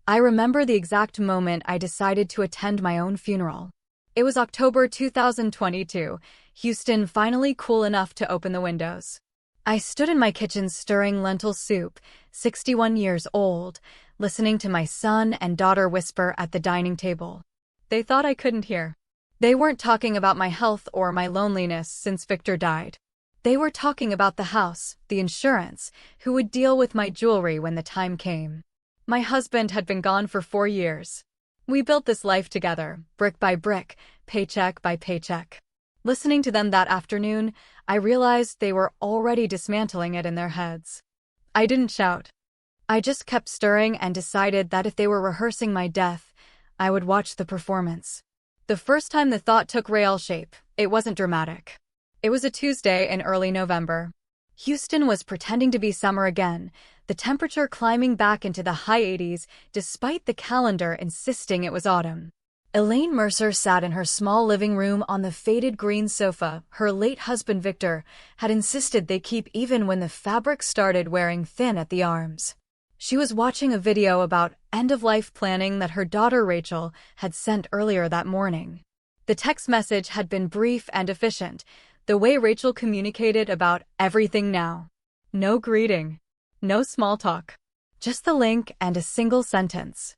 I remember the exact moment I decided to attend my own funeral. It was October 2022, Houston finally cool enough to open the windows. I stood in my kitchen stirring lentil soup, 61 years old, listening to my son and daughter whisper at the dining table. They thought I couldn't hear. They weren't talking about my health or my loneliness since Victor died. They were talking about the house, the insurance, who would deal with my jewelry when the time came. My husband had been gone for 4 years. We built this life together, brick by brick, paycheck by paycheck. Listening to them that afternoon, I realized they were already dismantling it in their heads. I didn't shout. I just kept stirring and decided that if they were rehearsing my death, I would watch the performance. The first time the thought took real shape, it wasn't dramatic. It was a Tuesday in early November. Houston was pretending to be summer again, the temperature climbing back into the high 80s despite the calendar insisting it was autumn. Elaine Mercer sat in her small living room on the faded green sofa. Her late husband Victor had insisted they keep even when the fabric started wearing thin at the arms. She was watching a video about end-of-life planning that her daughter Rachel had sent earlier that morning. The text message had been brief and efficient, the way Rachel communicated about everything now. No greeting. No small talk. Just the link and a single sentence.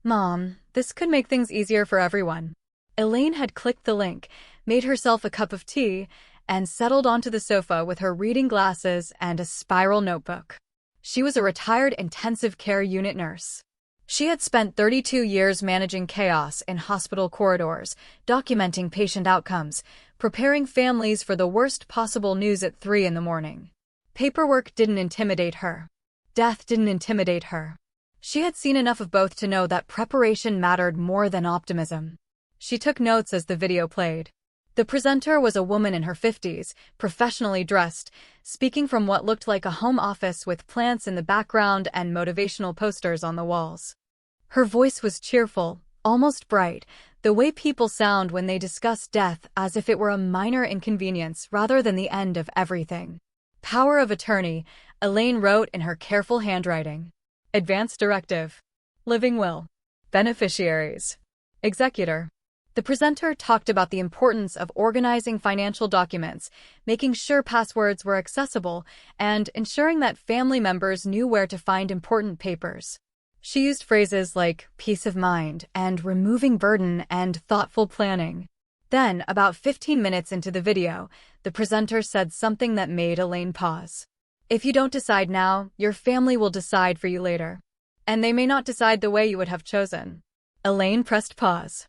Mom, this could make things easier for everyone. Elaine had clicked the link, made herself a cup of tea, and settled onto the sofa with her reading glasses and a spiral notebook. She was a retired intensive care unit nurse. She had spent 32 years managing chaos in hospital corridors, documenting patient outcomes, preparing families for the worst possible news at 3 in the morning. Paperwork didn't intimidate her. Death didn't intimidate her. She had seen enough of both to know that preparation mattered more than optimism. She took notes as the video played. The presenter was a woman in her 50s, professionally dressed, speaking from what looked like a home office with plants in the background and motivational posters on the walls. Her voice was cheerful, almost bright, the way people sound when they discuss death as if it were a minor inconvenience rather than the end of everything. Power of attorney, Elaine wrote in her careful handwriting. Advance directive. Living will. Beneficiaries. Executor. The presenter talked about the importance of organizing financial documents, making sure passwords were accessible, and ensuring that family members knew where to find important papers. She used phrases like peace of mind and removing burden and thoughtful planning. Then, about 15 minutes into the video, the presenter said something that made Elaine pause. If you don't decide now, your family will decide for you later. And they may not decide the way you would have chosen. Elaine pressed pause.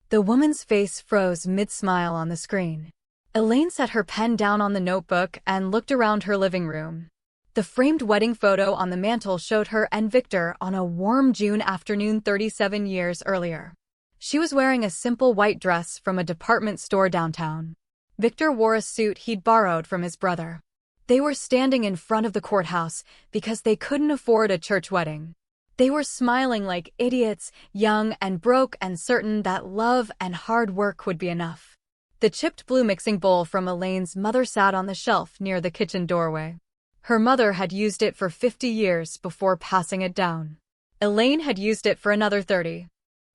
The woman's face froze mid-smile on the screen. Elaine set her pen down on the notebook and looked around her living room. The framed wedding photo on the mantel showed her and Victor on a warm June afternoon 37 years earlier. She was wearing a simple white dress from a department store downtown. Victor wore a suit he'd borrowed from his brother. They were standing in front of the courthouse because they couldn't afford a church wedding. They were smiling like idiots, young and broke and certain that love and hard work would be enough. The chipped blue mixing bowl from Elaine's mother sat on the shelf near the kitchen doorway. Her mother had used it for 50 years before passing it down. Elaine had used it for another 30.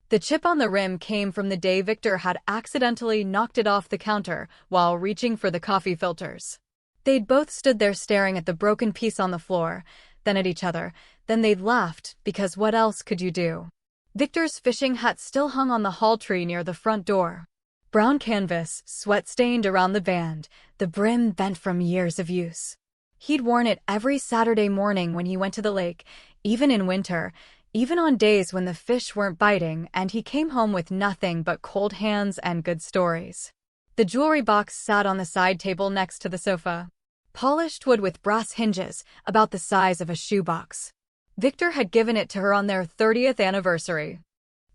The chip on the rim came from the day Victor had accidentally knocked it off the counter while reaching for the coffee filters. They'd both stood there staring at the broken piece on the floor, then at each other, then they'd laughed, because what else could you do? Victor's fishing hat still hung on the hall tree near the front door. Brown canvas, sweat-stained around the band, the brim bent from years of use. He'd worn it every Saturday morning when he went to the lake, even in winter, even on days when the fish weren't biting and he came home with nothing but cold hands and good stories. The jewelry box sat on the side table next to the sofa. Polished wood with brass hinges, about the size of a shoebox. Victor had given it to her on their 30th anniversary.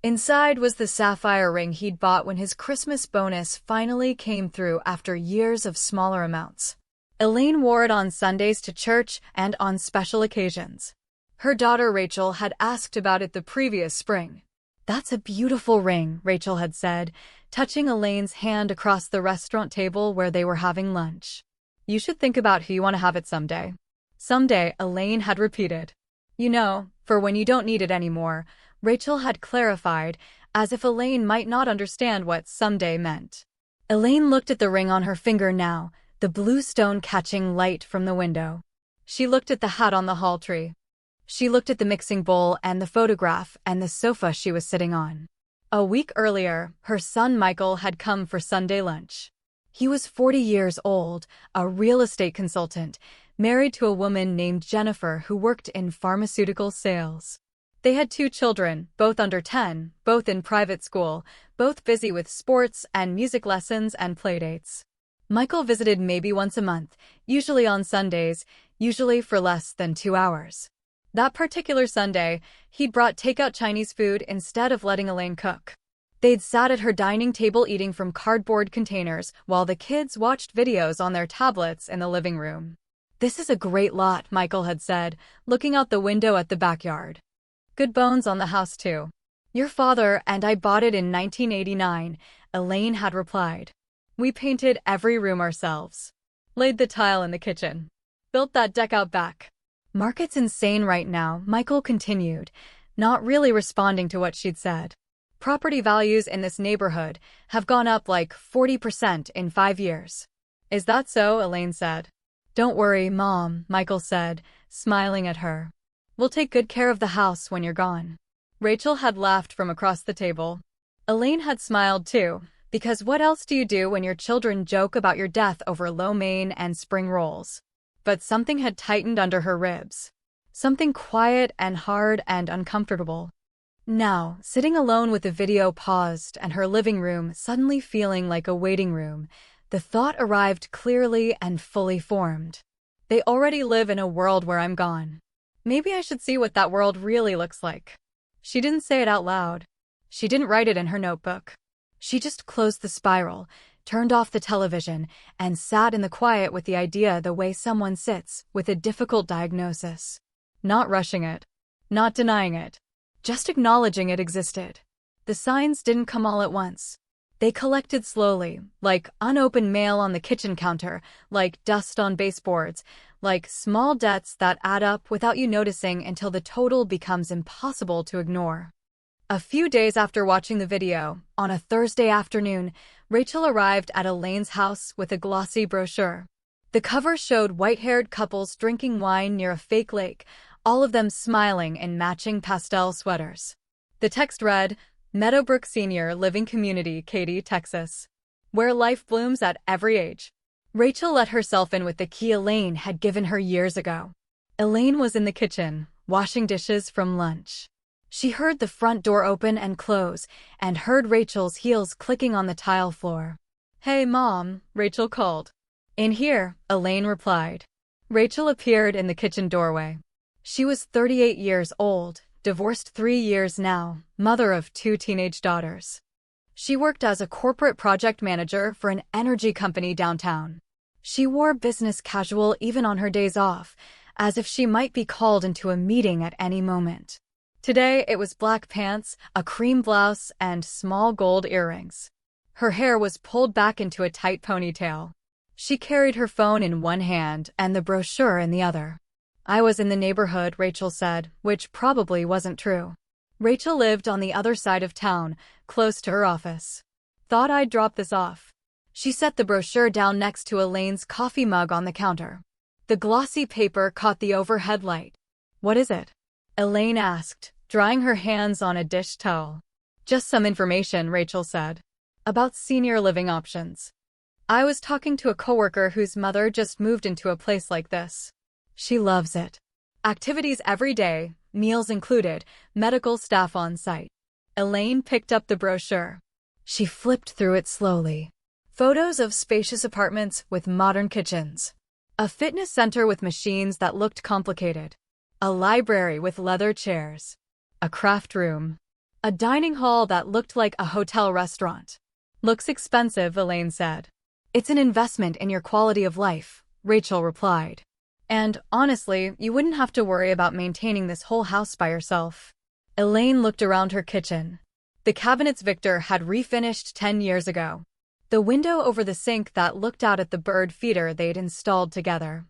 Inside was the sapphire ring he'd bought when his Christmas bonus finally came through after years of smaller amounts. Elaine wore it on Sundays to church and on special occasions. Her daughter Rachel had asked about it the previous spring. "That's a beautiful ring," Rachel had said, touching Elaine's hand across the restaurant table where they were having lunch. "You should think about who you want to have it someday." Someday, Elaine had repeated. "You know, for when you don't need it anymore," Rachel had clarified, as if Elaine might not understand what someday meant. Elaine looked at the ring on her finger now, the blue stone catching light from the window. She looked at the hat on the hall tree. She looked at the mixing bowl and the photograph and the sofa she was sitting on. A week earlier, her son Michael had come for Sunday lunch. He was 40 years old, a real estate consultant, married to a woman named Jennifer who worked in pharmaceutical sales. They had 2 children, both under 10, both in private school, both busy with sports and music lessons and playdates. Michael visited maybe once a month, usually on Sundays, usually for less than 2 hours. That particular Sunday, he'd brought takeout Chinese food instead of letting Elaine cook. They'd sat at her dining table eating from cardboard containers while the kids watched videos on their tablets in the living room. "This is a great lot," Michael had said, looking out the window at the backyard. "Good bones on the house, too. Your father and I bought it in 1989, Elaine had replied. "We painted every room ourselves. Laid the tile in the kitchen. Built that deck out back." "Market's insane right now," Michael continued, not really responding to what she'd said. "Property values in this neighborhood have gone up like 40% in 5 years. "Is that so?" Elaine said. "Don't worry, Mom," Michael said, smiling at her. "We'll take good care of the house when you're gone." Rachel had laughed from across the table. Elaine had smiled too, because what else do you do when your children joke about your death over lo mein and spring rolls? But something had tightened under her ribs. Something quiet and hard and uncomfortable. Now, sitting alone with the video paused and her living room suddenly feeling like a waiting room, the thought arrived clearly and fully formed. They already live in a world where I'm gone. Maybe I should see what that world really looks like. She didn't say it out loud. She didn't write it in her notebook. She just closed the spiral, turned off the television, and sat in the quiet with the idea the way someone sits with a difficult diagnosis. Not rushing it. Not denying it. Just acknowledging it existed. The signs didn't come all at once. They collected slowly, like unopened mail on the kitchen counter, like dust on baseboards, like small debts that add up without you noticing until the total becomes impossible to ignore. A few days after watching the video, on a Thursday afternoon, Rachel arrived at Elaine's house with a glossy brochure. The cover showed white-haired couples drinking wine near a fake lake, all of them smiling in matching pastel sweaters. The text read, "Meadowbrook Senior Living Community, Katy, Texas. Where life blooms at every age." Rachel let herself in with the key Elaine had given her years ago. Elaine was in the kitchen, washing dishes from lunch. She heard the front door open and close, and heard Rachel's heels clicking on the tile floor. "Hey, Mom," Rachel called. "In here," Elaine replied. Rachel appeared in the kitchen doorway. She was 38 years old, divorced 3 years now, mother of 2 teenage daughters. She worked as a corporate project manager for an energy company downtown. She wore business casual even on her days off, as if she might be called into a meeting at any moment. Today, it was black pants, a cream blouse, and small gold earrings. Her hair was pulled back into a tight ponytail. She carried her phone in one hand and the brochure in the other. "I was in the neighborhood," Rachel said, which probably wasn't true. Rachel lived on the other side of town, close to her office. "Thought I'd drop this off." She set the brochure down next to Elaine's coffee mug on the counter. The glossy paper caught the overhead light. "What is it?" Elaine asked, drying her hands on a dish towel. "Just some information," Rachel said. "About senior living options. I was talking to a coworker whose mother just moved into a place like this. She loves it. Activities every day, meals included, medical staff on site." Elaine picked up the brochure. She flipped through it slowly. Photos of spacious apartments with modern kitchens. A fitness center with machines that looked complicated. A library with leather chairs. A craft room. A dining hall that looked like a hotel restaurant. "Looks expensive," Elaine said. "It's an investment in your quality of life," Rachel replied. "And, honestly, you wouldn't have to worry about maintaining this whole house by yourself." Elaine looked around her kitchen. The cabinets Victor had refinished 10 years ago. The window over the sink that looked out at the bird feeder they'd installed together.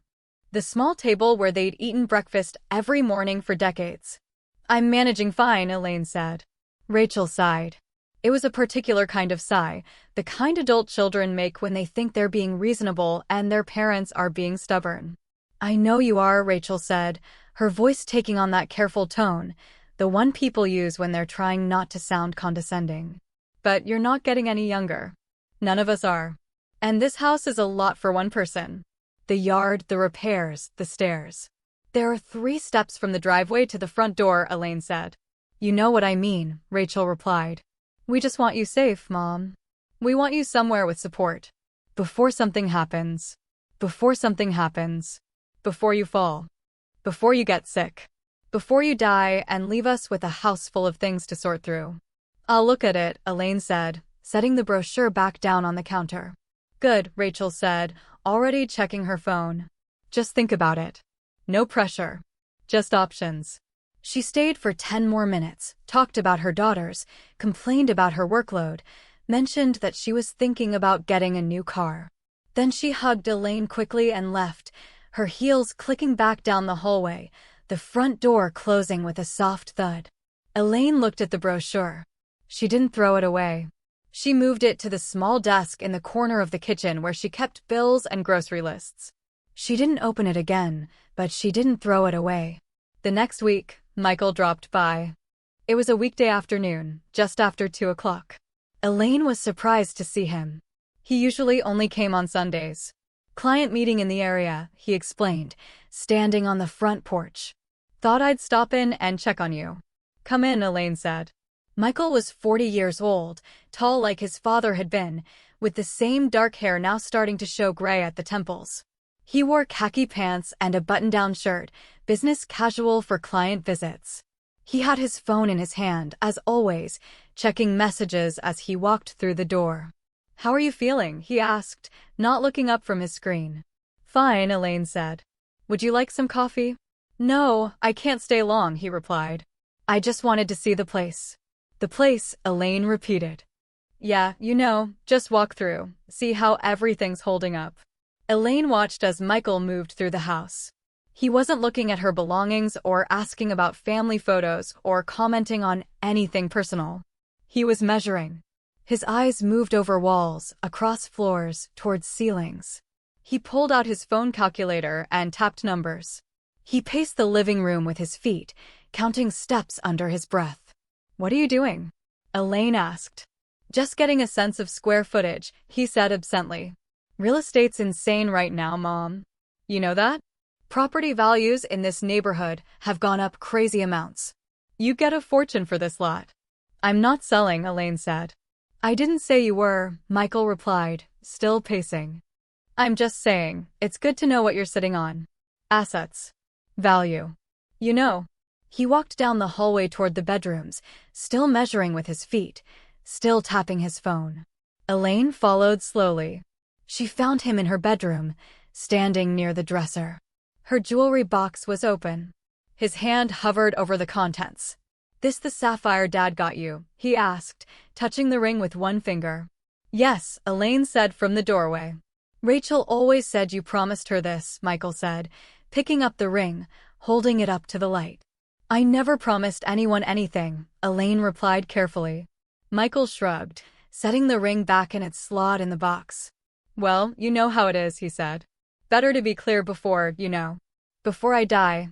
The small table where they'd eaten breakfast every morning for decades. I'm managing fine, Elaine said. Rachel sighed. It was a particular kind of sigh, the kind adult children make when they think they're being reasonable and their parents are being stubborn. I know you are, Rachel said, her voice taking on that careful tone, the one people use when they're trying not to sound condescending. But you're not getting any younger. None of us are. And this house is a lot for one person. The yard, the repairs, the stairs. There are 3 steps from the driveway to the front door, Elaine said. You know what I mean, Rachel replied. We just want you safe, Mom. We want you somewhere with support. Before something happens. Before something happens. Before you fall. Before you get sick. Before you die and leave us with a house full of things to sort through. I'll look at it, Elaine said, setting the brochure back down on the counter. Good, Rachel said, already checking her phone. Just think about it. No pressure. Just options. She stayed for 10 more minutes, talked about her daughters, complained about her workload, mentioned that she was thinking about getting a new car. Then she hugged Elaine quickly and left, her heels clicking back down the hallway, the front door closing with a soft thud. Elaine looked at the brochure. She didn't throw it away. She moved it to the small desk in the corner of the kitchen where she kept bills and grocery lists. She didn't open it again, but she didn't throw it away. The next week, Michael dropped by. It was a weekday afternoon, just after 2 o'clock. Elaine was surprised to see him. He usually only came on Sundays. Client meeting in the area, he explained, standing on the front porch. Thought I'd stop in and check on you. Come in, Elaine said. Michael was 40 years old, tall like his father had been, with the same dark hair now starting to show gray at the temples. He wore khaki pants and a button-down shirt, business casual for client visits. He had his phone in his hand, as always, checking messages as he walked through the door. How are you feeling? He asked, not looking up from his screen. Fine, Elaine said. Would you like some coffee? No, I can't stay long, he replied. I just wanted to see the place. The place, Elaine repeated. Yeah, just walk through, see how everything's holding up. Elaine watched as Michael moved through the house. He wasn't looking at her belongings or asking about family photos or commenting on anything personal. He was measuring. His eyes moved over walls, across floors, towards ceilings. He pulled out his phone calculator and tapped numbers. He paced the living room with his feet, counting steps under his breath. What are you doing? Elaine asked. Just getting a sense of square footage, he said absently. Real estate's insane right now, Mom. You know that? Property values in this neighborhood have gone up crazy amounts. You get a fortune for this lot. I'm not selling, Elaine said. I didn't say you were, Michael replied, still pacing. I'm just saying, it's good to know what you're sitting on. Assets. Value. He walked down the hallway toward the bedrooms, still measuring with his feet, still tapping his phone. Elaine followed slowly. She found him in her bedroom, standing near the dresser. Her jewelry box was open. His hand hovered over the contents. This the sapphire Dad got you? He asked, touching the ring with one finger. Yes, Elaine said from the doorway. Rachel always said you promised her this, Michael said, picking up the ring, holding it up to the light. I never promised anyone anything, Elaine replied carefully. Michael shrugged, setting the ring back in its slot in the box. Well, you know how it is, he said. Better to be clear before, Before I die.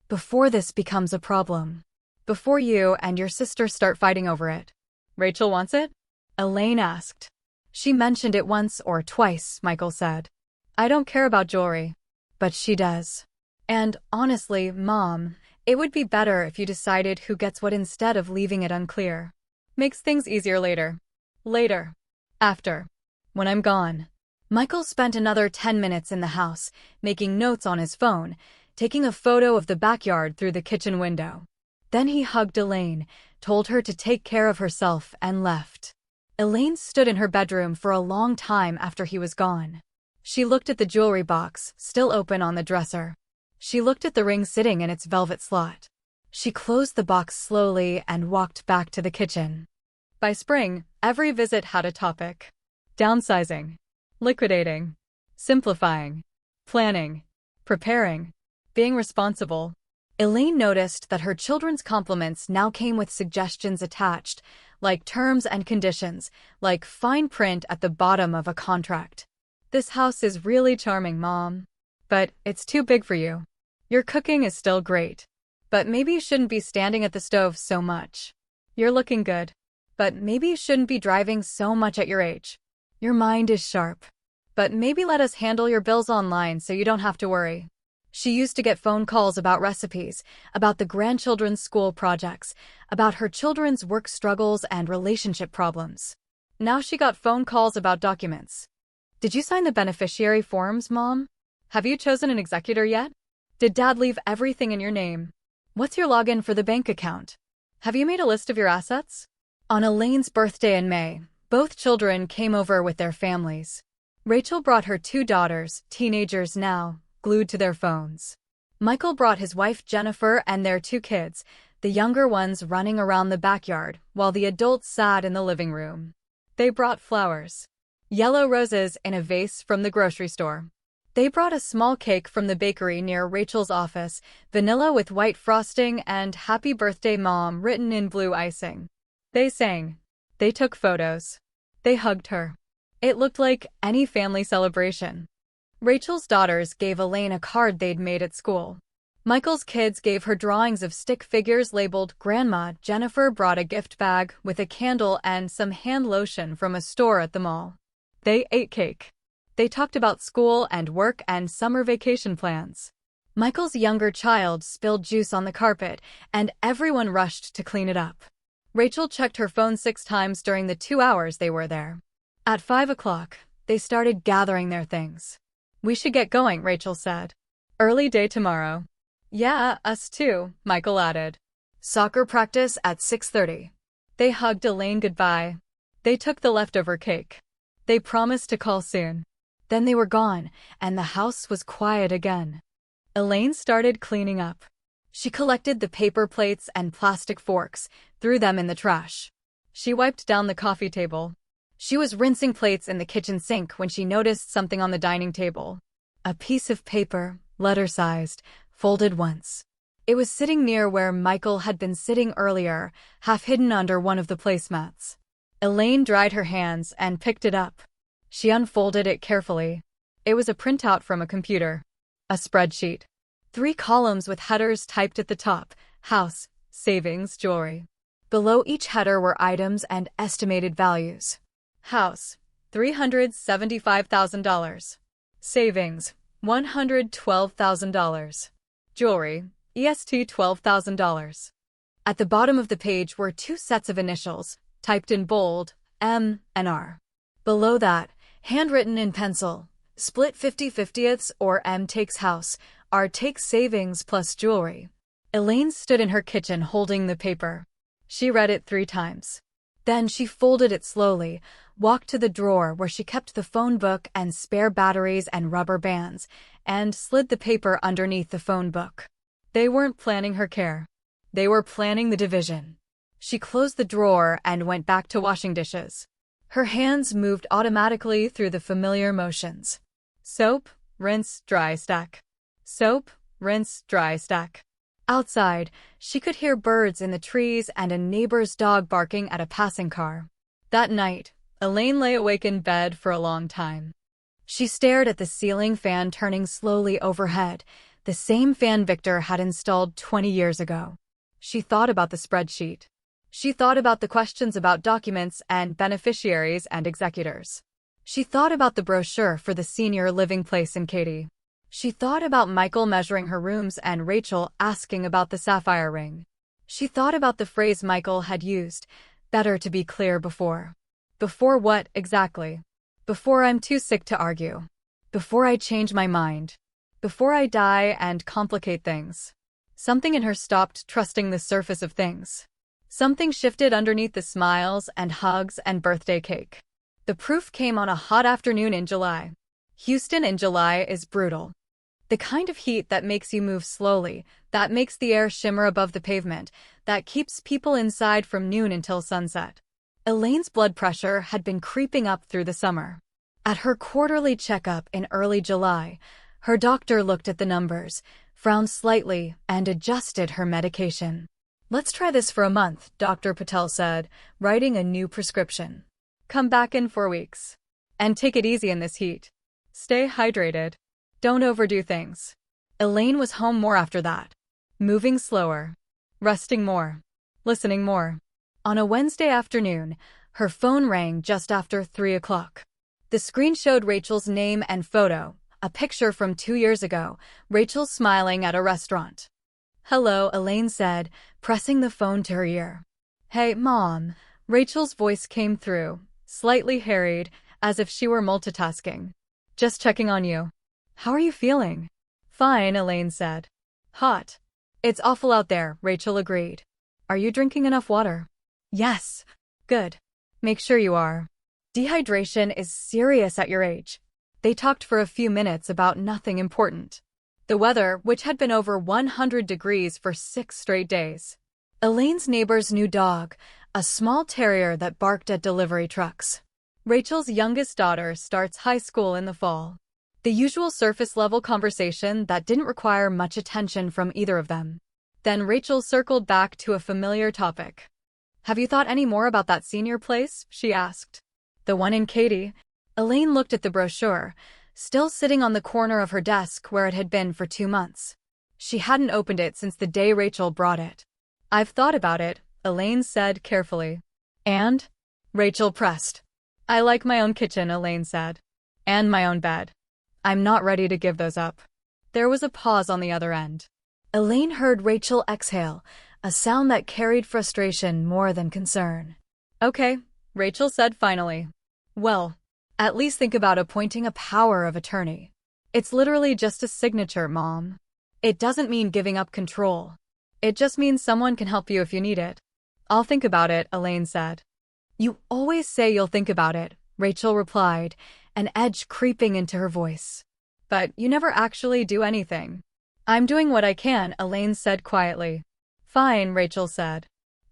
Before this becomes a problem. Before you and your sister start fighting over it. Rachel wants it? Elaine asked. She mentioned it once or twice, Michael said. I don't care about jewelry. But she does. And, honestly, Mom, it would be better if you decided who gets what instead of leaving it unclear. Makes things easier later. Later. After. When I'm gone. Michael spent another 10 minutes in the house, making notes on his phone, taking a photo of the backyard through the kitchen window. Then he hugged Elaine, told her to take care of herself, and left. Elaine stood in her bedroom for a long time after he was gone. She looked at the jewelry box, still open on the dresser. She looked at the ring sitting in its velvet slot. She closed the box slowly and walked back to the kitchen. By spring, every visit had a topic. Downsizing. Liquidating. Simplifying. Planning. Preparing. Being responsible. Elaine noticed that her children's compliments now came with suggestions attached, like terms and conditions, like fine print at the bottom of a contract. This house is really charming, Mom. But it's too big for you. Your cooking is still great. But maybe you shouldn't be standing at the stove so much. You're looking good. But maybe you shouldn't be driving so much at your age. Your mind is sharp. But maybe let us handle your bills online so you don't have to worry. She used to get phone calls about recipes, about the grandchildren's school projects, about her children's work struggles and relationship problems. Now she got phone calls about documents. Did you sign the beneficiary forms, Mom? Have you chosen an executor yet? Did Dad leave everything in your name? What's your login for the bank account? Have you made a list of your assets? On Elaine's birthday in May, both children came over with their families. Rachel brought her 2 daughters, teenagers now, glued to their phones. Michael brought his wife Jennifer and their 2 kids, the younger ones running around the backyard, while the adults sat in the living room. They brought flowers. Yellow roses in a vase from the grocery store. They brought a small cake from the bakery near Rachel's office, vanilla with white frosting and "Happy Birthday, Mom" written in blue icing. They sang. They took photos. They hugged her. It looked like any family celebration. Rachel's daughters gave Elaine a card they'd made at school. Michael's kids gave her drawings of stick figures labeled Grandma. Jennifer brought a gift bag with a candle and some hand lotion from a store at the mall. They ate cake. They talked about school and work and summer vacation plans. Michael's younger child spilled juice on the carpet, and everyone rushed to clean it up. Rachel checked her phone 6 times during the 2 hours they were there. At 5 o'clock, they started gathering their things. "We should get going," Rachel said. "Early day tomorrow." "Yeah, us too," Michael added. Soccer practice at 6:30. They hugged Elaine goodbye. They took the leftover cake. They promised to call soon. Then they were gone, and the house was quiet again. Elaine started cleaning up. She collected the paper plates and plastic forks, threw them in the trash. She wiped down the coffee table. She was rinsing plates in the kitchen sink when she noticed something on the dining table. A piece of paper, letter-sized, folded once. It was sitting near where Michael had been sitting earlier, half hidden under one of the placemats. Elaine dried her hands and picked it up. She unfolded it carefully. It was a printout from a computer. A spreadsheet. 3 columns with headers typed at the top: house, savings, jewelry. Below each header were items and estimated values. House, $375,000. Savings, $112,000. Jewelry, $12,000. At the bottom of the page were 2 sets of initials, typed in bold, M and R. Below that, handwritten in pencil, split 50/50ths, or M takes house, R takes savings plus jewelry. Elaine stood in her kitchen holding the paper. She read it 3 times. Then she folded it slowly, walked to the drawer where she kept the phone book and spare batteries and rubber bands, and slid the paper underneath the phone book. They weren't planning her care. They were planning the division. She closed the drawer and went back to washing dishes. Her hands moved automatically through the familiar motions. Soap, rinse, dry, stack. Soap, rinse, dry, stack. Outside, she could hear birds in the trees and a neighbor's dog barking at a passing car. That night, Elaine lay awake in bed for a long time. She stared at the ceiling fan turning slowly overhead, the same fan Victor had installed 20 years ago. She thought about the spreadsheet. She thought about the questions about documents and beneficiaries and executors. She thought about the brochure for the senior living place in Katy. She thought about Michael measuring her rooms and Rachel asking about the sapphire ring. She thought about the phrase Michael had used, "better to be clear before." Before what, exactly? Before I'm too sick to argue. Before I change my mind. Before I die and complicate things. Something in her stopped trusting the surface of things. Something shifted underneath the smiles and hugs and birthday cake. The proof came on a hot afternoon in July. Houston in July is brutal. The kind of heat that makes you move slowly, that makes the air shimmer above the pavement, that keeps people inside from noon until sunset. Elaine's blood pressure had been creeping up through the summer. At her quarterly checkup in early July, her doctor looked at the numbers, frowned slightly, and adjusted her medication. "Let's try this for a month," Dr. Patel said, writing a new prescription. "Come back in 4 weeks. And take it easy in this heat. Stay hydrated. Don't overdo things." Elaine was home more after that. Moving slower. Resting more. Listening more. On a Wednesday afternoon, her phone rang just after 3 o'clock. The screen showed Rachel's name and photo, a picture from 2 years ago, Rachel smiling at a restaurant. "Hello," Elaine said, pressing the phone to her ear. "Hey, Mom." Rachel's voice came through, slightly harried, as if she were multitasking. "Just checking on you. How are you feeling?" "Fine," Elaine said. "Hot. It's awful out there," Rachel agreed. "Are you drinking enough water?" "Yes." "Good. Make sure you are. Dehydration is serious at your age." They talked for a few minutes about nothing important. The weather, which had been over 100 degrees for 6 straight days. Elaine's neighbor's new dog, a small terrier that barked at delivery trucks. Rachel's youngest daughter starts high school in the fall. The usual surface-level conversation that didn't require much attention from either of them. Then Rachel circled back to a familiar topic. "Have you thought any more about that senior place?" she asked. "The one in Katy?" Elaine looked at the brochure, still sitting on the corner of her desk where it had been for 2 months. She hadn't opened it since the day Rachel brought it. "I've thought about it," Elaine said carefully. "And?" Rachel pressed. "I like my own kitchen," Elaine said. "And my own bed. I'm not ready to give those up." There was a pause on the other end. Elaine heard Rachel exhale, a sound that carried frustration more than concern. "Okay," Rachel said finally. "Well, at least think about appointing a power of attorney. It's literally just a signature, Mom. It doesn't mean giving up control. It just means someone can help you if you need it." "I'll think about it," Elaine said. "You always say you'll think about it," Rachel replied, an edge creeping into her voice. "But you never actually do anything." "I'm doing what I can," Elaine said quietly. "Fine," Rachel said.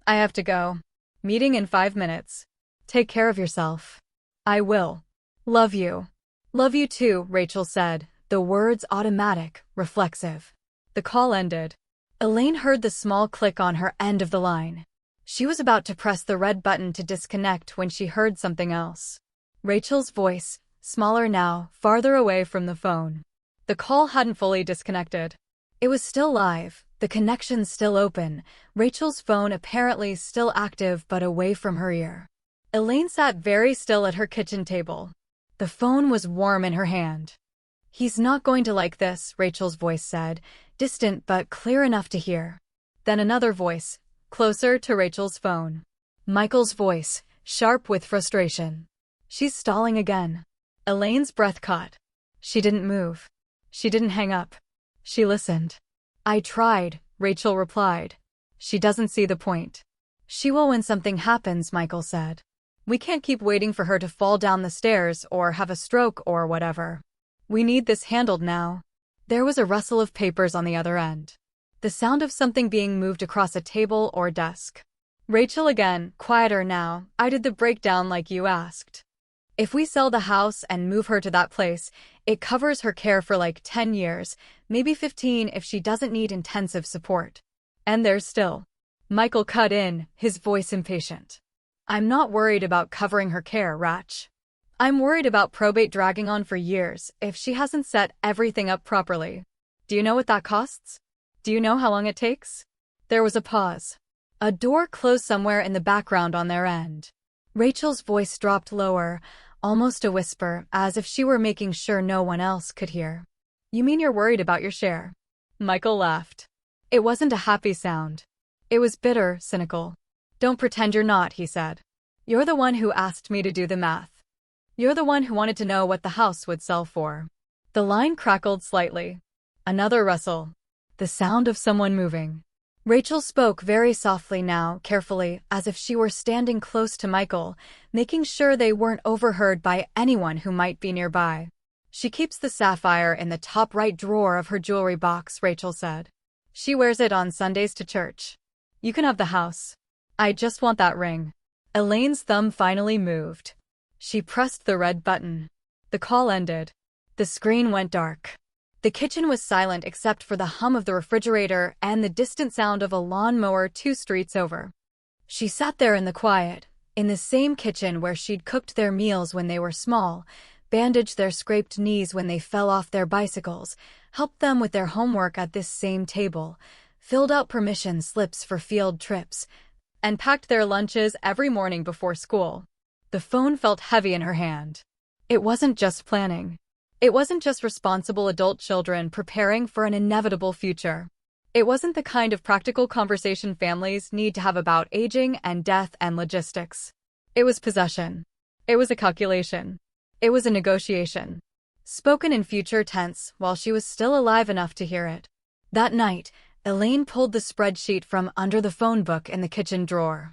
"I have to go. Meeting in 5 minutes. Take care of yourself." "I will. Love you." "Love you too," Rachel said, the words automatic, reflexive. The call ended. Elaine heard the small click on her end of the line. She was about to press the red button to disconnect when she heard something else. Rachel's voice, smaller now, farther away from the phone. The call hadn't fully disconnected. It was still live, the connection still open, Rachel's phone apparently still active but away from her ear. Elaine sat very still at her kitchen table. The phone was warm in her hand. "He's not going to like this," Rachel's voice said, distant but clear enough to hear. Then another voice, closer to Rachel's phone. Michael's voice, sharp with frustration. "She's stalling again." Elaine's breath caught. She didn't move. She didn't hang up. She listened. "I tried," Rachel replied. "She doesn't see the point." "She will when something happens," Michael said. "We can't keep waiting for her to fall down the stairs or have a stroke or whatever. We need this handled now." There was a rustle of papers on the other end. The sound of something being moved across a table or desk. Rachel again, quieter now. "I did the breakdown like you asked. If we sell the house and move her to that place, it covers her care for like 10 years, maybe 15 if she doesn't need intensive support. And there's still." Michael cut in, his voice impatient. "I'm not worried about covering her care, Rach. I'm worried about probate dragging on for years if she hasn't set everything up properly. Do you know what that costs? Do you know how long it takes?" There was a pause. A door closed somewhere in the background on their end. Rachel's voice dropped lower, almost a whisper, as if she were making sure no one else could hear. "You mean you're worried about your share?" Michael laughed. It wasn't a happy sound. It was bitter, cynical. "Don't pretend you're not," he said. "You're the one who asked me to do the math. You're the one who wanted to know what the house would sell for." The line crackled slightly. Another rustle. The sound of someone moving. Rachel spoke very softly now, carefully, as if she were standing close to Michael, making sure they weren't overheard by anyone who might be nearby. "She keeps the sapphire in the top right drawer of her jewelry box," Rachel said. "She wears it on Sundays to church. You can have the house. I just want that ring." Elaine's thumb finally moved. She pressed the red button. The call ended. The screen went dark. The kitchen was silent except for the hum of the refrigerator and the distant sound of a lawnmower 2 streets over. She sat there in the quiet, in the same kitchen where she'd cooked their meals when they were small, bandaged their scraped knees when they fell off their bicycles, helped them with their homework at this same table, filled out permission slips for field trips, and packed their lunches every morning before school. The phone felt heavy in her hand. It wasn't just planning. It wasn't just responsible adult children preparing for an inevitable future. It wasn't the kind of practical conversation families need to have about aging and death and logistics. It was possession. It was a calculation. It was a negotiation. Spoken in future tense while she was still alive enough to hear it. That night, Elaine pulled the spreadsheet from under the phone book in the kitchen drawer.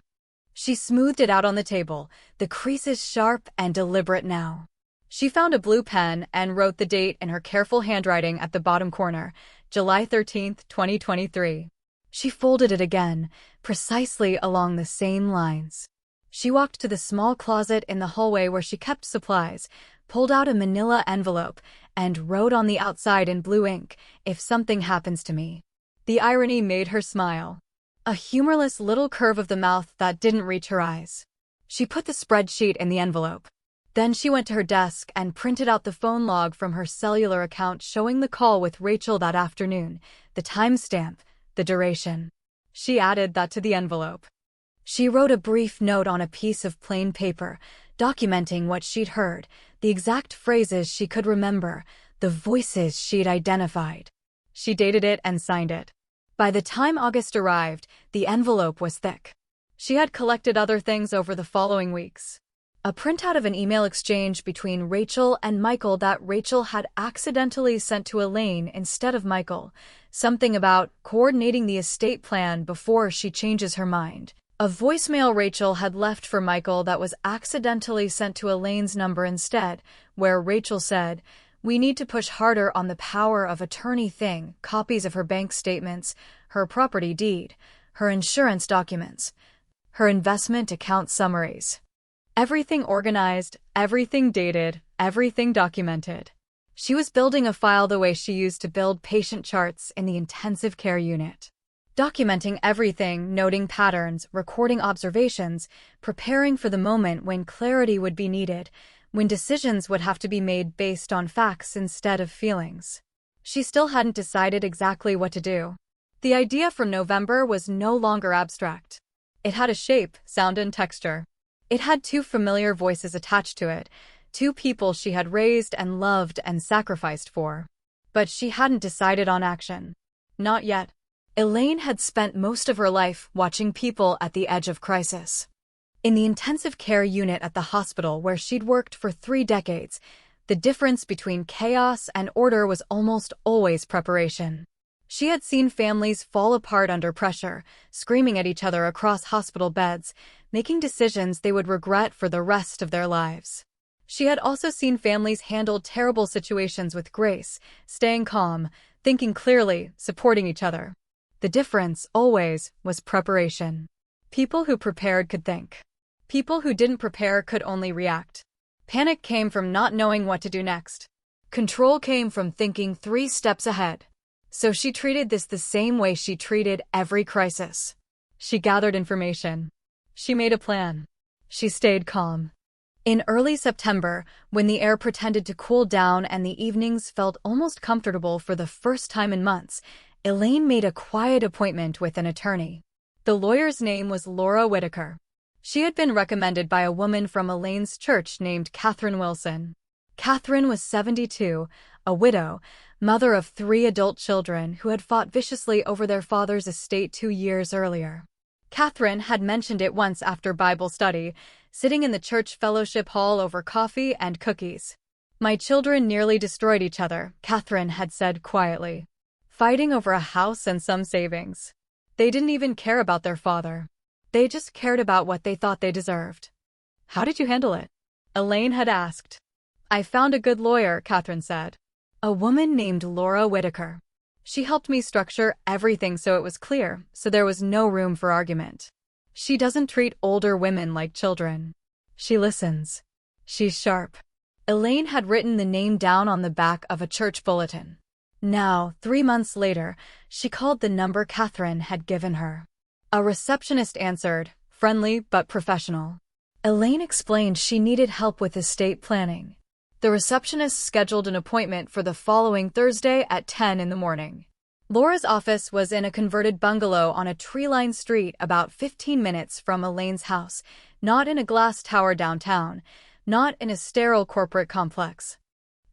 She smoothed it out on the table, the creases sharp and deliberate now. She found a blue pen and wrote the date in her careful handwriting at the bottom corner, July 13th, 2023. She folded it again, precisely along the same lines. She walked to the small closet in the hallway where she kept supplies, pulled out a manila envelope, and wrote on the outside in blue ink, "If something happens to me." The irony made her smile. A humorless little curve of the mouth that didn't reach her eyes. She put the spreadsheet in the envelope. Then she went to her desk and printed out the phone log from her cellular account showing the call with Rachel that afternoon, the timestamp, the duration. She added that to the envelope. She wrote a brief note on a piece of plain paper, documenting what she'd heard, the exact phrases she could remember, the voices she'd identified. She dated it and signed it. By the time August arrived, the envelope was thick. She had collected other things over the following weeks. A printout of an email exchange between Rachel and Michael that Rachel had accidentally sent to Elaine instead of Michael, something about coordinating the estate plan before she changes her mind. A voicemail Rachel had left for Michael that was accidentally sent to Elaine's number instead, where Rachel said, "We need to push harder on the power of attorney thing," copies of her bank statements, her property deed, her insurance documents, her investment account summaries. Everything organized, everything dated, everything documented. She was building a file the way she used to build patient charts in the intensive care unit. Documenting everything, noting patterns, recording observations, preparing for the moment when clarity would be needed, when decisions would have to be made based on facts instead of feelings. She still hadn't decided exactly what to do. The idea from November was no longer abstract. It had a shape, sound, and texture. It had 2 familiar voices attached to it, 2 people she had raised and loved and sacrificed for. But she hadn't decided on action. Not yet. Elaine had spent most of her life watching people at the edge of crisis. In the intensive care unit at the hospital where she'd worked for 3 decades, the difference between chaos and order was almost always preparation. She had seen families fall apart under pressure, screaming at each other across hospital beds, making decisions they would regret for the rest of their lives. She had also seen families handle terrible situations with grace, staying calm, thinking clearly, supporting each other. The difference, always, was preparation. People who prepared could think. People who didn't prepare could only react. Panic came from not knowing what to do next. Control came from thinking 3 steps ahead. So she treated this the same way she treated every crisis. She gathered information. She made a plan. She stayed calm. In early September, when the air pretended to cool down and the evenings felt almost comfortable for the first time in months, Elaine made a quiet appointment with an attorney. The lawyer's name was Laura Whitaker. She had been recommended by a woman from Elaine's church named Catherine Wilson. Catherine was 72, a widow, mother of 3 adult children who had fought viciously over their father's estate 2 years earlier. Catherine had mentioned it once after Bible study, sitting in the church fellowship hall over coffee and cookies. "My children nearly destroyed each other," Catherine had said quietly. "Fighting over a house and some savings. They didn't even care about their father. They just cared about what they thought they deserved." "How did you handle it?" Elaine had asked. "I found a good lawyer," Catherine said. "A woman named Laura Whitaker. She helped me structure everything so it was clear, so there was no room for argument. She doesn't treat older women like children. She listens. She's sharp." Elaine had written the name down on the back of a church bulletin. Now, 3 months later, she called the number Catherine had given her. A receptionist answered, friendly but professional. Elaine explained she needed help with estate planning. The receptionist scheduled an appointment for the following Thursday at 10 in the morning. Laura's office was in a converted bungalow on a tree-lined street about 15 minutes from Elaine's house, not in a glass tower downtown, not in a sterile corporate complex.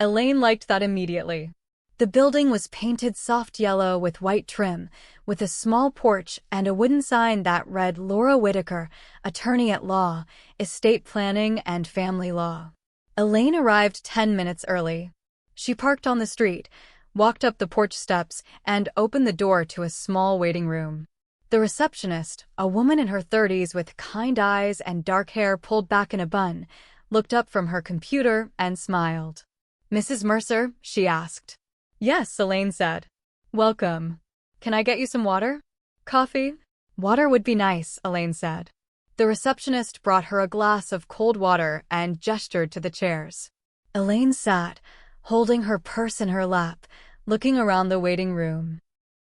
Elaine liked that immediately. The building was painted soft yellow with white trim, with a small porch and a wooden sign that read Laura Whitaker, Attorney at Law, Estate Planning and Family Law. Elaine arrived 10 minutes early. She parked on the street, walked up the porch steps, and opened the door to a small waiting room. The receptionist, a woman in her 30s with kind eyes and dark hair pulled back in a bun, looked up from her computer and smiled. "Mrs. Mercer?" she asked. "Yes," Elaine said. "Welcome. Can I get you some water? Coffee?" "Water would be nice," Elaine said. The receptionist brought her a glass of cold water and gestured to the chairs. Elaine sat, holding her purse in her lap, looking around the waiting room.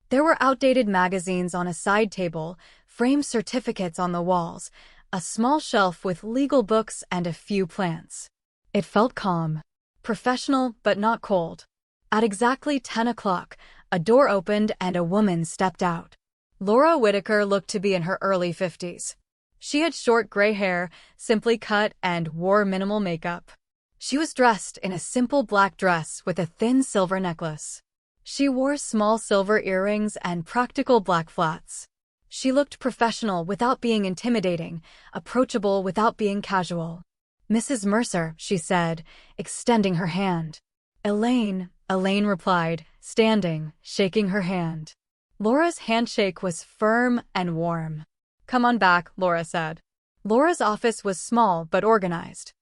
There were outdated magazines on a side table, framed certificates on the walls, a small shelf with legal books and a few plants. It felt calm, professional but not cold. At exactly 10 o'clock, a door opened and a woman stepped out. Laura Whitaker looked to be in her early 50s. She had short gray hair, simply cut, and wore minimal makeup. She was dressed in a simple black dress with a thin silver necklace. She wore small silver earrings and practical black flats. She looked professional without being intimidating, approachable without being casual. "Mrs. Mercer," she said, extending her hand. "Elaine," Elaine replied, standing, shaking her hand. Laura's handshake was firm and warm. "Come on back," Laura said. Laura's office was small but organized.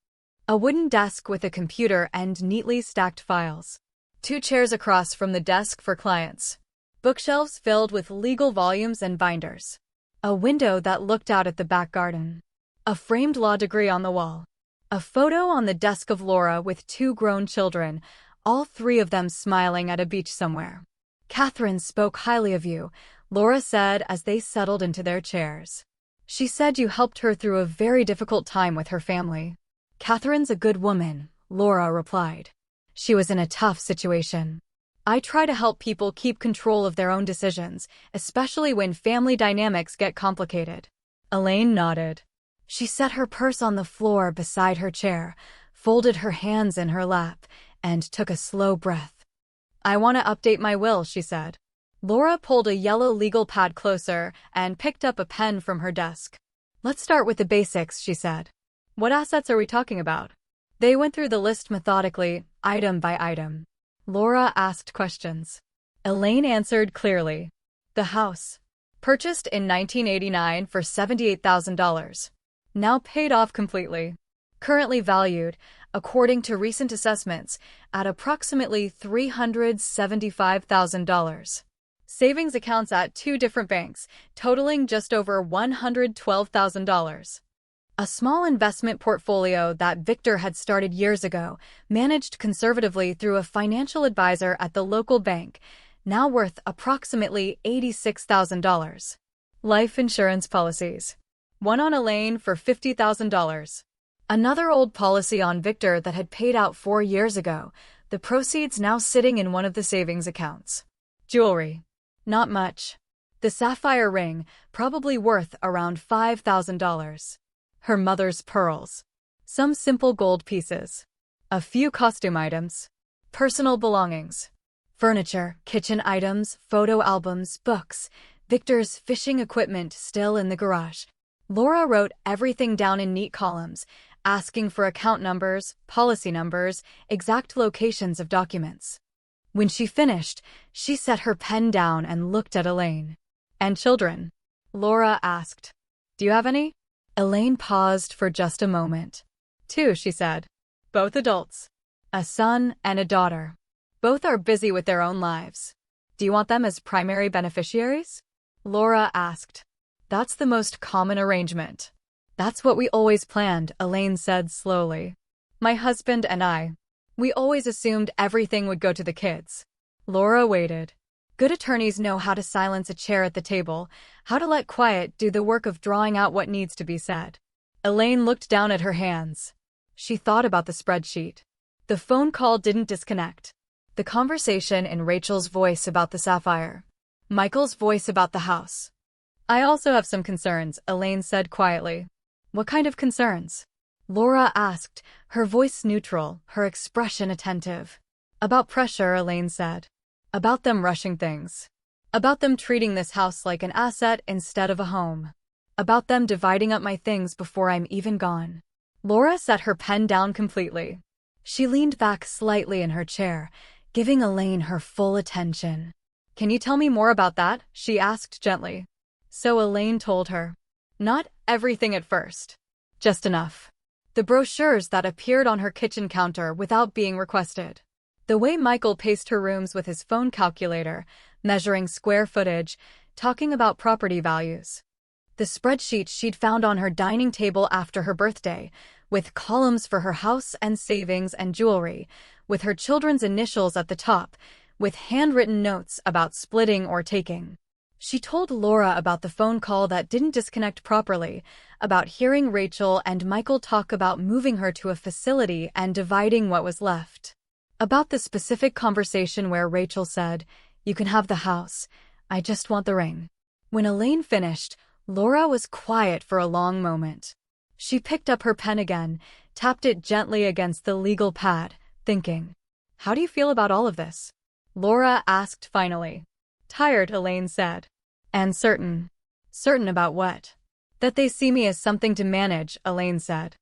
A wooden desk with a computer and neatly stacked files. 2 chairs across from the desk for clients. Bookshelves filled with legal volumes and binders. A window that looked out at the back garden. A framed law degree on the wall. A photo on the desk of Laura with 2 grown children, all 3 of them smiling at a beach somewhere. "Catherine spoke highly of you," Laura said as they settled into their chairs. "She said you helped her through a very difficult time with her family." "Catherine's a good woman," Laura replied. "She was in a tough situation. I try to help people keep control of their own decisions, especially when family dynamics get complicated." Elaine nodded. She set her purse on the floor beside her chair, folded her hands in her lap, and took a slow breath. "I want to update my will," she said. Laura pulled a yellow legal pad closer and picked up a pen from her desk. "Let's start with the basics," she said. "What assets are we talking about?" They went through the list methodically, item by item. Laura asked questions. Elaine answered clearly. "The house. Purchased in 1989 for $78,000. Now paid off completely. Currently valued, according to recent assessments, at approximately $375,000. Savings accounts at 2 different banks, totaling just over $112,000. A small investment portfolio that Victor had started years ago, managed conservatively through a financial advisor at the local bank, now worth approximately $86,000. Life insurance policies. One on Elaine for $50,000. Another old policy on Victor that had paid out 4 years ago, the proceeds now sitting in one of the savings accounts. Jewelry. Not much. The sapphire ring, probably worth around $5,000. Her mother's pearls. Some simple gold pieces. A few costume items. Personal belongings. Furniture, kitchen items, photo albums, books. Victor's fishing equipment still in the garage. Laura wrote everything down in neat columns, asking for account numbers, policy numbers, exact locations of documents. When she finished, she set her pen down and looked at Elaine. "And children?" Laura asked. "Do you have any?" Elaine paused for just a moment. "2," she said. "Both adults. A son and a daughter. Both are busy with their own lives. Do you want them as primary beneficiaries?" Laura asked. "That's the most common arrangement." "That's what we always planned," Elaine said slowly. "My husband and I. We always assumed everything would go to the kids. Laura waited. Good attorneys know how to silence a chair at the table, how to let quiet do the work of drawing out what needs to be said. Elaine looked down at her hands. She thought about the spreadsheet. The phone call didn't disconnect. The conversation in Rachel's voice about the sapphire. Michael's voice about the house. I also have some concerns, Elaine said quietly. What kind of concerns? Laura asked, her voice neutral, her expression attentive. About pressure, Elaine said. About them rushing things. About them treating this house like an asset instead of a home. About them dividing up my things before I'm even gone. Laura set her pen down completely. She leaned back slightly in her chair, giving Elaine her full attention. Can you tell me more about that? She asked gently. So Elaine told her. Not everything at first. Just enough. The brochures that appeared on her kitchen counter without being requested. The way Michael paced her rooms with his phone calculator, measuring square footage, talking about property values. The spreadsheet she'd found on her dining table after her birthday, with columns for her house and savings and jewelry, with her children's initials at the top, with handwritten notes about splitting or taking. She told Laura about the phone call that didn't disconnect properly, about hearing Rachel and Michael talk about moving her to a facility and dividing what was left. About the specific conversation where Rachel said, "You can have the house. I just want the ring." When Elaine finished, Laura was quiet for a long moment. She picked up her pen again, tapped it gently against the legal pad, thinking. How do you feel about all of this? Laura asked finally. Tired, Elaine said. And certain. Certain about what? That they see me as something to manage, Elaine said.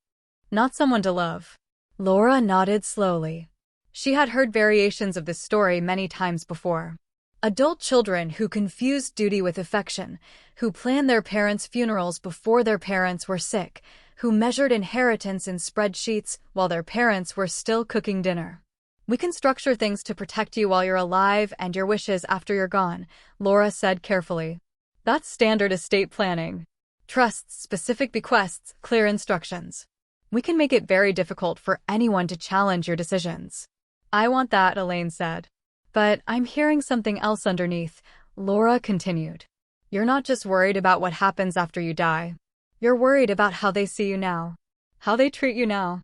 Not someone to love. Laura nodded slowly. She had heard variations of this story many times before. Adult children who confused duty with affection, who planned their parents' funerals before their parents were sick, who measured inheritance in spreadsheets while their parents were still cooking dinner. We can structure things to protect you while you're alive and your wishes after you're gone, Laura said carefully. That's standard estate planning. Trusts, specific bequests, clear instructions. We can make it very difficult for anyone to challenge your decisions. I want that, Elaine said. But I'm hearing something else underneath, Laura continued. You're not just worried about what happens after you die. You're worried about how they see you now. How they treat you now.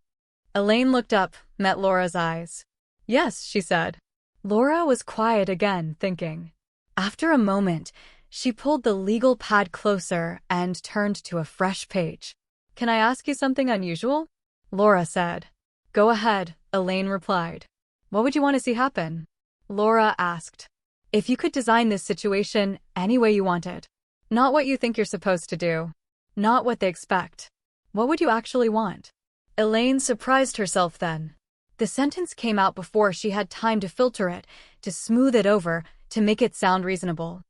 Elaine looked up, met Laura's eyes. Yes, she said. Laura was quiet again, thinking. After a moment, she pulled the legal pad closer and turned to a fresh page. Can I ask you something unusual? Laura said. Go ahead, Elaine replied. What would you want to see happen? Laura asked. If you could design this situation any way you wanted. Not what you think you're supposed to do. Not what they expect. What would you actually want? Elaine surprised herself then. The sentence came out before she had time to filter it, to smooth it over, to make it sound reasonable.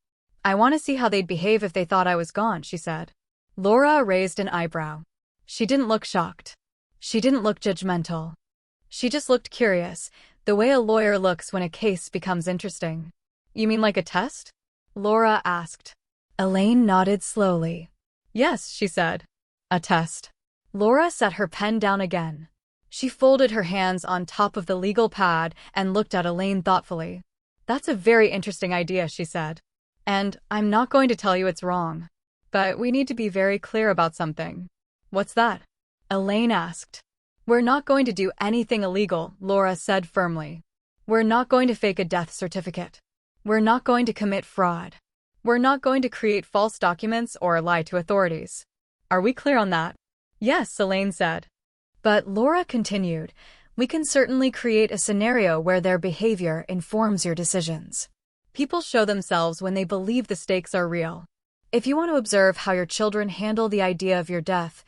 I want to see how they'd behave if they thought I was gone, she said. Laura raised an eyebrow. She didn't look shocked. She didn't look judgmental. She just looked curious, the way a lawyer looks when a case becomes interesting. You mean like a test? Laura asked. Elaine nodded slowly. Yes, she said. A test. Laura set her pen down again. She folded her hands on top of the legal pad and looked at Elaine thoughtfully. That's a very interesting idea, she said. And I'm not going to tell you it's wrong. But we need to be very clear about something. What's that? Elaine asked. We're not going to do anything illegal, Laura said firmly. We're not going to fake a death certificate. We're not going to commit fraud. We're not going to create false documents or lie to authorities. Are we clear on that? Yes, Elaine said. But Laura continued, we can certainly create a scenario where their behavior informs your decisions. People show themselves when they believe the stakes are real. If you want to observe how your children handle the idea of your death,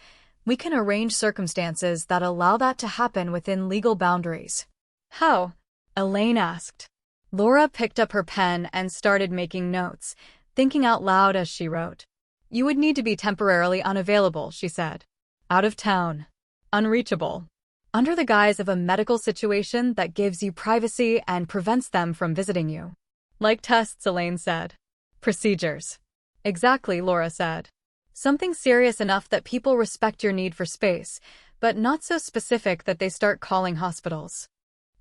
we can arrange circumstances that allow that to happen within legal boundaries. How? Elaine asked. Laura picked up her pen and started making notes, thinking out loud as she wrote. You would need to be temporarily unavailable, she said. Out of town. Unreachable. Under the guise of a medical situation that gives you privacy and prevents them from visiting you. Like tests, Elaine said. Procedures. Exactly, Laura said. Something serious enough that people respect your need for space, but not so specific that they start calling hospitals.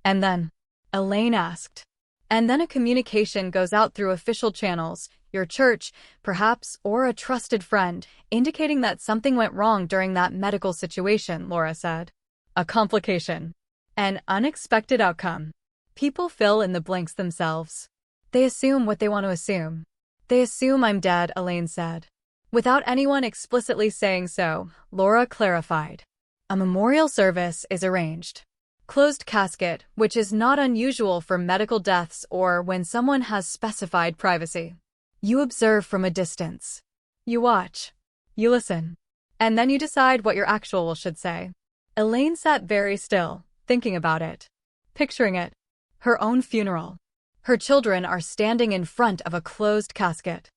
And then? Elaine asked. And then a communication goes out through official channels, your church, perhaps, or a trusted friend, indicating that something went wrong during that medical situation, Laura said. A complication. An unexpected outcome. People fill in the blanks themselves. They assume what they want to assume. They assume I'm dead, Elaine said. Without anyone explicitly saying so, Laura clarified. A memorial service is arranged. Closed casket, which is not unusual for medical deaths or when someone has specified privacy. You observe from a distance. You watch. You listen. And then you decide what your actual should say. Elaine sat very still, thinking about it. Picturing it. Her own funeral. Her children are standing in front of a closed casket.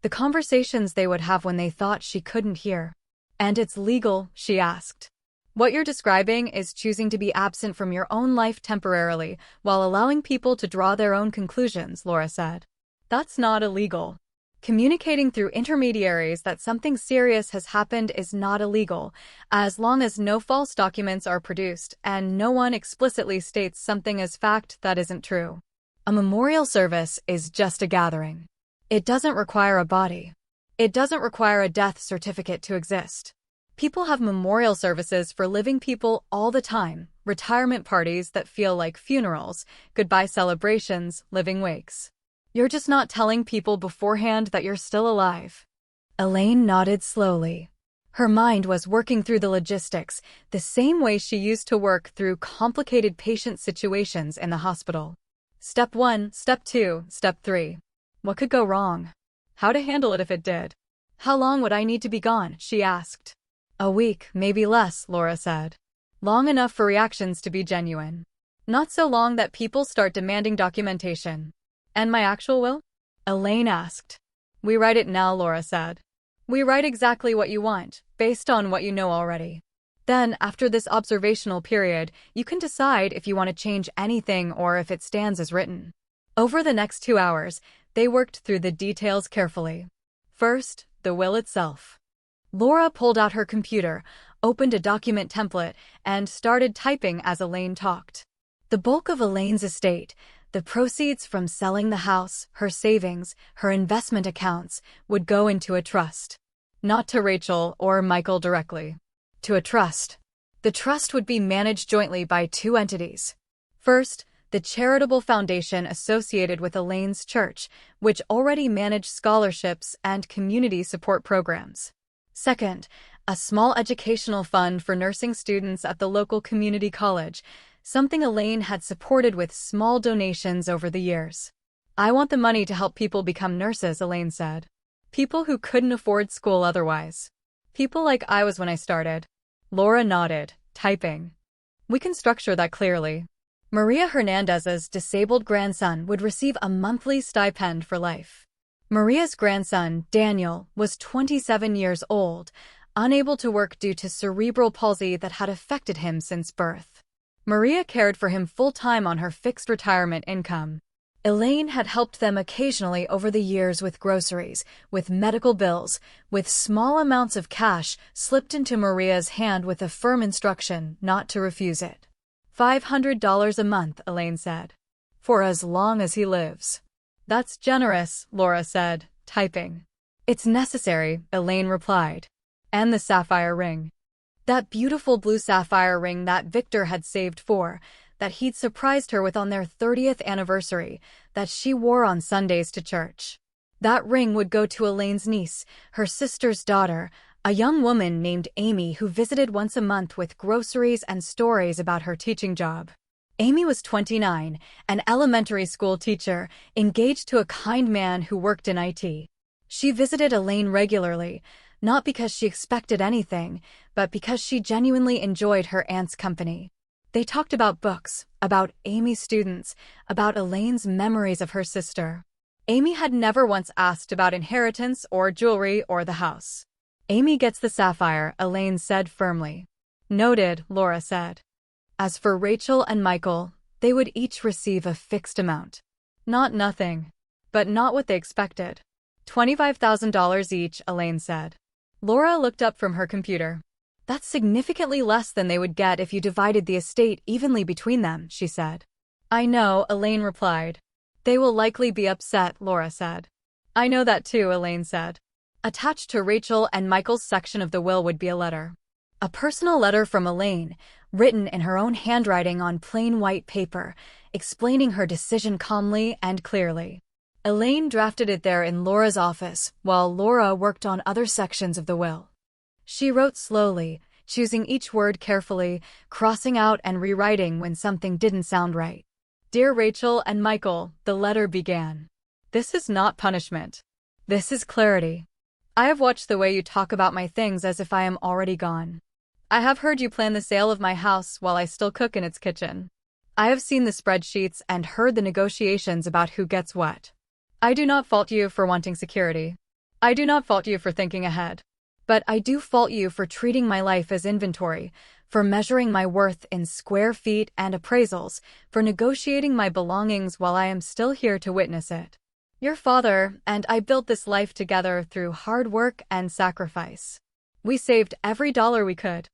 The conversations they would have when they thought she couldn't hear. And it's legal, she asked. What you're describing is choosing to be absent from your own life temporarily while allowing people to draw their own conclusions, Laura said. That's not illegal. Communicating through intermediaries that something serious has happened is not illegal, as long as no false documents are produced and no one explicitly states something as fact that isn't true. A memorial service is just a gathering. It doesn't require a body. It doesn't require a death certificate to exist. People have memorial services for living people all the time, retirement parties that feel like funerals, goodbye celebrations, living wakes. You're just not telling people beforehand that you're still alive. Elaine nodded slowly. Her mind was working through the logistics, the same way she used to work through complicated patient situations in the hospital. Step 1, Step 2, Step 3. What could go wrong? How to handle it if it did? How long would I need to be gone? She asked. A week, maybe less, Laura said. Long enough for reactions to be genuine. Not so long that people start demanding documentation. And my actual will? Elaine asked. We write it now, Laura said. We write exactly what you want, based on what you know already. Then, after this observational period, you can decide if you want to change anything or if it stands as written. Over the next 2 hours, they worked through the details carefully. First, the will itself. Laura pulled out her computer, opened a document template, and started typing as Elaine talked. The bulk of Elaine's estate, the proceeds from selling the house, her savings, her investment accounts, would go into a trust. Not to Rachel or Michael directly. To a trust. The trust would be managed jointly by 2 entities. First, the charitable foundation associated with Elaine's church, which already managed scholarships and community support programs. Second, a small educational fund for nursing students at the local community college, something Elaine had supported with small donations over the years. I want the money to help people become nurses, Elaine said. People who couldn't afford school otherwise. People like I was when I started. Laura nodded, typing. We can structure that clearly. Maria Hernandez's disabled grandson would receive a monthly stipend for life. Maria's grandson, Daniel, was 27 years old, unable to work due to cerebral palsy that had affected him since birth. Maria cared for him full-time on her fixed retirement income. Elaine had helped them occasionally over the years with groceries, with medical bills, with small amounts of cash slipped into Maria's hand with a firm instruction not to refuse it. $500 a month, Elaine said. For as long as he lives. That's generous, Laura said, typing. It's necessary, Elaine replied. And the sapphire ring. That beautiful blue sapphire ring that Victor had saved for, that he'd surprised her with on their 30th anniversary, that she wore on Sundays to church. That ring would go to Elaine's niece, her sister's daughter, a young woman named Amy who visited once a month with groceries and stories about her teaching job. Amy was 29, an elementary school teacher, engaged to a kind man who worked in IT. She visited Elaine regularly, not because she expected anything, but because she genuinely enjoyed her aunt's company. They talked about books, about Amy's students, about Elaine's memories of her sister. Amy had never once asked about inheritance or jewelry or the house. Amy gets the sapphire, Elaine said firmly. Noted, Laura said. As for Rachel and Michael, they would each receive a fixed amount. Not nothing, but not what they expected. $25,000 each, Elaine said. Laura looked up from her computer. That's significantly less than they would get if you divided the estate evenly between them, she said. I know, Elaine replied. They will likely be upset, Laura said. I know that too, Elaine said. Attached to Rachel and Michael's section of the will would be a letter. A personal letter from Elaine, written in her own handwriting on plain white paper, explaining her decision calmly and clearly. Elaine drafted it there in Laura's office, while Laura worked on other sections of the will. She wrote slowly, choosing each word carefully, crossing out and rewriting when something didn't sound right. Dear Rachel and Michael, the letter began. This is not punishment. This is clarity. I have watched the way you talk about my things as if I am already gone. I have heard you plan the sale of my house while I still cook in its kitchen. I have seen the spreadsheets and heard the negotiations about who gets what. I do not fault you for wanting security. I do not fault you for thinking ahead. But I do fault you for treating my life as inventory, for measuring my worth in square feet and appraisals, for negotiating my belongings while I am still here to witness it. Your father and I built this life together through hard work and sacrifice. We saved every dollar we could.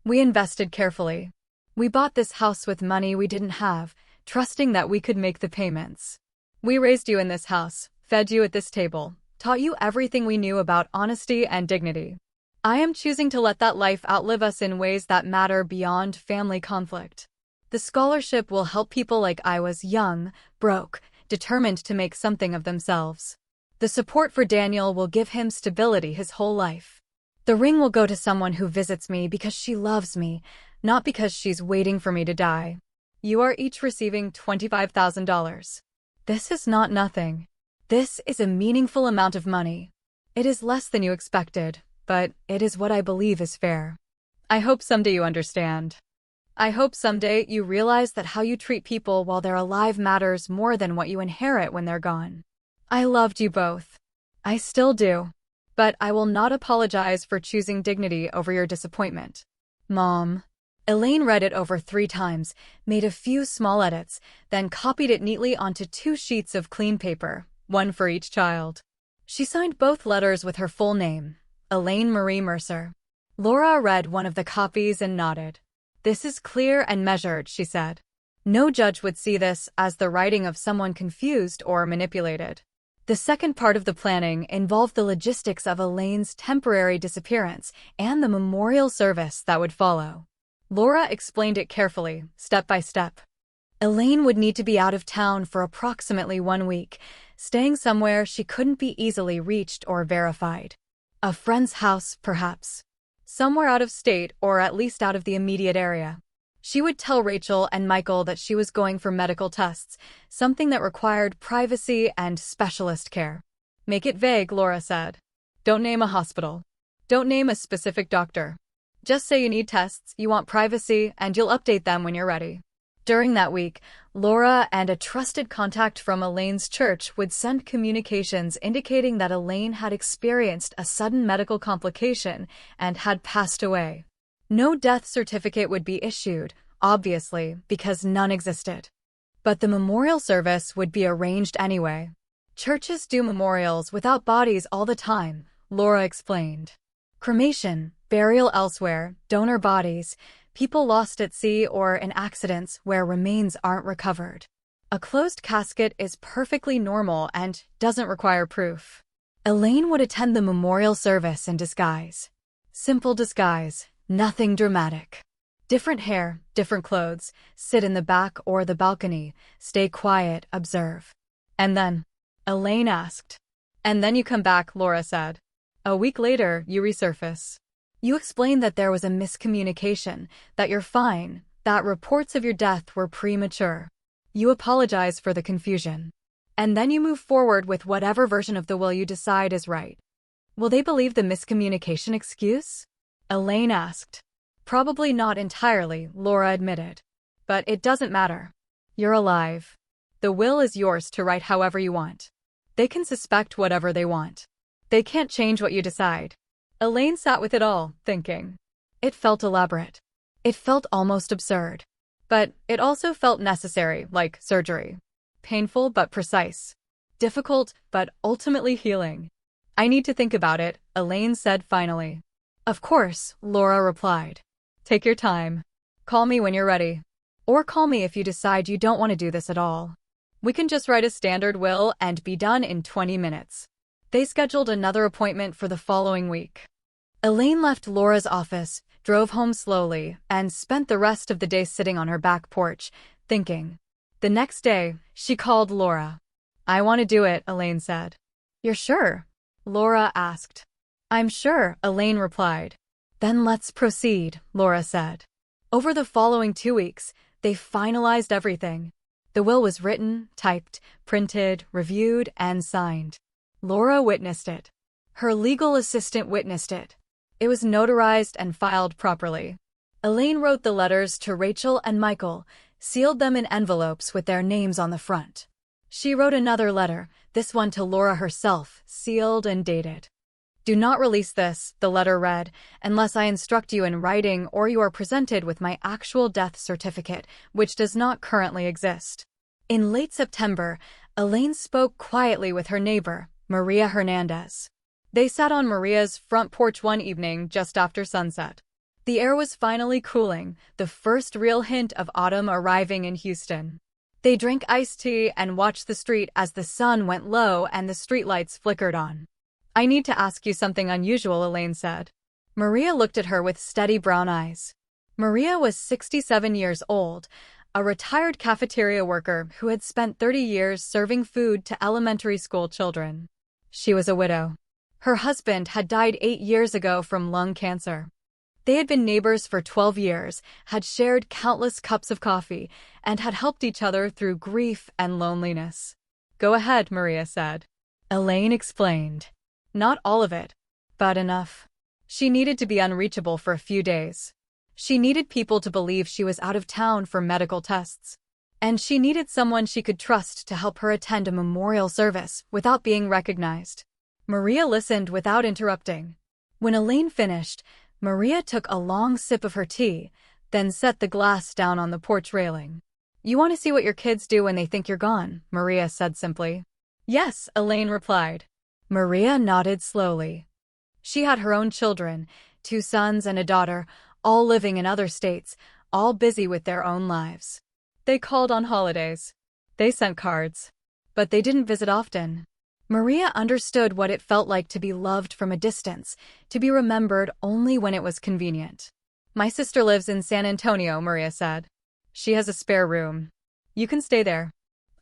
We invested carefully. We bought this house with money we didn't have, trusting that we could make the payments. We raised you in this house, fed you at this table, taught you everything we knew about honesty and dignity. I am choosing to let that life outlive us in ways that matter beyond family conflict. The scholarship will help people like I was young, broke, determined to make something of themselves. The support for Daniel will give him stability his whole life. The ring will go to someone who visits me because she loves me, not because she's waiting for me to die. You are each receiving $25,000. This is not nothing. This is a meaningful amount of money. It is less than you expected, but it is what I believe is fair. I hope someday you understand. I hope someday you realize that how you treat people while they're alive matters more than what you inherit when they're gone. I loved you both. I still do. But I will not apologize for choosing dignity over your disappointment. Mom. Elaine read it over 3 times, made a few small edits, then copied it neatly onto 2 sheets of clean paper, one for each child. She signed both letters with her full name, Elaine Marie Mercer. Laura read one of the copies and nodded. This is clear and measured, she said. No judge would see this as the writing of someone confused or manipulated. The second part of the planning involved the logistics of Elaine's temporary disappearance and the memorial service that would follow. Laura explained it carefully, step by step. Elaine would need to be out of town for approximately 1 week, staying somewhere she couldn't be easily reached or verified. A friend's house, perhaps. Somewhere out of state or at least out of the immediate area. She would tell Rachel and Michael that she was going for medical tests, something that required privacy and specialist care. Make it vague, Laura said. Don't name a hospital. Don't name a specific doctor. Just say you need tests, you want privacy, and you'll update them when you're ready. During that week, Laura and a trusted contact from Elaine's church would send communications indicating that Elaine had experienced a sudden medical complication and had passed away. No death certificate would be issued, obviously, because none existed. But the memorial service would be arranged anyway. Churches do memorials without bodies all the time, Laura explained. Cremation, burial elsewhere, donor bodies, people lost at sea or in accidents where remains aren't recovered. A closed casket is perfectly normal and doesn't require proof. Elaine would attend the memorial service in disguise. Simple disguise, nothing dramatic. Different hair, different clothes, sit in the back or the balcony, stay quiet, observe. And then? Elaine asked. And then you come back, Laura said. A week later, you resurface. You explain that there was a miscommunication, that you're fine, that reports of your death were premature. You apologize for the confusion. And then you move forward with whatever version of the will you decide is right. Will they believe the miscommunication excuse? Elaine asked. Probably not entirely, Laura admitted. But it doesn't matter. You're alive. The will is yours to write however you want. They can suspect whatever they want. They can't change what you decide. Elaine sat with it all, thinking. It felt elaborate. It felt almost absurd. But it also felt necessary, like surgery. Painful but precise. Difficult but ultimately healing. I need to think about it, Elaine said finally. Of course, Laura replied. Take your time. Call me when you're ready. Or call me if you decide you don't want to do this at all. We can just write a standard will and be done in 20 minutes. They scheduled another appointment for the following week. Elaine left Laura's office, drove home slowly, and spent the rest of the day sitting on her back porch, thinking. The next day, she called Laura. I want to do it, Elaine said. You're sure? Laura asked. I'm sure, Elaine replied. Then let's proceed, Laura said. Over the following 2 weeks, they finalized everything. The will was written, typed, printed, reviewed, and signed. Laura witnessed it. Her legal assistant witnessed it. It was notarized and filed properly. Elaine wrote the letters to Rachel and Michael, sealed them in envelopes with their names on the front. She wrote another letter, this one to Laura herself, sealed and dated. Do not release this, the letter read, unless I instruct you in writing or you are presented with my actual death certificate, which does not currently exist. In late September, Elaine spoke quietly with her neighbor, Maria Hernandez. They sat on Maria's front porch one evening just after sunset. The air was finally cooling, the first real hint of autumn arriving in Houston. They drank iced tea and watched the street as the sun went low and the streetlights flickered on. I need to ask you something unusual, Elaine said. Maria looked at her with steady brown eyes. Maria was 67 years old, a retired cafeteria worker who had spent 30 years serving food to elementary school children. She was a widow. Her husband had died 8 years ago from lung cancer. They had been neighbors for 12 years, had shared countless cups of coffee, and had helped each other through grief and loneliness. Go ahead, Maria said. Elaine explained. Not all of it, but enough. She needed to be unreachable for a few days. She needed people to believe she was out of town for medical tests. And she needed someone she could trust to help her attend a memorial service without being recognized. Maria listened without interrupting. When Elaine finished, Maria took a long sip of her tea, then set the glass down on the porch railing. You want to see what your kids do when they think you're gone, Maria said simply. Yes, Elaine replied. Maria nodded slowly. She had her own children, 2 sons and a daughter, all living in other states, all busy with their own lives. They called on holidays. They sent cards. But they didn't visit often. Maria understood what it felt like to be loved from a distance, to be remembered only when it was convenient. My sister lives in San Antonio, Maria said. She has a spare room. You can stay there.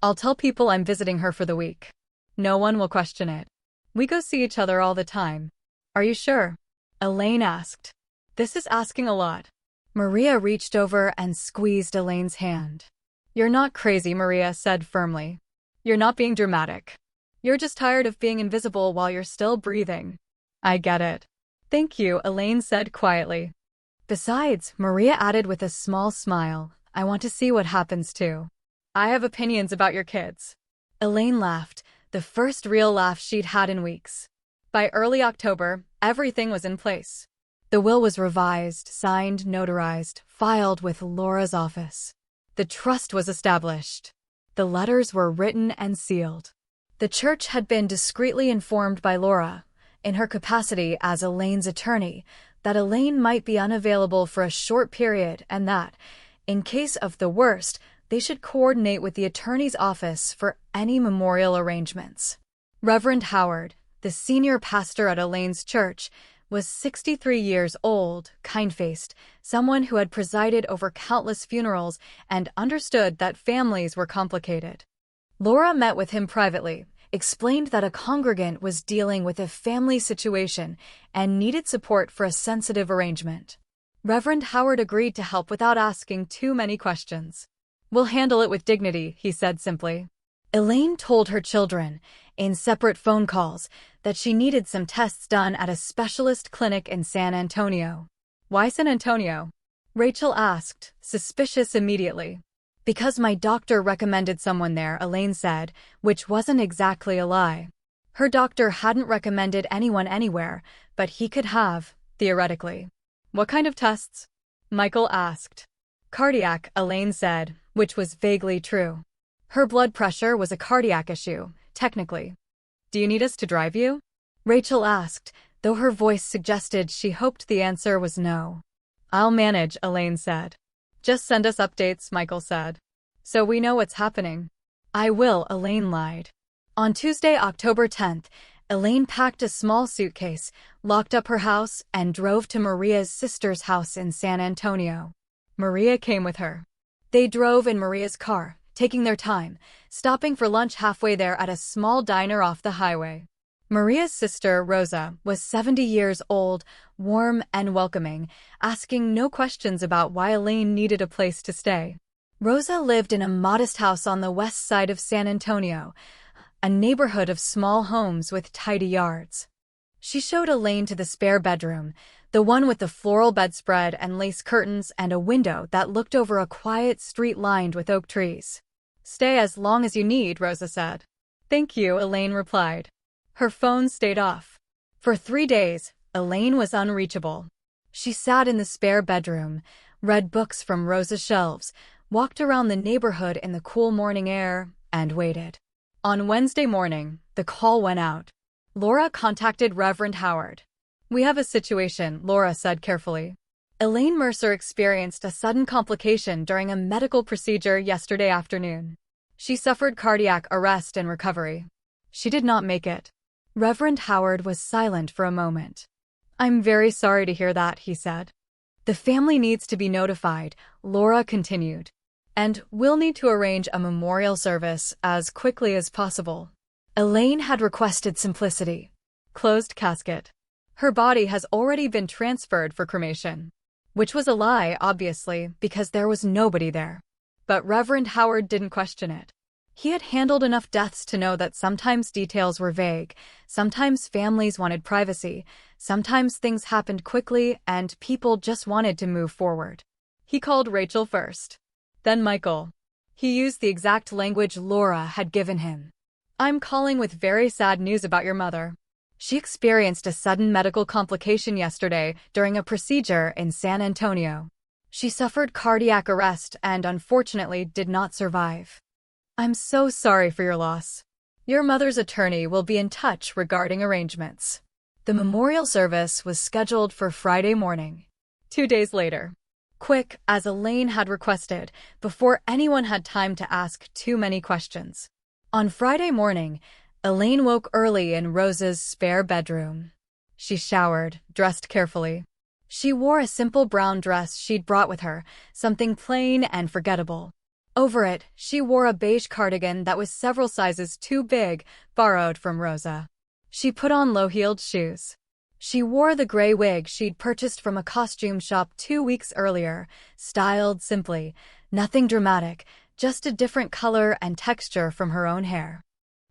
I'll tell people I'm visiting her for the week. No one will question it. We go see each other all the time. Are you sure? Elaine asked. This is asking a lot. Maria reached over and squeezed Elaine's hand. You're not crazy, Maria said firmly. You're not being dramatic. You're just tired of being invisible while you're still breathing. I get it. Thank you, Elaine said quietly. Besides, Maria added with a small smile, I want to see what happens too. I have opinions about your kids. Elaine laughed, the first real laugh she'd had in weeks. By early October, everything was in place. The will was revised, signed, notarized, filed with Laura's office. The trust was established. The letters were written and sealed. The church had been discreetly informed by Laura, in her capacity as Elaine's attorney, that Elaine might be unavailable for a short period and that, in case of the worst, they should coordinate with the attorney's office for any memorial arrangements. Reverend Howard, the senior pastor at Elaine's church, was 63 years old, kind-faced, someone who had presided over countless funerals and understood that families were complicated. Laura met with him privately, explained that a congregant was dealing with a family situation and needed support for a sensitive arrangement. Reverend Howard agreed to help without asking too many questions. We'll handle it with dignity, he said simply. Elaine told her children, in separate phone calls, that she needed some tests done at a specialist clinic in San Antonio. Why San Antonio? Rachel asked, suspicious immediately. Because my doctor recommended someone there, Elaine said, which wasn't exactly a lie. Her doctor hadn't recommended anyone anywhere, but he could have, theoretically. What kind of tests? Michael asked. Cardiac, Elaine said, which was vaguely true. Her blood pressure was a cardiac issue, technically. Do you need us to drive you? Rachel asked, though her voice suggested she hoped the answer was no. I'll manage, Elaine said. Just send us updates, Michael said. So we know what's happening. I will, Elaine lied. On Tuesday, October 10th, Elaine packed a small suitcase, locked up her house, and drove to Maria's sister's house in San Antonio. Maria came with her. They drove in Maria's car, taking their time, stopping for lunch halfway there at a small diner off the highway. Maria's sister, Rosa, was 70 years old, warm and welcoming, asking no questions about why Elaine needed a place to stay. Rosa lived in a modest house on the west side of San Antonio, a neighborhood of small homes with tidy yards. She showed Elaine to the spare bedroom, the one with the floral bedspread and lace curtains and a window that looked over a quiet street lined with oak trees. "Stay as long as you need," Rosa said. "Thank you," Elaine replied. Her phone stayed off. For 3 days, Elaine was unreachable. She sat in the spare bedroom, read books from Rosa's shelves, walked around the neighborhood in the cool morning air, and waited. On Wednesday morning, the call went out. Laura contacted Reverend Howard. "We have a situation," Laura said carefully. Elaine Mercer experienced a sudden complication during a medical procedure yesterday afternoon. She suffered cardiac arrest and recovery. She did not make it. Reverend Howard was silent for a moment. "I'm very sorry to hear that," he said. "The family needs to be notified," Laura continued. "And we'll need to arrange a memorial service as quickly as possible." Elaine had requested simplicity. Closed casket. Her body has already been transferred for cremation. Which was a lie, obviously, because there was nobody there. But Reverend Howard didn't question it. He had handled enough deaths to know that sometimes details were vague, sometimes families wanted privacy, sometimes things happened quickly and people just wanted to move forward. He called Rachel first. Then Michael. He used the exact language Laura had given him. "I'm calling with very sad news about your mother. She experienced a sudden medical complication yesterday during a procedure in San Antonio. She suffered cardiac arrest and unfortunately did not survive. I'm so sorry for your loss. Your mother's attorney will be in touch regarding arrangements." The memorial service was scheduled for Friday morning. 2 days later. Quick, as Elaine had requested, before anyone had time to ask too many questions. On Friday morning, Elaine woke early in Rosa's spare bedroom. She showered, dressed carefully. She wore a simple brown dress she'd brought with her, something plain and forgettable. Over it, she wore a beige cardigan that was several sizes too big, borrowed from Rosa. She put on low-heeled shoes. She wore the gray wig she'd purchased from a costume shop 2 weeks earlier, styled simply, nothing dramatic, just a different color and texture from her own hair.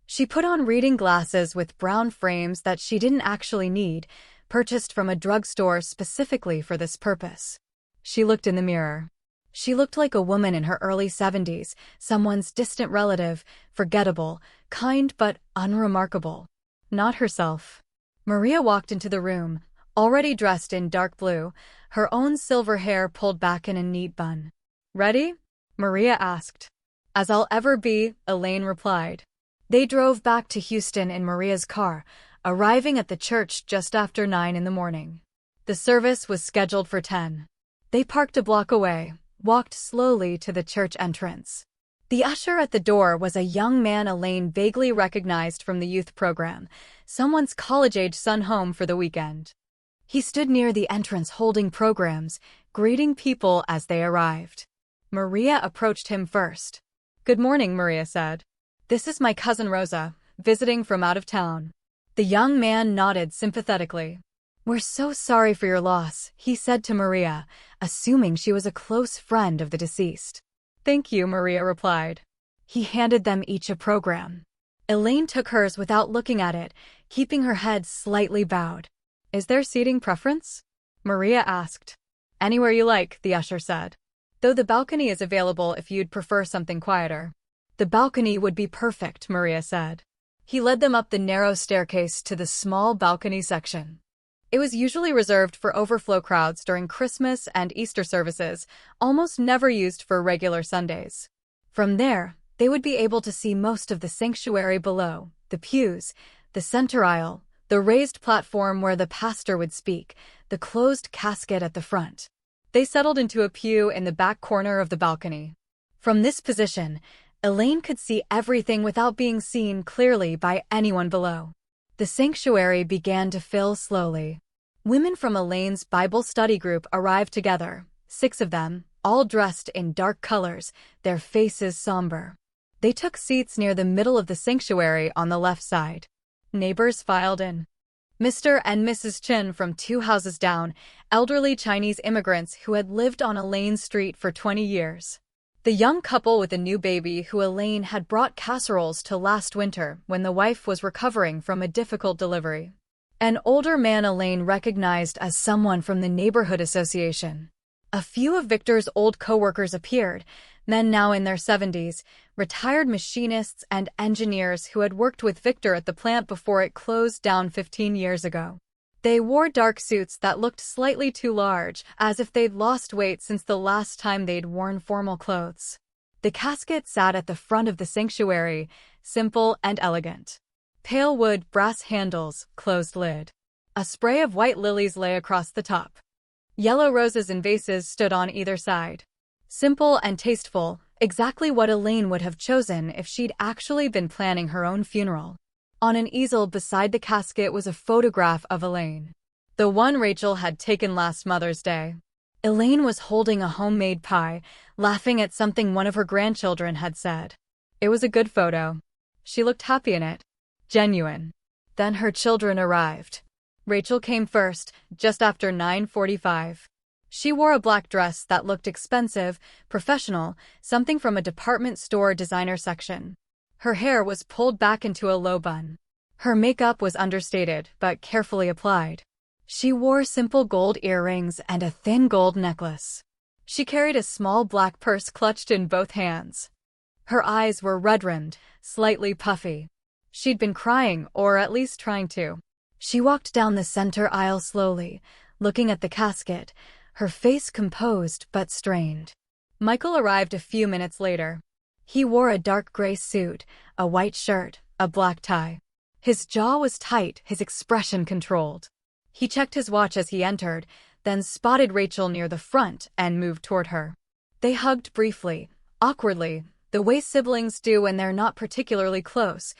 She put on reading glasses with brown frames that she didn't actually need, purchased from a drugstore specifically for this purpose. She looked in the mirror. She looked like a woman in her early 70s, someone's distant relative, forgettable, kind but unremarkable. Not herself. Maria walked into the room, already dressed in dark blue, her own silver hair pulled back in a neat bun. "Ready?" Maria asked. "As I'll ever be," Elaine replied. They drove back to Houston in Maria's car, arriving at the church just after 9 in the morning. The service was scheduled for 10. They parked a block away, walked slowly to the church entrance. The usher at the door was a young man Elaine vaguely recognized from the youth program, someone's college-age son home for the weekend. He stood near the entrance holding programs, greeting people as they arrived. Maria approached him first. "Good morning," Maria said. "This is my cousin Rosa, visiting from out of town." The young man nodded sympathetically. "We're so sorry for your loss," he said to Maria, assuming she was a close friend of the deceased. "Thank you," Maria replied. He handed them each a program. Elaine took hers without looking at it, keeping her head slightly bowed. "Is there seating preference?" Maria asked. "Anywhere you like," the usher said. "Though the balcony is available if you'd prefer something quieter." "The balcony would be perfect," Maria said. He led them up the narrow staircase to the small balcony section. It was usually reserved for overflow crowds during Christmas and Easter services, almost never used for regular Sundays. From there, they would be able to see most of the sanctuary below, the pews, the center aisle, the raised platform where the pastor would speak, the closed casket at the front. They settled into a pew in the back corner of the balcony. From this position, Elaine could see everything without being seen clearly by anyone below. The sanctuary began to fill slowly. Women from Elaine's Bible study group arrived together, 6 of them, all dressed in dark colors, their faces somber. They took seats near the middle of the sanctuary on the left side. Neighbors filed in. Mr. and Mrs. Chin from 2 houses down, elderly Chinese immigrants who had lived on Elaine's street for 20 years. The young couple with a new baby who Elaine had brought casseroles to last winter when the wife was recovering from a difficult delivery. An older man Elaine recognized as someone from the neighborhood association. A few of Victor's old co-workers appeared, men now in their 70s, retired machinists and engineers who had worked with Victor at the plant before it closed down 15 years ago. They wore dark suits that looked slightly too large, as if they'd lost weight since the last time they'd worn formal clothes. The casket sat at the front of the sanctuary, simple and elegant. Pale wood, brass handles, closed lid. A spray of white lilies lay across the top. Yellow roses in vases stood on either side. Simple and tasteful, exactly what Elaine would have chosen if she'd actually been planning her own funeral. On an easel beside the casket was a photograph of Elaine. The one Rachel had taken last Mother's Day. Elaine was holding a homemade pie, laughing at something one of her grandchildren had said. It was a good photo. She looked happy in it. Genuine. Then her children arrived. Rachel came first, just after 9:45. She wore a black dress that looked expensive, professional, something from a department store designer section. Her hair was pulled back into a low bun. Her makeup was understated, but carefully applied. She wore simple gold earrings and a thin gold necklace. She carried a small black purse clutched in both hands. Her eyes were red-rimmed, slightly puffy. She'd been crying, or at least trying to. She walked down the center aisle slowly, looking at the casket, her face composed but strained. Michael arrived a few minutes later. He wore a dark gray suit, a white shirt, a black tie. His jaw was tight, his expression controlled. He checked his watch as he entered, then spotted Rachel near the front and moved toward her. They hugged briefly, awkwardly, the way siblings do when they're not particularly close,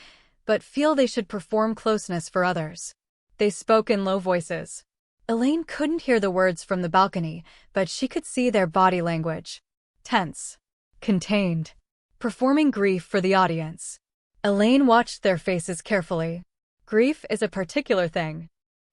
but feel they should perform closeness for others. They spoke in low voices. Elaine couldn't hear the words from the balcony, but she could see their body language. Tense. Contained. Performing grief for the audience. Elaine watched their faces carefully. Grief is a particular thing.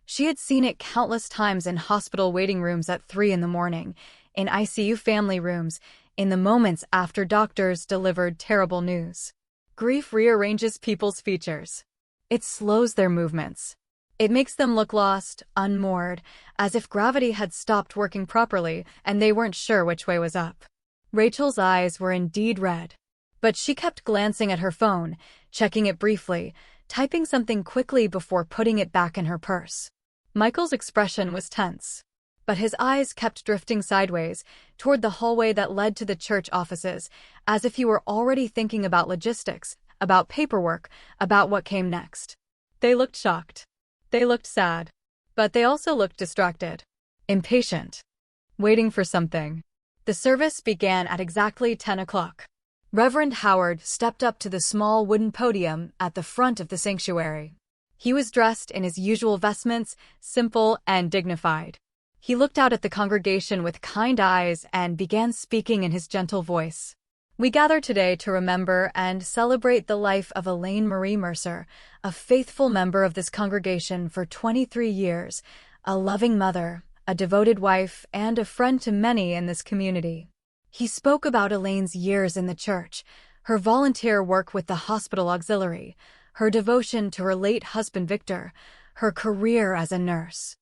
She had seen it countless times in hospital waiting rooms at 3 in the morning, in ICU family rooms, in the moments after doctors delivered terrible news. Grief rearranges people's features. It slows their movements. It makes them look lost, unmoored, as if gravity had stopped working properly and they weren't sure which way was up. Rachel's eyes were indeed red. But she kept glancing at her phone, checking it briefly, typing something quickly before putting it back in her purse. Michael's expression was tense, but his eyes kept drifting sideways, toward the hallway that led to the church offices, as if he were already thinking about logistics, about paperwork, about what came next. They looked shocked. They looked sad. But they also looked distracted. Impatient. Waiting for something. The service began at exactly 10 o'clock. Reverend Howard stepped up to the small wooden podium at the front of the sanctuary. He was dressed in his usual vestments, simple and dignified. He looked out at the congregation with kind eyes and began speaking in his gentle voice. We gather today to remember and celebrate the life of Elaine Marie Mercer, a faithful member of this congregation for 23 years, a loving mother, a devoted wife, and a friend to many in this community. He spoke about Elaine's years in the church, her volunteer work with the hospital auxiliary, her devotion to her late husband Victor, her career as a nurse.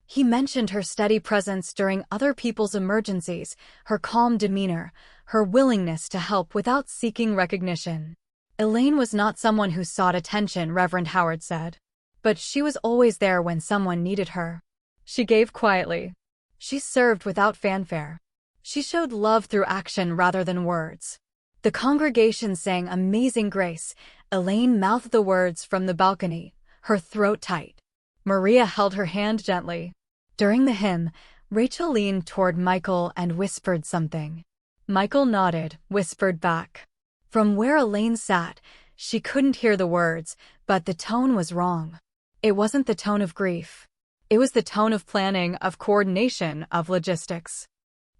He mentioned her steady presence during other people's emergencies, her calm demeanor, her willingness to help without seeking recognition. Elaine was not someone who sought attention, Reverend Howard said. But she was always there when someone needed her. She gave quietly. She served without fanfare. She showed love through action rather than words. The congregation sang Amazing Grace. Elaine mouthed the words from the balcony, her throat tight. Maria held her hand gently. During the hymn, Rachel leaned toward Michael and whispered something. Michael nodded, whispered back. From where Elaine sat, she couldn't hear the words, but the tone was wrong. It wasn't the tone of grief. It was the tone of planning, of coordination, of logistics.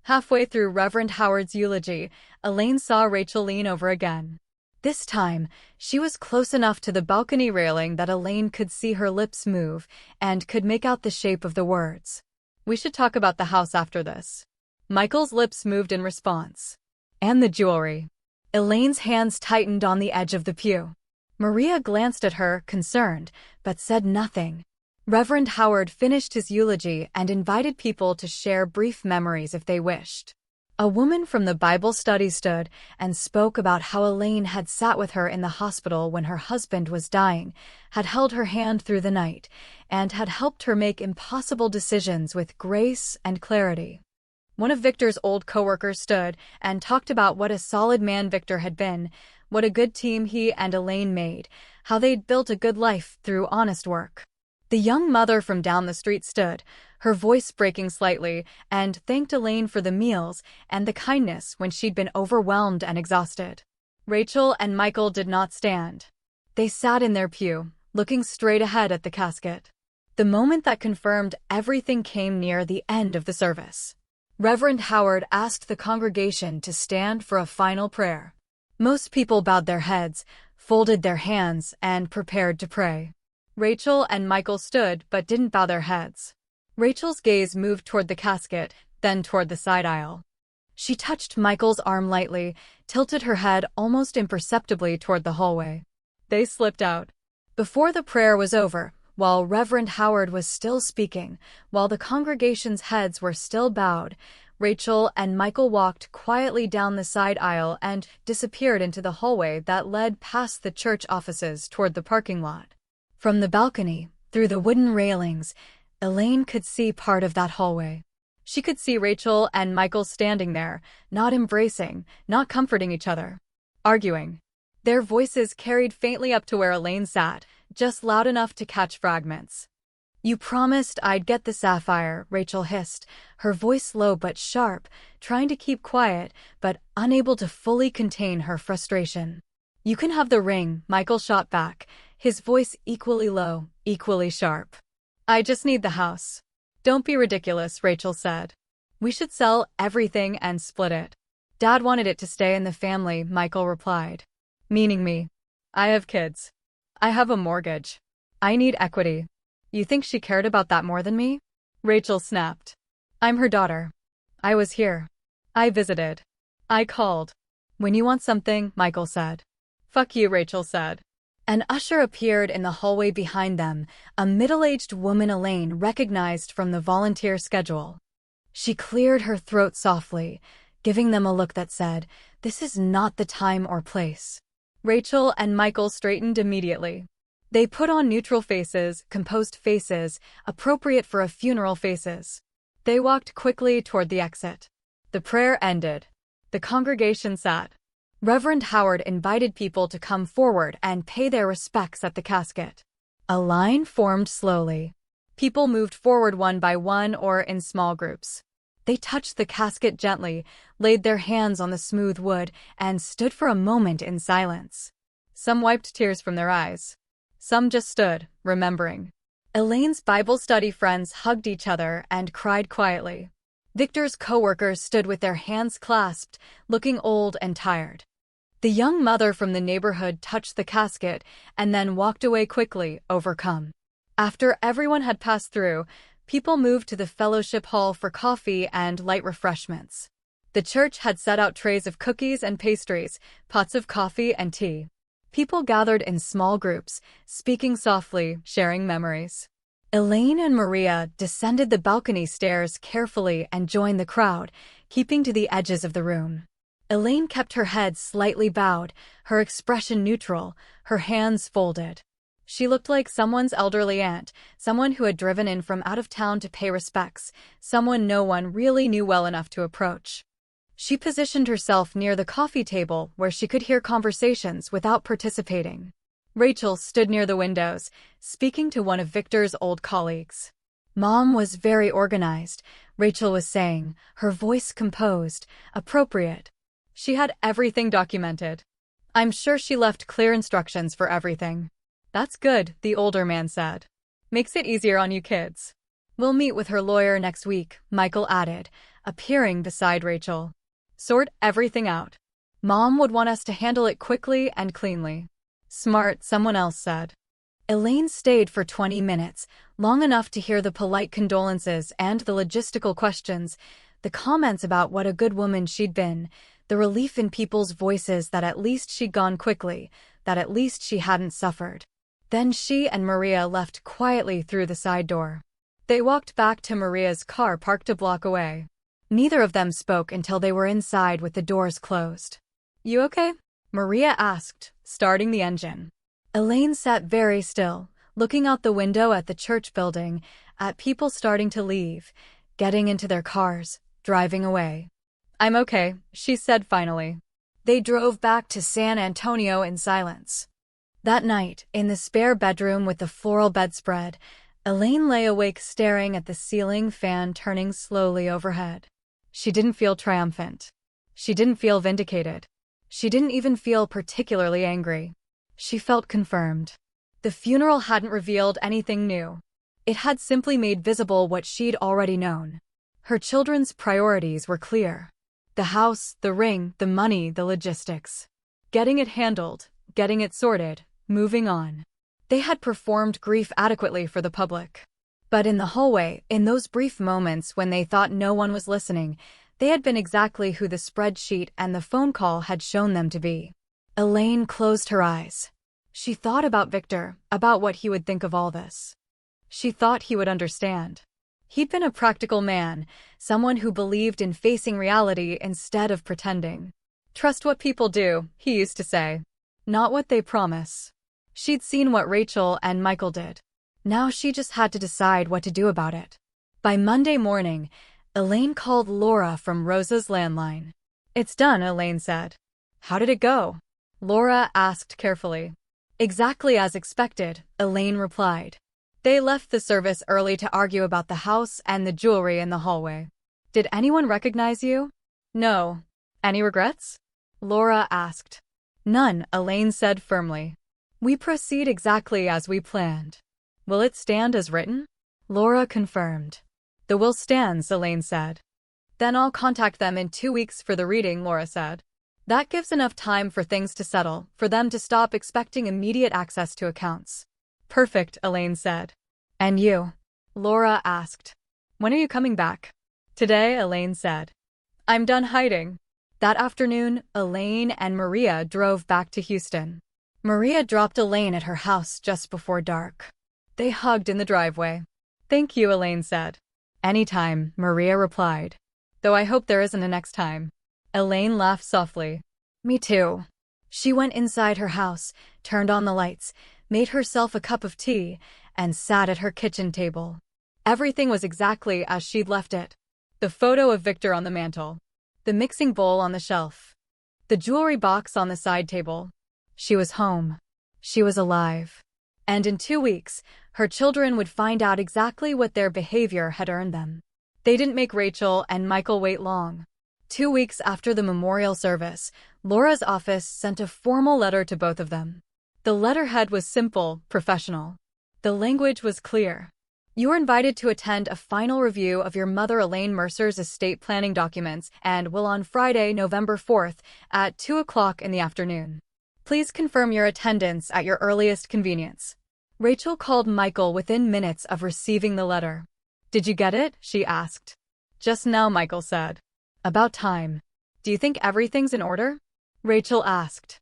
Halfway through Reverend Howard's eulogy, Elaine saw Rachel lean over again. This time, she was close enough to the balcony railing that Elaine could see her lips move and could make out the shape of the words. "We should talk about the house after this." Michael's lips moved in response. "And the jewelry." Elaine's hands tightened on the edge of the pew. Maria glanced at her, concerned, but said nothing. Reverend Howard finished his eulogy and invited people to share brief memories if they wished. A woman from the Bible study stood and spoke about how Elaine had sat with her in the hospital when her husband was dying, had held her hand through the night, and had helped her make impossible decisions with grace and clarity. One of Victor's old coworkers stood and talked about what a solid man Victor had been, what a good team he and Elaine made, how they'd built a good life through honest work. The young mother from down the street stood, her voice breaking slightly, and thanked Elaine for the meals and the kindness when she'd been overwhelmed and exhausted. Rachel and Michael did not stand. They sat in their pew, looking straight ahead at the casket. The moment that confirmed everything came near the end of the service. Reverend Howard asked the congregation to stand for a final prayer. Most people bowed their heads, folded their hands, and prepared to pray. Rachel and Michael stood but didn't bow their heads. Rachel's gaze moved toward the casket, then toward the side aisle. She touched Michael's arm lightly, tilted her head almost imperceptibly toward the hallway. They slipped out. Before the prayer was over, while Reverend Howard was still speaking, while the congregation's heads were still bowed, Rachel and Michael walked quietly down the side aisle and disappeared into the hallway that led past the church offices toward the parking lot. From the balcony, through the wooden railings, Elaine could see part of that hallway. She could see Rachel and Michael standing there, not embracing, not comforting each other, arguing. Their voices carried faintly up to where Elaine sat, just loud enough to catch fragments. "You promised I'd get the sapphire," Rachel hissed, her voice low but sharp, trying to keep quiet, but unable to fully contain her frustration. "You can have the ring," Michael shot back, his voice equally low, equally sharp. "I just need the house." "Don't be ridiculous," Rachel said. "We should sell everything and split it." "Dad wanted it to stay in the family," Michael replied. "Meaning me. I have kids. I have a mortgage. I need equity." "You think she cared about that more than me?" Rachel snapped. "I'm her daughter. I was here. I visited. I called." "When you want something," Michael said. "Fuck you," Rachel said. An usher appeared in the hallway behind them, a middle-aged woman Elaine recognized from the volunteer schedule. She cleared her throat softly, giving them a look that said, "This is not the time or place." Rachel and Michael straightened immediately. They put on neutral faces, composed faces, appropriate for a funeral faces. They walked quickly toward the exit. The prayer ended. The congregation sat. Reverend Howard invited people to come forward and pay their respects at the casket. A line formed slowly. People moved forward one by one or in small groups. They touched the casket gently, laid their hands on the smooth wood, and stood for a moment in silence. Some wiped tears from their eyes. Some just stood, remembering. Elaine's Bible study friends hugged each other and cried quietly. Victor's coworkers stood with their hands clasped, looking old and tired. The young mother from the neighborhood touched the casket and then walked away quickly, overcome. After everyone had passed through, people moved to the fellowship hall for coffee and light refreshments. The church had set out trays of cookies and pastries, pots of coffee and tea. People gathered in small groups, speaking softly, sharing memories. Elaine and Maria descended the balcony stairs carefully and joined the crowd, keeping to the edges of the room. Elaine kept her head slightly bowed, her expression neutral, her hands folded. She looked like someone's elderly aunt, someone who had driven in from out of town to pay respects, someone no one really knew well enough to approach. She positioned herself near the coffee table where she could hear conversations without participating. Rachel stood near the windows, speaking to one of Victor's old colleagues. "Mom was very organized," Rachel was saying, her voice composed, appropriate. "She had everything documented." I'm sure she left clear instructions for everything. That's good, the older man said. Makes it easier on you kids. We'll meet with her lawyer next week, Michael added, appearing beside Rachel. Sort everything out. Mom would want us to handle it quickly and cleanly. Smart, someone else said. Elaine stayed for 20 minutes, long enough to hear the polite condolences and the logistical questions, the comments about what a good woman she'd been, the relief in people's voices that at least she'd gone quickly, that at least she hadn't suffered. Then she and Maria left quietly through the side door. They walked back to Maria's car parked a block away. Neither of them spoke until they were inside with the doors closed. You okay? Maria asked, starting the engine. Elaine sat very still, looking out the window at the church building, at people starting to leave, getting into their cars, driving away. I'm okay, she said finally. They drove back to San Antonio in silence. That night, in the spare bedroom with the floral bedspread, Elaine lay awake staring at the ceiling fan turning slowly overhead. She didn't feel triumphant. She didn't feel vindicated. She didn't even feel particularly angry. She felt confirmed. The funeral hadn't revealed anything new. It had simply made visible what she'd already known. Her children's priorities were clear. The house, the ring, the money, the logistics. Getting it handled, getting it sorted, moving on. They had performed grief adequately for the public. But in the hallway, in those brief moments when they thought no one was listening, they had been exactly who the spreadsheet and the phone call had shown them to be. Elaine closed her eyes. She thought about Victor, about what he would think of all this. She thought he would understand. He'd been a practical man, someone who believed in facing reality instead of pretending. Trust what people do, he used to say. Not what they promise. She'd seen what Rachel and Michael did. Now she just had to decide what to do about it. By Monday morning, Elaine called Laura from Rosa's landline. It's done, Elaine said. How did it go? Laura asked carefully. Exactly as expected, Elaine replied. They left the service early to argue about the house and the jewelry in the hallway. Did anyone recognize you? No. Any regrets? Laura asked. None, Elaine said firmly. We proceed exactly as we planned. Will it stand as written? Laura confirmed. The will stands, Elaine said. Then I'll contact them in 2 weeks for the reading, Laura said. That gives enough time for things to settle, for them to stop expecting immediate access to accounts. Perfect, Elaine said. And you? Laura asked. When are you coming back? Today, Elaine said. I'm done hiding. That afternoon, Elaine and Maria drove back to Houston. Maria dropped Elaine at her house just before dark. They hugged in the driveway. Thank you, Elaine said. Anytime, Maria replied. Though I hope there isn't a next time. Elaine laughed softly. Me too. She went inside her house, turned on the lights, made herself a cup of tea, and sat at her kitchen table. Everything was exactly as she'd left it. The photo of Victor on the mantel. The mixing bowl on the shelf. The jewelry box on the side table. She was home. She was alive. And in 2 weeks, her children would find out exactly what their behavior had earned them. They didn't make Rachel and Michael wait long. 2 weeks after the memorial service, Laura's office sent a formal letter to both of them. The letterhead was simple, professional. The language was clear. You are invited to attend a final review of your mother Elaine Mercer's estate planning documents and will on Friday, November 4th at 2 o'clock in the afternoon. Please confirm your attendance at your earliest convenience. Rachel called Michael within minutes of receiving the letter. Did you get it? She asked. Just now, Michael said. About time. Do you think everything's in order? Rachel asked.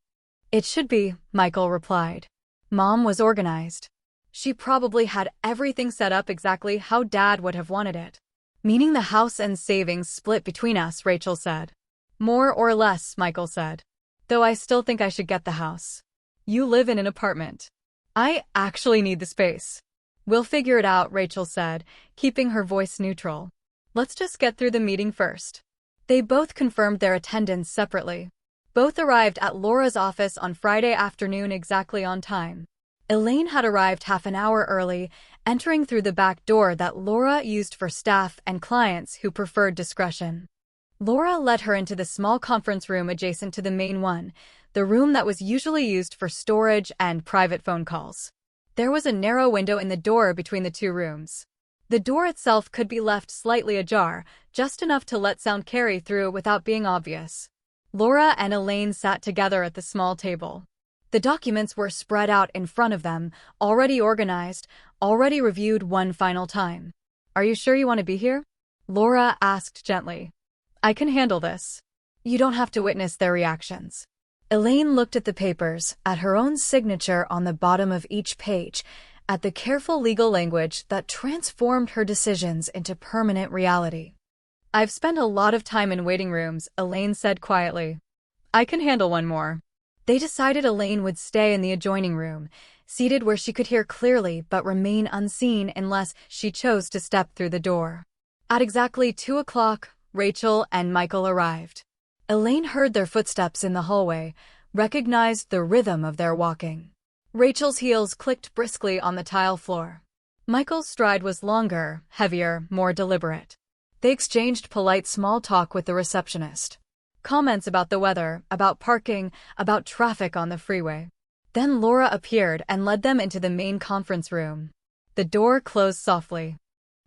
It should be, Michael replied. Mom was organized. She probably had everything set up exactly how Dad would have wanted it. Meaning the house and savings split between us, Rachel said. More or less, Michael said. Though I still think I should get the house. You live in an apartment. I actually need the space. We'll figure it out, Rachel said, keeping her voice neutral. Let's just get through the meeting first. They both confirmed their attendance separately. Both arrived at Laura's office on Friday afternoon exactly on time. Elaine had arrived half an hour early, entering through the back door that Laura used for staff and clients who preferred discretion. Laura led her into the small conference room adjacent to the main one, the room that was usually used for storage and private phone calls. There was a narrow window in the door between the two rooms. The door itself could be left slightly ajar, just enough to let sound carry through without being obvious. Laura and Elaine sat together at the small table. The documents were spread out in front of them, already organized, already reviewed one final time. "Are you sure you want to be here?" Laura asked gently. "I can handle this." "You don't have to witness their reactions." Elaine looked at the papers, at her own signature on the bottom of each page, at the careful legal language that transformed her decisions into permanent reality. "I've spent a lot of time in waiting rooms," Elaine said quietly. "I can handle one more." They decided Elaine would stay in the adjoining room, seated where she could hear clearly but remain unseen unless she chose to step through the door. At exactly 2 o'clock, Rachel and Michael arrived. Elaine heard their footsteps in the hallway, recognized the rhythm of their walking. Rachel's heels clicked briskly on the tile floor. Michael's stride was longer, heavier, more deliberate. They exchanged polite small talk with the receptionist. Comments about the weather, about parking, about traffic on the freeway. Then Laura appeared and led them into the main conference room. The door closed softly.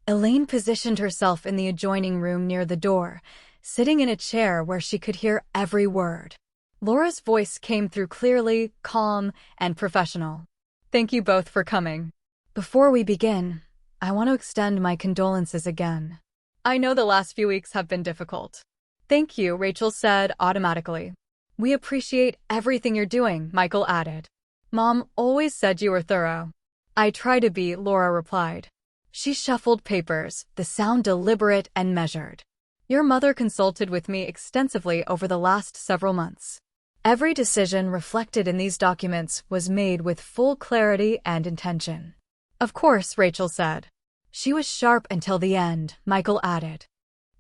Elaine positioned herself in the adjoining room near the door, sitting in a chair where she could hear every word. Laura's voice came through clearly, calm, and professional. "Thank you both for coming. Before we begin, I want to extend my condolences again. I know the last few weeks have been difficult." "Thank you," Rachel said automatically. "We appreciate everything you're doing," Michael added. "Mom always said you were thorough." "I try to be," Laura replied. She shuffled papers, the sound deliberate and measured. "Your mother consulted with me extensively over the last several months. Every decision reflected in these documents was made with full clarity and intention." "Of course," Rachel said. "She was sharp until the end," Michael added.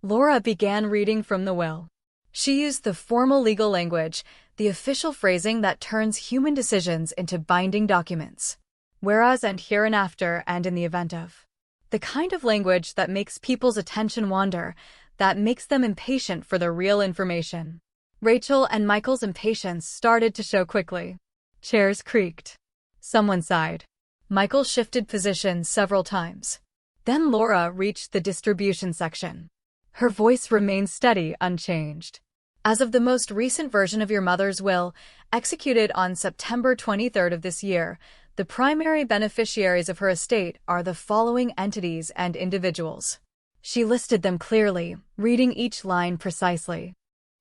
Laura began reading from the will. She used the formal legal language, the official phrasing that turns human decisions into binding documents. "Whereas and hereinafter and in the event of." The kind of language that makes people's attention wander, that makes them impatient for the real information. Rachel and Michael's impatience started to show quickly. Chairs creaked. Someone sighed. Michael shifted position several times. Then Laura reached the distribution section. Her voice remained steady, unchanged. "As of the most recent version of your mother's will, executed on September 23rd of this year, the primary beneficiaries of her estate are the following entities and individuals." She listed them clearly, reading each line precisely.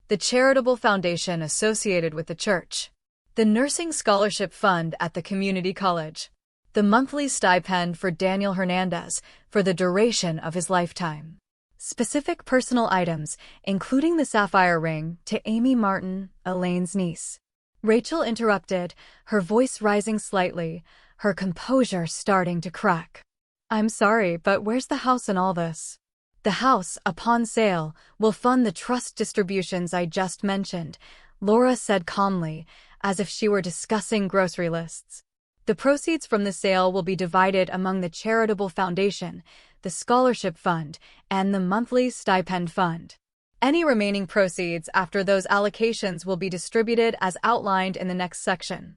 "The charitable foundation associated with the church. The nursing scholarship fund at the community college. The monthly stipend for Daniel Hernandez for the duration of his lifetime. Specific personal items, including the sapphire ring, to Amy Martin, Elaine's niece." Rachel interrupted, her voice rising slightly, her composure starting to crack. "I'm sorry, but where's the house in all this?" "The house, upon sale, will fund the trust distributions I just mentioned," Laura said calmly, as if she were discussing grocery lists. "The proceeds from the sale will be divided among the charitable foundation, the scholarship fund, and the monthly stipend fund. Any remaining proceeds after those allocations will be distributed as outlined in the next section."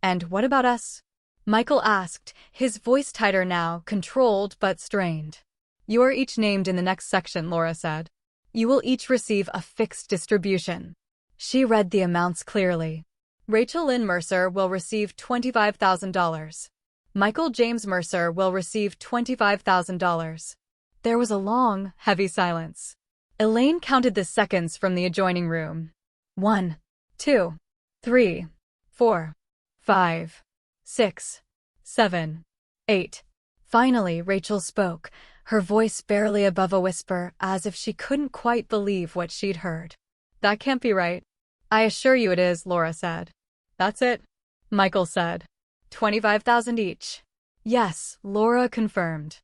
"And what about us?" Michael asked, his voice tighter now, controlled but strained. "You are each named in the next section," Laura said. "You will each receive a fixed distribution." She read the amounts clearly. Rachel Lynn Mercer will receive $25,000. Michael James Mercer will receive $25,000. There was a long, heavy silence. Elaine counted the seconds from the adjoining room. 1, 2, 3, 4, 5, 6, 7, 8. Finally, Rachel spoke, her voice barely above a whisper, as if she couldn't quite believe what she'd heard. "That can't be right." "I assure you it is," Laura said. "That's it," Michael said. 25,000 each. "Yes," Laura confirmed.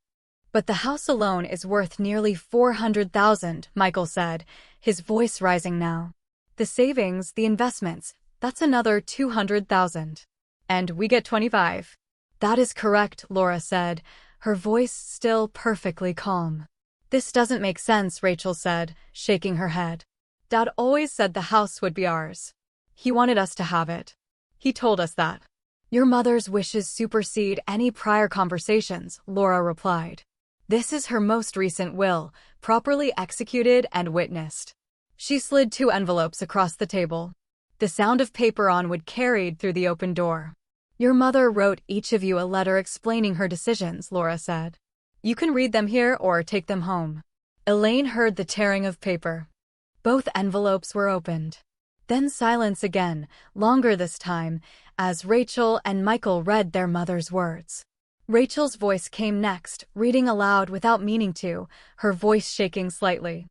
"But the house alone is worth nearly 400,000, Michael said, his voice rising now. "The savings, the investments, that's another 200,000. And we get 25. "That is correct," Laura said, her voice still perfectly calm. "This doesn't make sense," Rachel said, shaking her head. "Dad always said the house would be ours." He wanted us to have it. He told us that. Your mother's wishes supersede any prior conversations, Laura replied. This is her most recent will, properly executed and witnessed. She slid 2 envelopes across the table. The sound of paper on wood carried through the open door. Your mother wrote each of you a letter explaining her decisions, Laura said. You can read them here or take them home. Elaine heard the tearing of paper. Both envelopes were opened. Then silence again, longer this time, as Rachel and Michael read their mother's words. Rachel's voice came next, reading aloud without meaning to, her voice shaking slightly.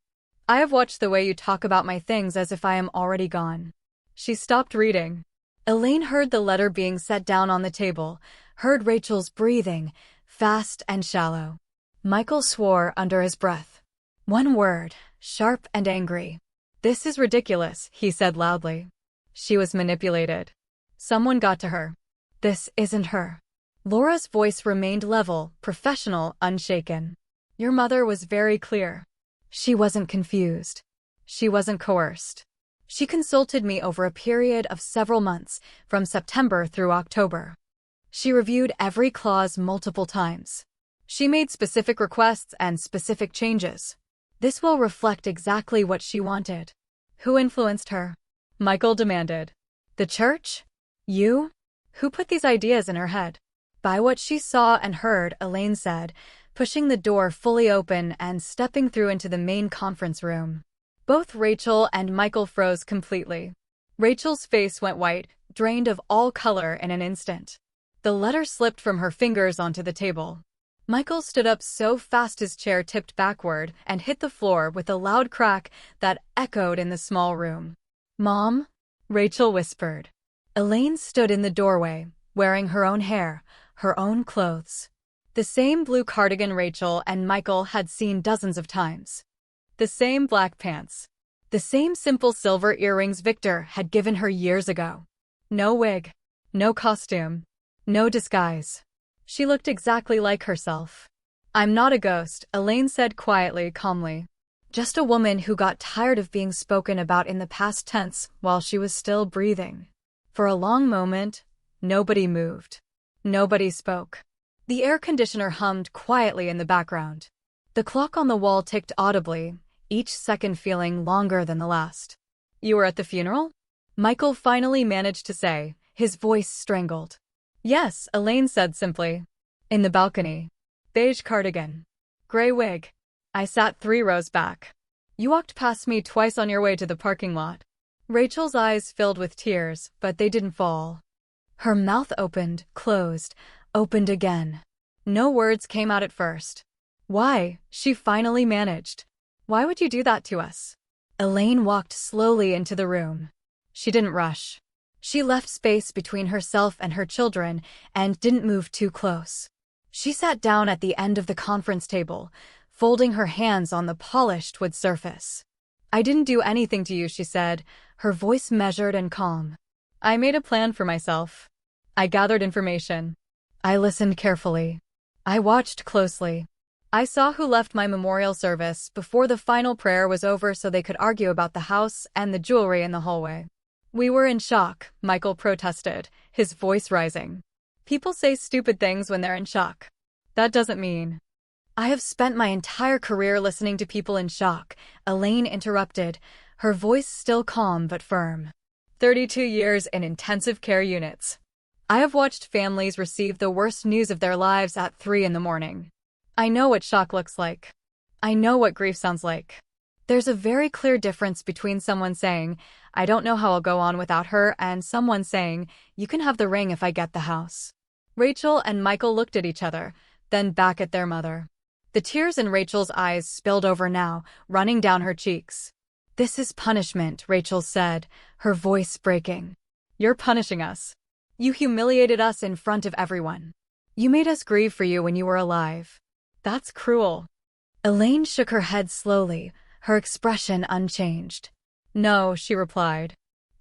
I have watched the way you talk about my things as if I am already gone. She stopped reading. Elaine heard the letter being set down on the table, heard Rachel's breathing, fast and shallow. Michael swore under his breath. One word, sharp and angry. This is ridiculous, he said loudly. She was manipulated. Someone got to her. This isn't her. Laura's voice remained level, professional, unshaken. Your mother was very clear. She wasn't confused. She wasn't coerced. She consulted me over a period of several months, from September through October. She reviewed every clause multiple times. She made specific requests and specific changes. This will reflect exactly what she wanted. Who influenced her? Michael demanded. The church? You? Who put these ideas in her head? By what she saw and heard, Elaine said, pushing the door fully open and stepping through into the main conference room. Both Rachel and Michael froze completely. Rachel's face went white, drained of all color in an instant. The letter slipped from her fingers onto the table. Michael stood up so fast his chair tipped backward and hit the floor with a loud crack that echoed in the small room. Mom? Rachel whispered. Elaine stood in the doorway, wearing her own hair, her own clothes. The same blue cardigan Rachel and Michael had seen dozens of times. The same black pants. The same simple silver earrings Victor had given her years ago. No wig. No costume. No disguise. She looked exactly like herself. I'm not a ghost, Elaine said quietly, calmly. Just a woman who got tired of being spoken about in the past tense while she was still breathing. For a long moment, nobody moved. Nobody spoke. The air conditioner hummed quietly in the background. The clock on the wall ticked audibly, each second feeling longer than the last. You were at the funeral? Michael finally managed to say, his voice strangled. Yes, Elaine said simply. In the balcony. Beige cardigan. Gray wig. I sat 3 rows back. You walked past me twice on your way to the parking lot. Rachel's eyes filled with tears, but they didn't fall. Her mouth opened, closed, opened again. No words came out at first. Why? She finally managed. Why would you do that to us? Elaine walked slowly into the room. She didn't rush. She left space between herself and her children and didn't move too close. She sat down at the end of the conference table, folding her hands on the polished wood surface. I didn't do anything to you, she said, her voice measured and calm. I made a plan for myself. I gathered information. I listened carefully. I watched closely. I saw who left my memorial service before the final prayer was over so they could argue about the house and the jewelry in the hallway. We were in shock, Michael protested, his voice rising. People say stupid things when they're in shock. That doesn't mean. I have spent my entire career listening to people in shock, Elaine interrupted, her voice still calm but firm. 32 years in intensive care units. I have watched families receive the worst news of their lives at 3 in the morning. I know what shock looks like. I know what grief sounds like. There's a very clear difference between someone saying, I don't know how I'll go on without her, and someone saying, you can have the ring if I get the house. Rachel and Michael looked at each other, then back at their mother. The tears in Rachel's eyes spilled over now, running down her cheeks. This is punishment, Rachel said, her voice breaking. You're punishing us. You humiliated us in front of everyone. You made us grieve for you when you were alive. That's cruel. Elaine shook her head slowly, her expression unchanged. No, she replied.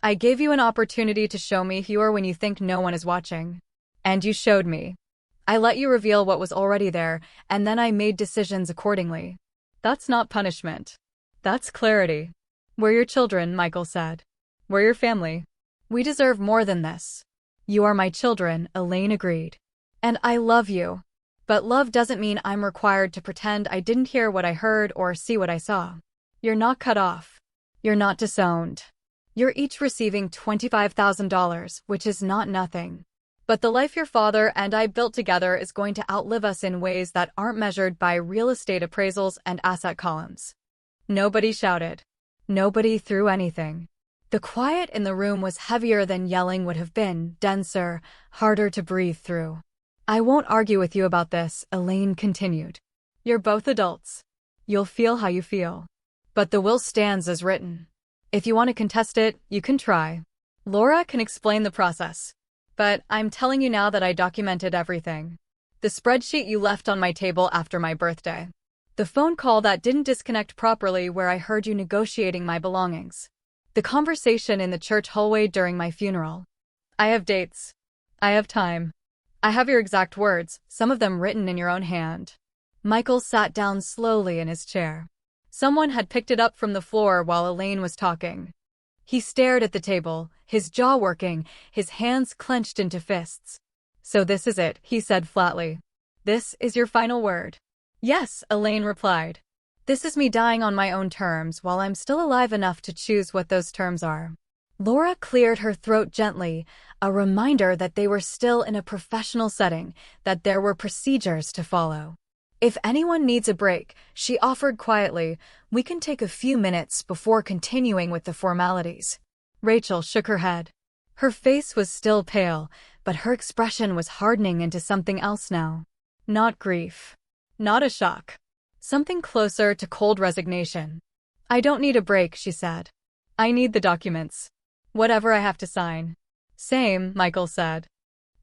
I gave you an opportunity to show me who you are when you think no one is watching. And you showed me. I let you reveal what was already there, and then I made decisions accordingly. That's not punishment. That's clarity. We're your children, Michael said. We're your family. We deserve more than this. You are my children, Elaine agreed. And I love you. But love doesn't mean I'm required to pretend I didn't hear what I heard or see what I saw. You're not cut off. You're not disowned. You're each receiving $25,000, which is not nothing. But the life your father and I built together is going to outlive us in ways that aren't measured by real estate appraisals and asset columns. Nobody shouted. Nobody threw anything. The quiet in the room was heavier than yelling would have been, denser, harder to breathe through. I won't argue with you about this, Elaine continued. You're both adults. You'll feel how you feel. But the will stands as written. If you want to contest it, you can try. Laura can explain the process. But I'm telling you now that I documented everything. The spreadsheet you left on my table after my birthday. The phone call that didn't disconnect properly where I heard you negotiating my belongings. The conversation in the church hallway during my funeral. I have dates. I have time. I have your exact words, some of them written in your own hand. Michael sat down slowly in his chair. Someone had picked it up from the floor while Elaine was talking. He stared at the table, his jaw working, his hands clenched into fists. So this is it, he said flatly. This is your final word. Yes, Elaine replied. This is me dying on my own terms while I'm still alive enough to choose what those terms are. Laura cleared her throat gently, a reminder that they were still in a professional setting, that there were procedures to follow. If anyone needs a break, she offered quietly, we can take a few minutes before continuing with the formalities. Rachel shook her head. Her face was still pale, but her expression was hardening into something else now. Not grief. Not a shock. Something closer to cold resignation. I don't need a break, she said. I need the documents. Whatever I have to sign. Same, Michael said.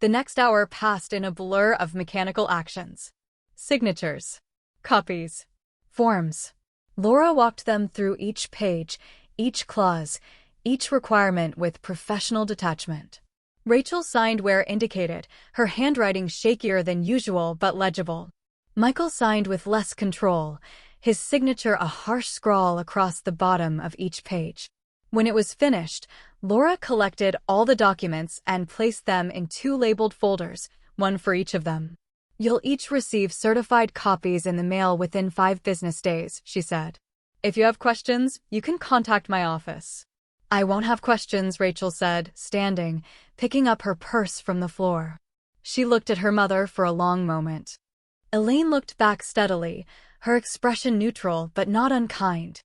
The next hour passed in a blur of mechanical actions. Signatures. Copies. Forms. Laura walked them through each page, each clause, each requirement with professional detachment. Rachel signed where indicated, her handwriting shakier than usual but legible. Michael signed with less control, his signature a harsh scrawl across the bottom of each page. When it was finished, Laura collected all the documents and placed them in 2 labeled folders, one for each of them. You'll each receive certified copies in the mail within 5 business days, she said. If you have questions, you can contact my office. I won't have questions, Rachel said, standing, picking up her purse from the floor. She looked at her mother for a long moment. Elaine looked back steadily, her expression neutral but not unkind.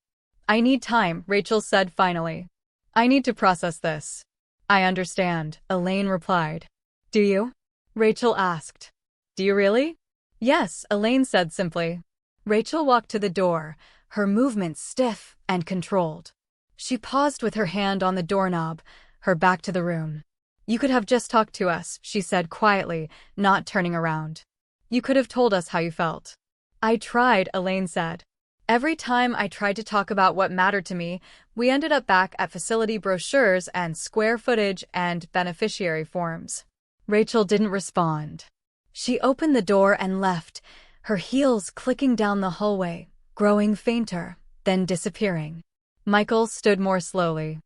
I need time, Rachel said finally. I need to process this. I understand, Elaine replied. Do you? Rachel asked. Do you really? Yes, Elaine said simply. Rachel walked to the door, her movements stiff and controlled. She paused with her hand on the doorknob, her back to the room. You could have just talked to us, she said quietly, not turning around. You could have told us how you felt. I tried, Elaine said. Every time I tried to talk about what mattered to me, we ended up back at facility brochures and square footage and beneficiary forms. Rachel didn't respond. She opened the door and left, her heels clicking down the hallway, growing fainter, then disappearing. Michael stood more slowly.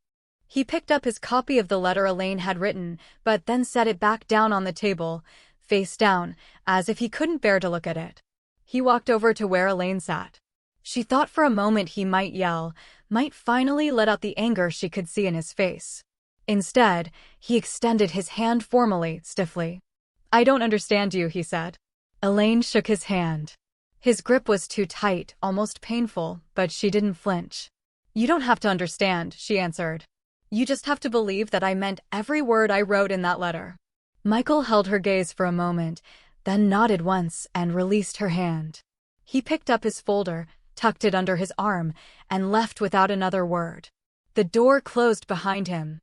He picked up his copy of the letter Elaine had written, but then set it back down on the table, face down, as if he couldn't bear to look at it. He walked over to where Elaine sat. She thought for a moment he might yell, might finally let out the anger she could see in his face. Instead, he extended his hand formally, stiffly. I don't understand you, he said. Elaine shook his hand. His grip was too tight, almost painful, but she didn't flinch. You don't have to understand, she answered. You just have to believe that I meant every word I wrote in that letter. Michael held her gaze for a moment, then nodded once and released her hand. He picked up his folder, tucked it under his arm, and left without another word. The door closed behind him.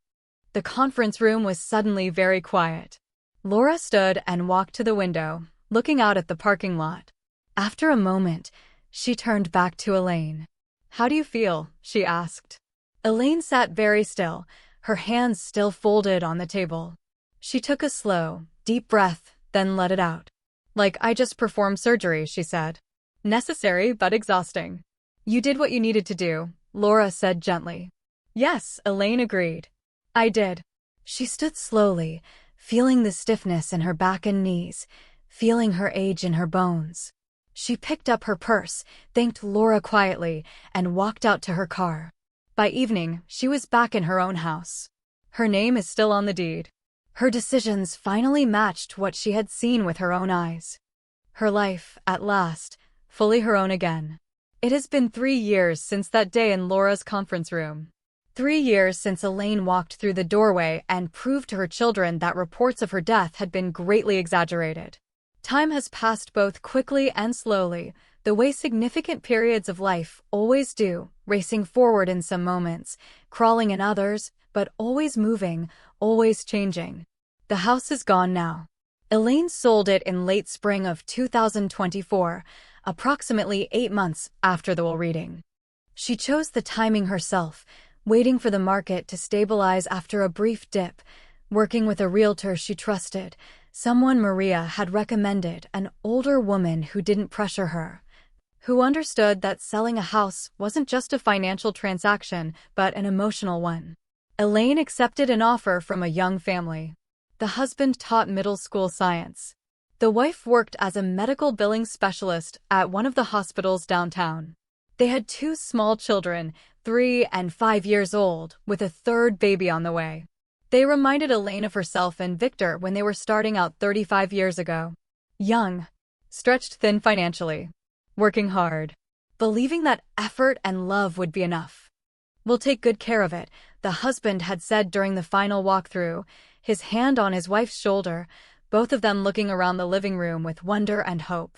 The conference room was suddenly very quiet. Laura stood and walked to the window, looking out at the parking lot. After a moment, she turned back to Elaine. How do you feel? She asked. Elaine sat very still, her hands still folded on the table. She took a slow, deep breath, then let it out. Like I just performed surgery, she said. Necessary but exhausting. You did what you needed to do, Laura said gently. Yes, Elaine agreed. I did. She stood slowly, feeling the stiffness in her back and knees, feeling her age in her bones. She picked up her purse, thanked Laura quietly, and walked out to her car. By evening, she was back in her own house. Her name is still on the deed. Her decisions finally matched what she had seen with her own eyes. Her life, at last, fully her own again. It has been 3 years since that day in Laura's conference room. 3 years since Elaine walked through the doorway and proved to her children that reports of her death had been greatly exaggerated. Time has passed both quickly and slowly, the way significant periods of life always do, racing forward in some moments, crawling in others, but always moving, always changing. The house is gone now. Elaine sold it in late spring of 2024, approximately 8 months after the will reading. She chose the timing herself, waiting for the market to stabilize after a brief dip, working with a realtor she trusted, someone Maria had recommended, an older woman who didn't pressure her, who understood that selling a house wasn't just a financial transaction, but an emotional one. Elaine accepted an offer from a young family. The husband taught middle school science. The wife worked as a medical billing specialist at one of the hospitals downtown. They had 2 small children, 3 and 5 years old, with a 3rd baby on the way. They reminded Elaine of herself and Victor when they were starting out 35 years ago. Young, stretched thin financially, working hard, believing that effort and love would be enough. "We'll take good care of it," the husband had said during the final walkthrough, his hand on his wife's shoulder, both of them looking around the living room with wonder and hope.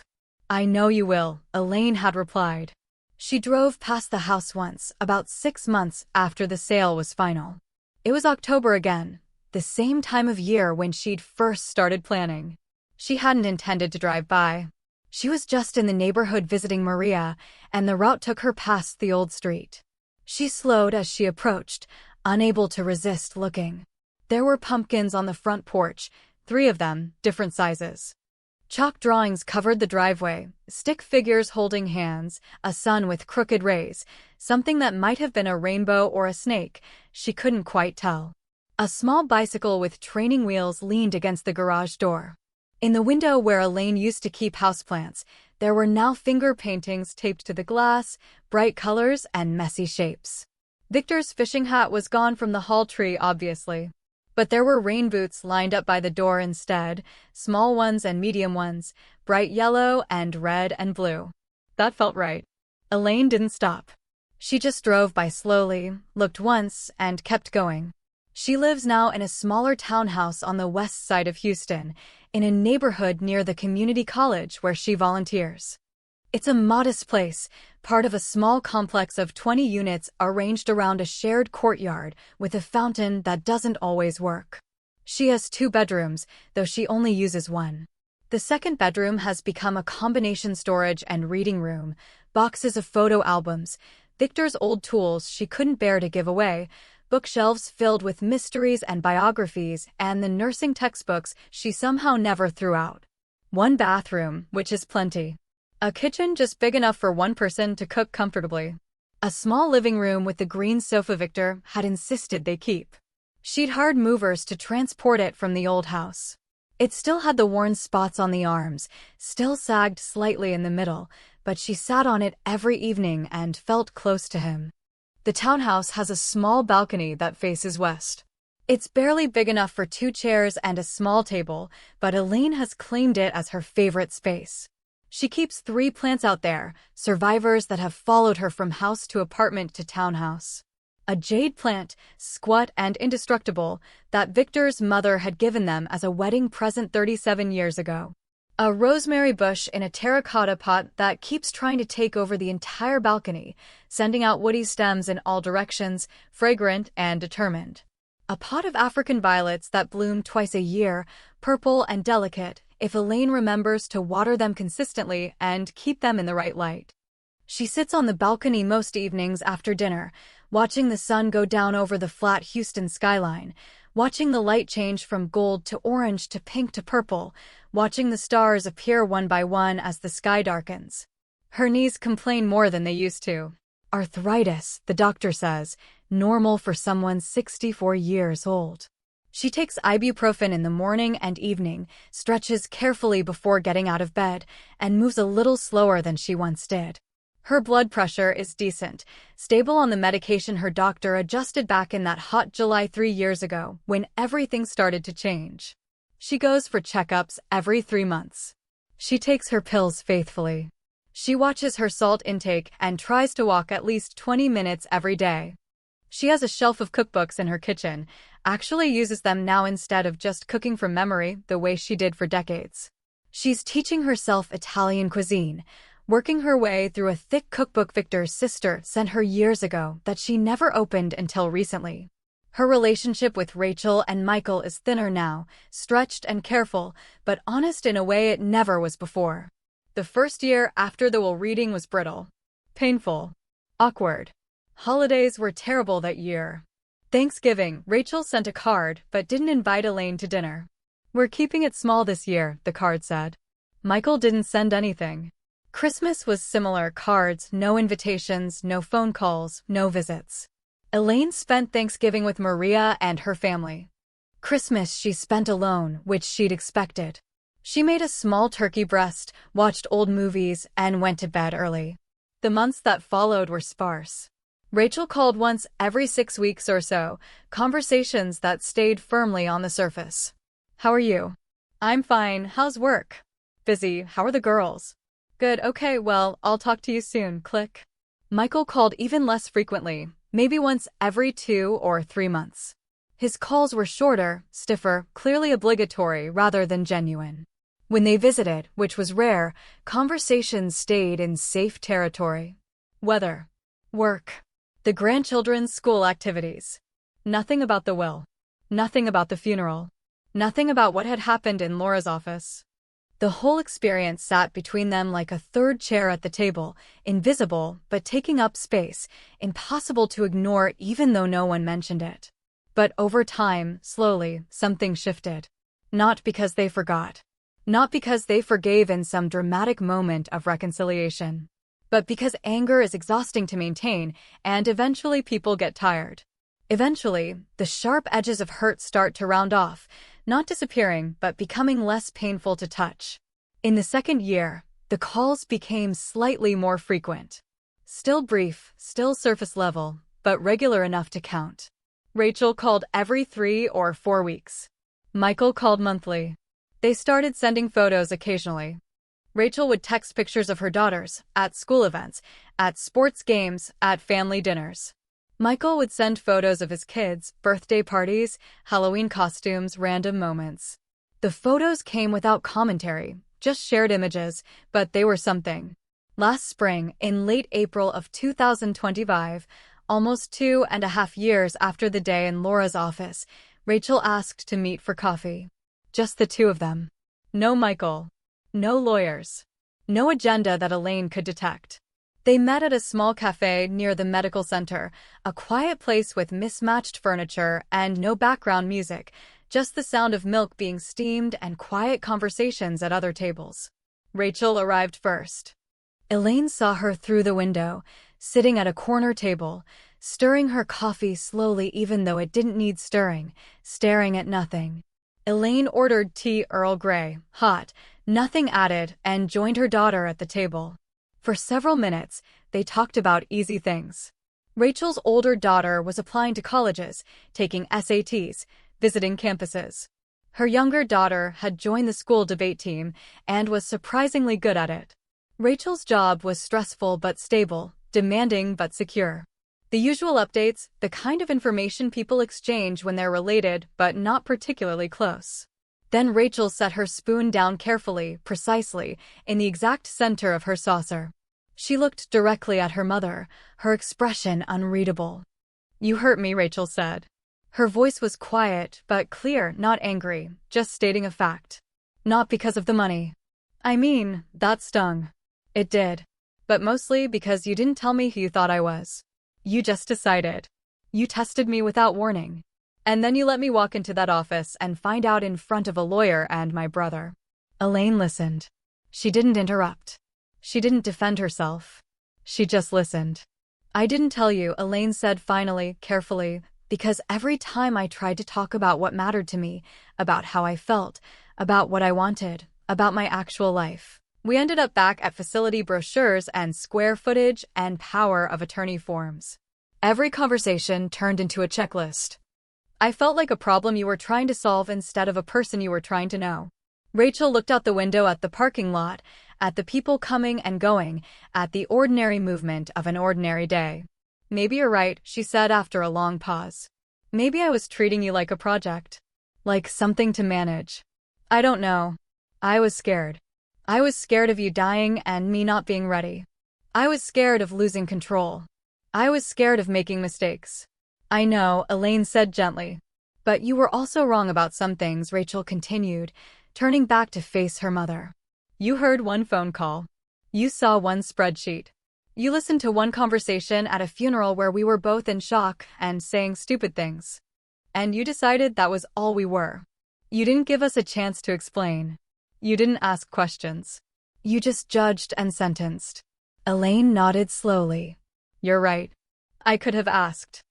"I know you will," Elaine had replied. She drove past the house once, about 6 months after the sale was final. It was October again, the same time of year when she'd first started planning. She hadn't intended to drive by. She was just in the neighborhood visiting Maria, and the route took her past the old street. She slowed as she approached, unable to resist looking. There were pumpkins on the front porch, 3 of them, different sizes. Chalk drawings covered the driveway, stick figures holding hands, a sun with crooked rays, something that might have been a rainbow or a snake, she couldn't quite tell. A small bicycle with training wheels leaned against the garage door. In the window where Elaine used to keep houseplants, there were now finger paintings taped to the glass, bright colors and messy shapes. Victor's fishing hat was gone from the hall tree, obviously. But there were rain boots lined up by the door instead, small ones and medium ones, bright yellow and red and blue. That felt right. Elaine didn't stop. She just drove by slowly, looked once, and kept going. She lives now in a smaller townhouse on the west side of Houston, in a neighborhood near the community college where she volunteers. It's a modest place, part of a small complex of 20 units arranged around a shared courtyard with a fountain that doesn't always work. She has 2 bedrooms, though she only uses one. The 2nd bedroom has become a combination storage and reading room, boxes of photo albums, Victor's old tools she couldn't bear to give away, bookshelves filled with mysteries and biographies, and the nursing textbooks she somehow never threw out. 1 bathroom, which is plenty. A kitchen just big enough for 1 person to cook comfortably. A small living room with the green sofa Victor had insisted they keep. She'd hired movers to transport it from the old house. It still had the worn spots on the arms, still sagged slightly in the middle, but she sat on it every evening and felt close to him. The townhouse has a small balcony that faces west. It's barely big enough for 2 chairs and a small table, but Elaine has claimed it as her favorite space. She keeps 3 plants out there, survivors that have followed her from house to apartment to townhouse. A jade plant, squat and indestructible, that Victor's mother had given them as a wedding present 37 years ago. A rosemary bush in a terracotta pot that keeps trying to take over the entire balcony, sending out woody stems in all directions, fragrant and determined. A pot of African violets that bloom twice a year, purple and delicate, if Elaine remembers to water them consistently and keep them in the right light. She sits on the balcony most evenings after dinner, watching the sun go down over the flat Houston skyline, watching the light change from gold to orange to pink to purple, watching the stars appear one by one as the sky darkens. Her knees complain more than they used to. Arthritis, the doctor says, normal for someone 64 years old. She takes ibuprofen in the morning and evening, stretches carefully before getting out of bed, and moves a little slower than she once did. Her blood pressure is decent, stable on the medication her doctor adjusted back in that hot July 3 years ago when everything started to change. She goes for checkups every 3 months. She takes her pills faithfully. She watches her salt intake and tries to walk at least 20 minutes every day. She has a shelf of cookbooks in her kitchen, actually uses them now instead of just cooking from memory the way she did for decades. She's teaching herself Italian cuisine, working her way through a thick cookbook Victor's sister sent her years ago that she never opened until recently. Her relationship with Rachel and Michael is thinner now, stretched and careful, but honest in a way it never was before. The first year after the will reading was brittle, painful, awkward. Holidays were terrible that year. Thanksgiving, Rachel sent a card but didn't invite Elaine to dinner. "We're keeping it small this year," the card said. Michael didn't send anything. Christmas was similar, cards, no invitations, no phone calls, no visits. Elaine spent Thanksgiving with Maria and her family. Christmas she spent alone, which she'd expected. She made a small turkey breast, watched old movies, and went to bed early. The months that followed were sparse. Rachel called once every 6 weeks or so, conversations that stayed firmly on the surface. "How are you?" "I'm fine. How's work?" "Busy. How are the girls?" "Good. Okay, well, I'll talk to you soon. Click." Michael called even less frequently, maybe once every 2 or 3 months. His calls were shorter, stiffer, clearly obligatory rather than genuine. When they visited, which was rare, conversations stayed in safe territory. Weather, work, the grandchildren's school activities. Nothing about the will. Nothing about the funeral. Nothing about what had happened in Laura's office. The whole experience sat between them like a third chair at the table, invisible but taking up space, impossible to ignore even though no one mentioned it. But over time, slowly, something shifted. Not because they forgot. Not because they forgave in some dramatic moment of reconciliation. But because anger is exhausting to maintain, and eventually people get tired. Eventually, the sharp edges of hurt start to round off, not disappearing, but becoming less painful to touch. In the second year, the calls became slightly more frequent. Still brief, still surface level, but regular enough to count. Rachel called every 3 or 4 weeks. Michael called monthly. They started sending photos occasionally. Rachel would text pictures of her daughters, at school events, at sports games, at family dinners. Michael would send photos of his kids, birthday parties, Halloween costumes, random moments. The photos came without commentary, just shared images, but they were something. Last spring, in late April of 2025, almost 2.5 years after the day in Laura's office, Rachel asked to meet for coffee. Just the two of them. No Michael. No lawyers. No agenda that Elaine could detect. They met at a small cafe near the medical center, a quiet place with mismatched furniture and no background music, just the sound of milk being steamed and quiet conversations at other tables. Rachel arrived first. Elaine saw her through the window, sitting at a corner table, stirring her coffee slowly even though it didn't need stirring, staring at nothing. Elaine ordered tea Earl Grey, hot, nothing added, and joined her daughter at the table. For several minutes, they talked about easy things. Rachel's older daughter was applying to colleges, taking SATs, visiting campuses. Her younger daughter had joined the school debate team and was surprisingly good at it. Rachel's job was stressful but stable, demanding but secure. The usual updates, the kind of information people exchange when they're related but not particularly close. Then Rachel set her spoon down carefully, precisely, in the exact center of her saucer. She looked directly at her mother, her expression unreadable. "You hurt me," Rachel said. Her voice was quiet but clear, not angry, just stating a fact. "Not because of the money." "I mean, that stung." "It did. But mostly because you didn't tell me who you thought I was. You just decided. You tested me without warning. And then you let me walk into that office and find out in front of a lawyer and my brother." Elaine listened. She didn't interrupt. She didn't defend herself. She just listened. "I didn't tell you," Elaine said finally, carefully, because every time I tried to talk about what mattered to me, about how I felt, about what I wanted, about my actual life, we ended up back at facility brochures and square footage and power of attorney forms. Every conversation turned into a checklist. I felt like a problem you were trying to solve instead of a person you were trying to know. Rachel looked out the window at the parking lot, at the people coming and going, at the ordinary movement of an ordinary day. Maybe you're right, she said after a long pause. Maybe I was treating you like a project. Like something to manage. I don't know. I was scared. I was scared of you dying and me not being ready. I was scared of losing control. I was scared of making mistakes. I know, Elaine said gently. But you were also wrong about some things, Rachel continued, turning back to face her mother. You heard one phone call. You saw one spreadsheet. You listened to one conversation at a funeral where we were both in shock and saying stupid things. And you decided that was all we were. You didn't give us a chance to explain. You didn't ask questions. You just judged and sentenced. Elaine nodded slowly. You're right. I could have asked.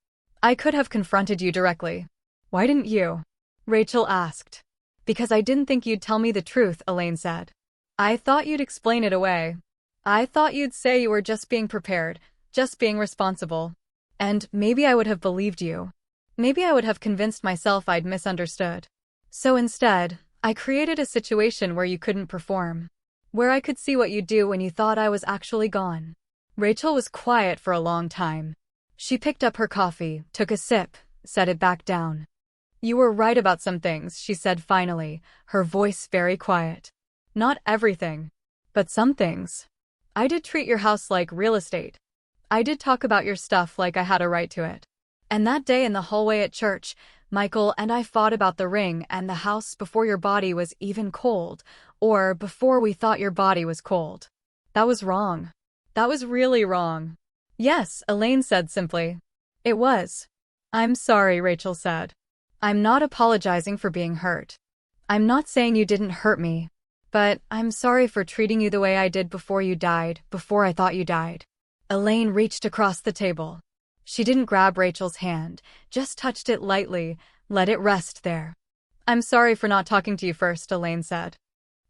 I could have confronted you directly. Why didn't you? Rachel asked. Because I didn't think you'd tell me the truth, Elaine said. I thought you'd explain it away. I thought you'd say you were just being prepared, just being responsible. And maybe I would have believed you. Maybe I would have convinced myself I'd misunderstood. So instead, I created a situation where you couldn't perform. Where I could see what you'd do when you thought I was actually gone. Rachel was quiet for a long time. She picked up her coffee, took a sip, set it back down. You were right about some things, she said finally, her voice very quiet. Not everything, but some things. I did treat your house like real estate. I did talk about your stuff like I had a right to it. And that day in the hallway at church, Michael and I fought about the ring and the house before your body was even cold, or before we thought your body was cold. That was wrong. That was really wrong. Yes, Elaine said simply. It was. I'm sorry, Rachel said. I'm not apologizing for being hurt. I'm not saying you didn't hurt me. But I'm sorry for treating you the way I did before you died, before I thought you died. Elaine reached across the table. She didn't grab Rachel's hand, just touched it lightly, let it rest there. I'm sorry for not talking to you first, Elaine said.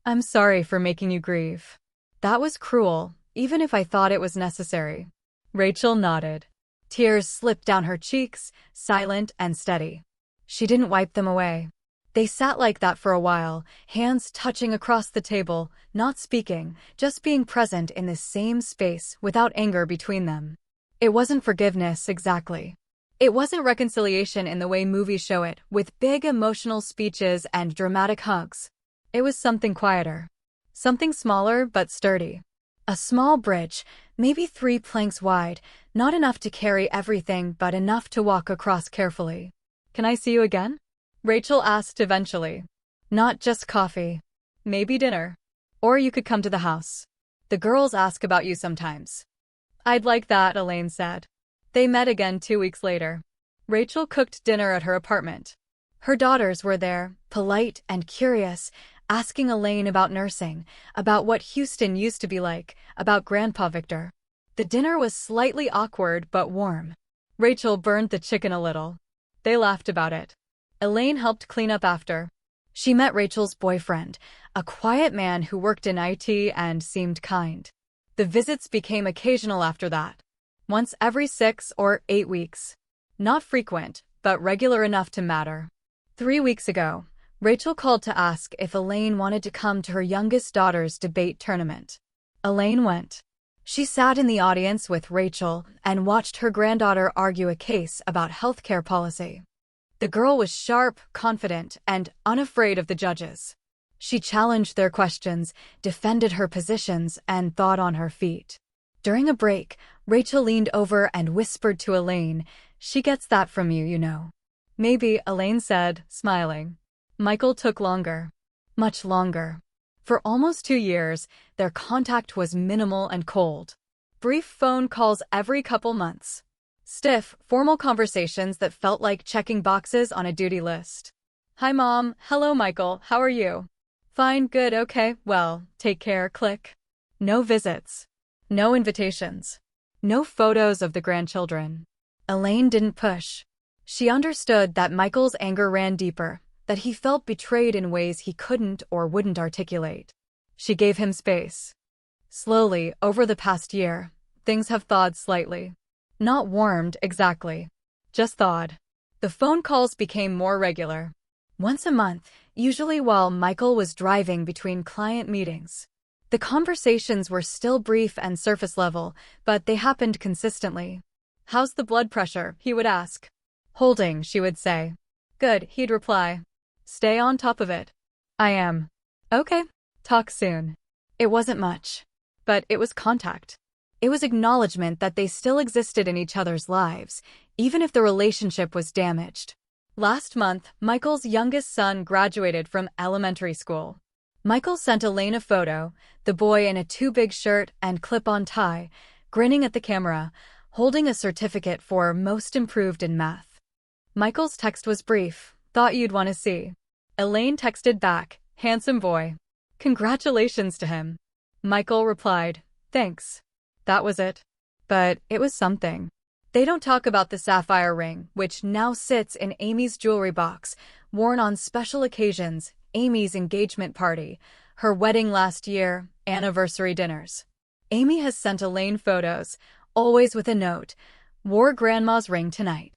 I'm sorry for making you grieve. That was cruel, even if I thought it was necessary. Rachel nodded. Tears slipped down her cheeks, silent and steady. She didn't wipe them away. They sat like that for a while, hands touching across the table, not speaking, just being present in this same space without anger between them. It wasn't forgiveness, exactly. It wasn't reconciliation in the way movies show it, with big emotional speeches and dramatic hugs. It was something quieter. Something smaller but sturdy. A small bridge, maybe 3 planks wide, not enough to carry everything but enough to walk across carefully. Can I see you again? Rachel asked eventually. Not just coffee. Maybe dinner. Or you could come to the house. The girls ask about you sometimes. I'd like that, Elaine said. They met again 2 weeks later. Rachel cooked dinner at her apartment. Her daughters were there, polite and curious, asking Elaine about nursing, about what Houston used to be like, about Grandpa Victor. The dinner was slightly awkward but warm. Rachel burned the chicken a little. They laughed about it. Elaine helped clean up after. She met Rachel's boyfriend, a quiet man who worked in IT and seemed kind. The visits became occasional after that. Once every 6 or 8 weeks. Not frequent, but regular enough to matter. 3 weeks ago, Rachel called to ask if Elaine wanted to come to her youngest daughter's debate tournament. Elaine went. She sat in the audience with Rachel and watched her granddaughter argue a case about healthcare policy. The girl was sharp, confident, and unafraid of the judges. She challenged their questions, defended her positions, and thought on her feet. During a break, Rachel leaned over and whispered to Elaine, "She gets that from you, you know." "Maybe," Elaine said, smiling. Michael took longer. Much longer. For almost 2 years, their contact was minimal and cold. Brief phone calls every couple months. Stiff, formal conversations that felt like checking boxes on a duty list. "Hi, Mom. Hello, Michael. How are you?" "Fine, good, okay, well, take care, click." No visits. No invitations. No photos of the grandchildren. Elaine didn't push. She understood that Michael's anger ran deeper, that he felt betrayed in ways he couldn't or wouldn't articulate. She gave him space. Slowly, over the past year, things have thawed slightly. Not warmed, exactly. Just thawed. The phone calls became more regular. Once a month, usually while Michael was driving between client meetings. The conversations were still brief and surface level, but they happened consistently. "How's the blood pressure?" he would ask. "Holding," she would say. "Good," he'd reply. "Stay on top of it." "I am." "Okay. Talk soon." It wasn't much. But it was contact. It was acknowledgement that they still existed in each other's lives, even if the relationship was damaged. Last month, Michael's youngest son graduated from elementary school. Michael sent Elaine a photo, the boy in a too-big shirt and clip-on tie, grinning at the camera, holding a certificate for Most Improved in Math. Michael's text was brief, "Thought you'd want to see." Elaine texted back, "Handsome boy." Congratulations to him. Michael replied, "Thanks." That was it. But it was something. They don't talk about the sapphire ring, which now sits in Amy's jewelry box, worn on special occasions, Amy's engagement party, her wedding last year, anniversary dinners. Amy has sent Elaine photos, always with a note, "Wore Grandma's ring tonight.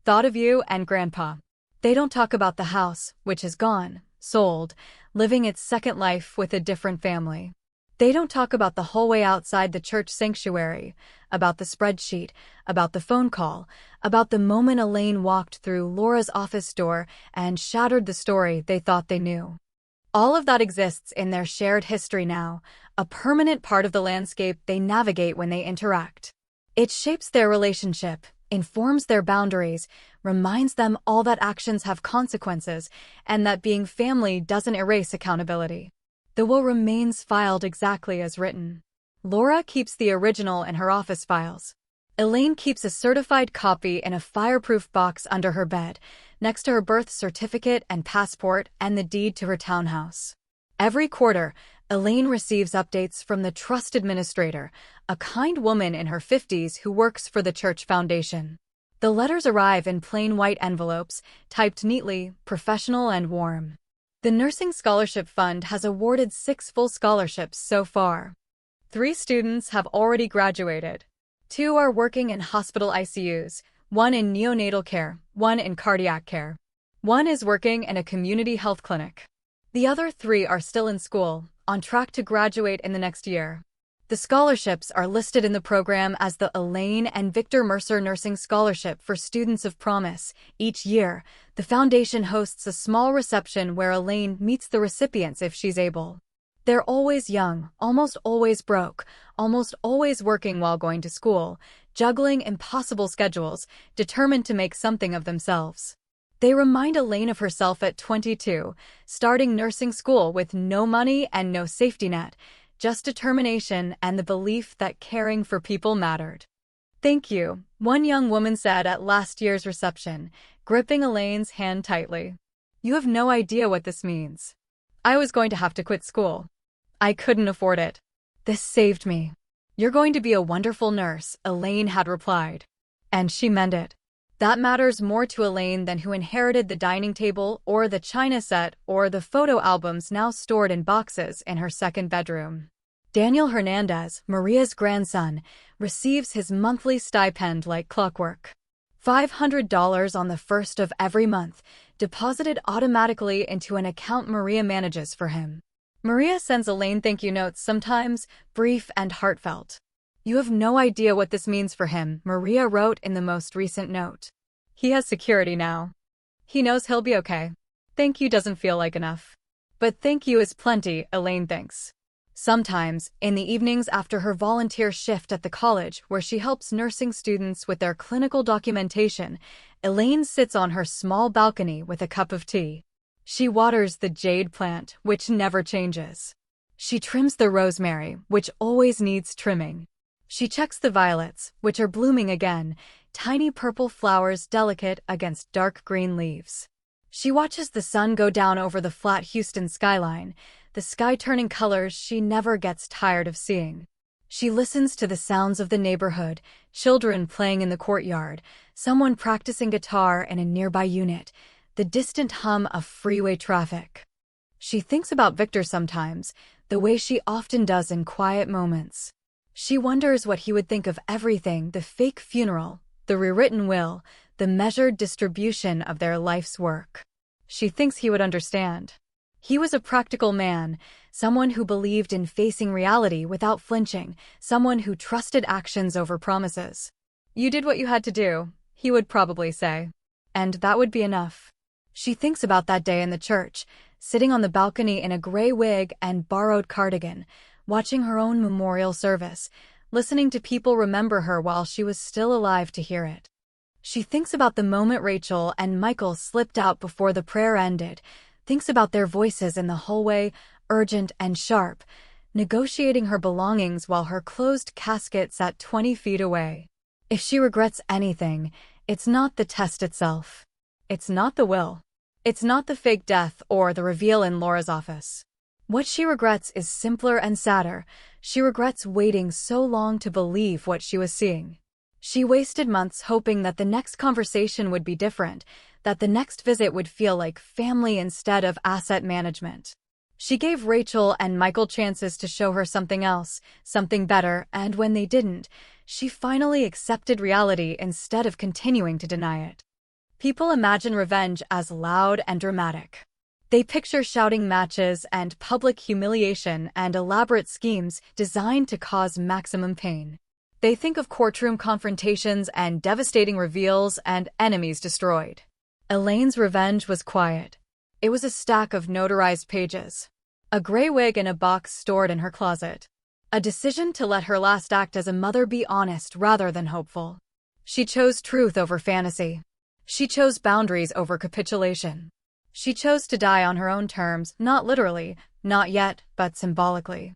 Thought of you and Grandpa." They don't talk about the house, which is gone, sold, living its second life with a different family. They don't talk about the hallway outside the church sanctuary, about the spreadsheet, about the phone call, about the moment Elaine walked through Laura's office door and shattered the story they thought they knew. All of that exists in their shared history now, a permanent part of the landscape they navigate when they interact. It shapes their relationship, informs their boundaries, reminds them all that actions have consequences, and that being family doesn't erase accountability. The will remains filed exactly as written. Laura keeps the original in her office files. Elaine keeps a certified copy in a fireproof box under her bed, next to her birth certificate and passport and the deed to her townhouse. Every quarter, Elaine receives updates from the trust administrator, a kind woman in her 50s who works for the church foundation. The letters arrive in plain white envelopes, typed neatly, professional and warm. The Nursing Scholarship Fund has awarded 6 full scholarships so far. 3 students have already graduated. 2 are working in hospital ICUs, 1 in neonatal care, 1 in cardiac care. 1 is working in a community health clinic. The other 3 are still in school, on track to graduate in the next year. The scholarships are listed in the program as the Elaine and Victor Mercer Nursing Scholarship for Students of Promise. Each year, the foundation hosts a small reception where Elaine meets the recipients if she's able. They're always young, almost always broke, almost always working while going to school, juggling impossible schedules, determined to make something of themselves. They remind Elaine of herself at 22, starting nursing school with no money and no safety net, just determination and the belief that caring for people mattered. "Thank you," one young woman said at last year's reception, gripping Elaine's hand tightly. "You have no idea what this means. I was going to have to quit school. I couldn't afford it. This saved me." "You're going to be a wonderful nurse," Elaine had replied. And she meant it. That matters more to Elaine than who inherited the dining table or the china set or the photo albums now stored in boxes in her second bedroom. Daniel Hernandez, Maria's grandson, receives his monthly stipend like clockwork. $500 on the first of every month, deposited automatically into an account Maria manages for him. Maria sends Elaine thank you notes sometimes, brief and heartfelt. "You have no idea what this means for him," Maria wrote in the most recent note. "He has security now. He knows he'll be okay. Thank you doesn't feel like enough. But thank you is plenty," Elaine thinks. Sometimes, in the evenings after her volunteer shift at the college where she helps nursing students with their clinical documentation, Elaine sits on her small balcony with a cup of tea. She waters the jade plant, which never changes. She trims the rosemary, which always needs trimming. She checks the violets, which are blooming again, tiny purple flowers delicate against dark green leaves. She watches the sun go down over the flat Houston skyline, the sky turning colors she never gets tired of seeing. She listens to the sounds of the neighborhood, children playing in the courtyard, someone practicing guitar in a nearby unit, the distant hum of freeway traffic. She thinks about Victor sometimes, the way she often does in quiet moments. She wonders what he would think of everything: the fake funeral, the rewritten will, the measured distribution of their life's work. She thinks he would understand. He was a practical man, someone who believed in facing reality without flinching, someone who trusted actions over promises. "You did what you had to do," he would probably say. And that would be enough. She thinks about that day in the church, sitting on the balcony in a gray wig and borrowed cardigan, watching her own memorial service, listening to people remember her while she was still alive to hear it. She thinks about the moment Rachel and Michael slipped out before the prayer ended, thinks about their voices in the hallway, urgent and sharp, negotiating her belongings while her closed casket sat 20 feet away. If she regrets anything, it's not the test itself. It's not the will. It's not the fake death or the reveal in Laura's office. What she regrets is simpler and sadder. She regrets waiting so long to believe what she was seeing. She wasted months hoping that the next conversation would be different, that the next visit would feel like family instead of asset management. She gave Rachel and Michael chances to show her something else, something better, and when they didn't, she finally accepted reality instead of continuing to deny it. People imagine revenge as loud and dramatic. They picture shouting matches and public humiliation and elaborate schemes designed to cause maximum pain. They think of courtroom confrontations and devastating reveals and enemies destroyed. Elaine's revenge was quiet. It was a stack of notarized pages, a gray wig in a box stored in her closet, a decision to let her last act as a mother be honest rather than hopeful. She chose truth over fantasy. She chose boundaries over capitulation. She chose to die on her own terms, not literally, not yet, but symbolically.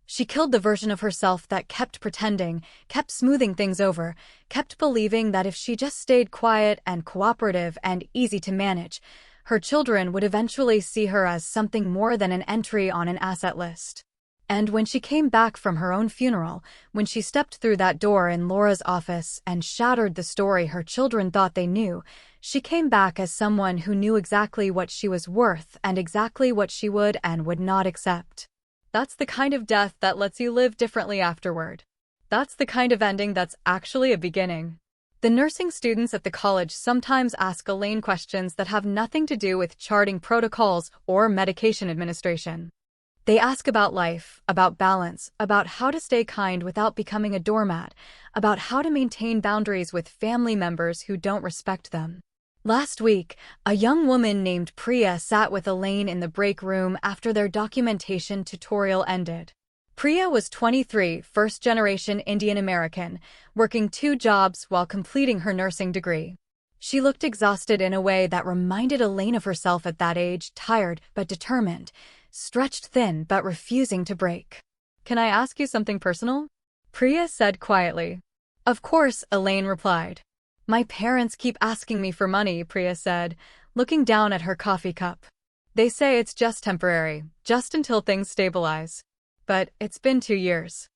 She killed the version of herself that kept pretending, kept smoothing things over, kept believing that if she just stayed quiet and cooperative and easy to manage, her children would eventually see her as something more than an entry on an asset list. And when she came back from her own funeral, when she stepped through that door in Laura's office and shattered the story her children thought they knew, she came back as someone who knew exactly what she was worth and exactly what she would and would not accept. That's the kind of death that lets you live differently afterward. That's the kind of ending that's actually a beginning. The nursing students at the college sometimes ask Elaine questions that have nothing to do with charting protocols or medication administration. They ask about life, about balance, about how to stay kind without becoming a doormat, about how to maintain boundaries with family members who don't respect them. Last week, a young woman named Priya sat with Elaine in the break room after their documentation tutorial ended. Priya was 23, first-generation Indian American, working 2 jobs while completing her nursing degree. She looked exhausted in a way that reminded Elaine of herself at that age, tired but determined, stretched thin but refusing to break. "Can I ask you something personal?" Priya said quietly. "Of course," Elaine replied. "My parents keep asking me for money," Priya said, looking down at her coffee cup. "They say it's just temporary, just until things stabilize. But it's been 2 years.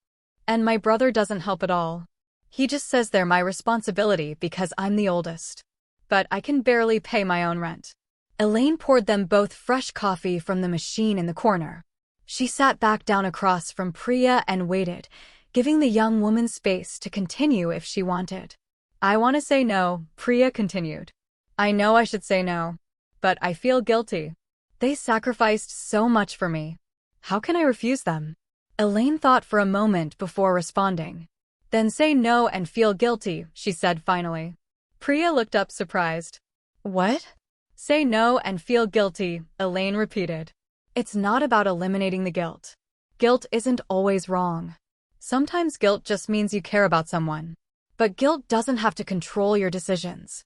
And my brother doesn't help at all. He just says they're my responsibility because I'm the oldest. But I can barely pay my own rent." Elaine poured them both fresh coffee from the machine in the corner. She sat back down across from Priya and waited, giving the young woman space to continue if she wanted. "I want to say no," Priya continued. "I know I should say no. But I feel guilty. They sacrificed so much for me. How can I refuse them?" Elaine thought for a moment before responding. "Then say no and feel guilty," she said finally. Priya looked up surprised. "What?" "Say no and feel guilty," Elaine repeated. "It's not about eliminating the guilt. Guilt isn't always wrong. Sometimes guilt just means you care about someone. But guilt doesn't have to control your decisions.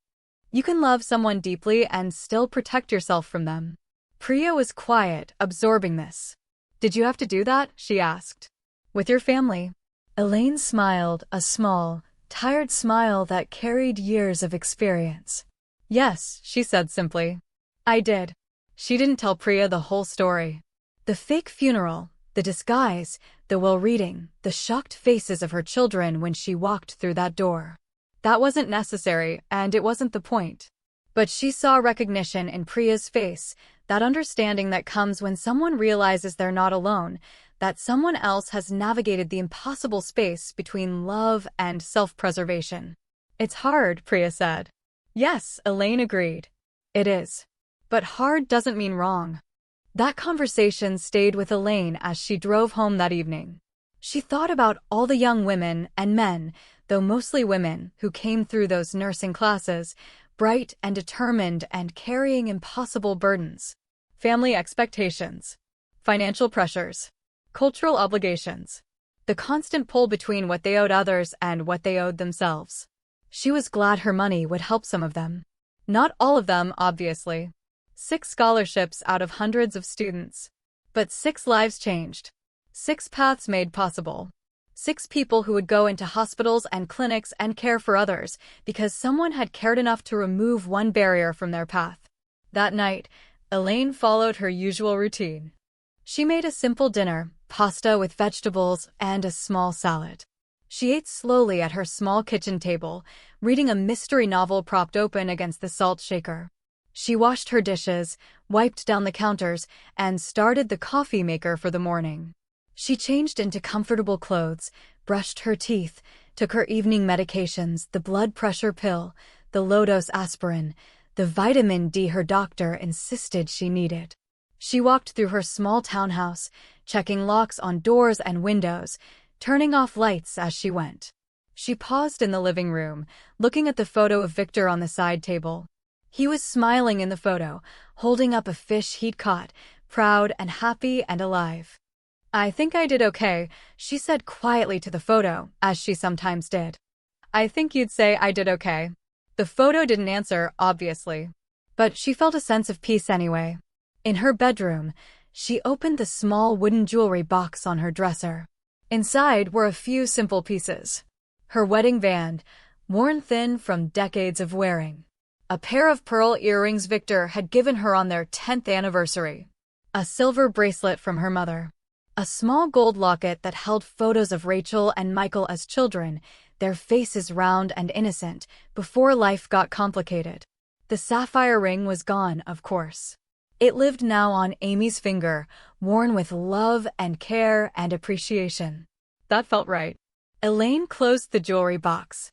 You can love someone deeply and still protect yourself from them." Priya was quiet, absorbing this. "Did you have to do that?" she asked. "With your family?" Elaine smiled, a small, tired smile that carried years of experience. "Yes," she said simply. "I did." She didn't tell Priya the whole story. The fake funeral, The disguise, the well-reading, the shocked faces of her children when she walked through that door. That wasn't necessary, and it wasn't the point. But she saw recognition in Priya's face, that understanding that comes when someone realizes they're not alone, that someone else has navigated the impossible space between love and self-preservation. "It's hard," Priya said. Yes, Elaine agreed. It is. But hard doesn't mean wrong. That conversation stayed with Elaine as she drove home that evening. She thought about all the young women and men, though mostly women, who came through those nursing classes, bright and determined and carrying impossible burdens. Family expectations, financial pressures, cultural obligations, the constant pull between what they owed others and what they owed themselves. She was glad her money would help some of them. Not all of them, obviously. 6 scholarships out of hundreds of students. But 6 lives changed. 6 paths made possible. 6 people who would go into hospitals and clinics and care for others because someone had cared enough to remove one barrier from their path. That night, Elaine followed her usual routine. She made a simple dinner, pasta with vegetables and a small salad. She ate slowly at her small kitchen table, reading a mystery novel propped open against the salt shaker. She washed her dishes, wiped down the counters, and started the coffee maker for the morning. She changed into comfortable clothes, brushed her teeth, took her evening medications, the blood pressure pill, the low-dose aspirin, the vitamin D her doctor insisted she needed. She walked through her small townhouse, checking locks on doors and windows, turning off lights as she went. She paused in the living room, looking at the photo of Victor on the side table. He was smiling in the photo, holding up a fish he'd caught, proud and happy and alive. "I think I did okay," she said quietly to the photo, as she sometimes did. "I think you'd say I did okay." The photo didn't answer, obviously. But she felt a sense of peace anyway. In her bedroom, she opened the small wooden jewelry box on her dresser. Inside were a few simple pieces. Her wedding band, worn thin from decades of wearing. A pair of pearl earrings Victor had given her on their 10th anniversary. A silver bracelet from her mother. A small gold locket that held photos of Rachel and Michael as children, their faces round and innocent, before life got complicated. The sapphire ring was gone, of course. It lived now on Amy's finger, worn with love and care and appreciation. That felt right. Elaine closed the jewelry box.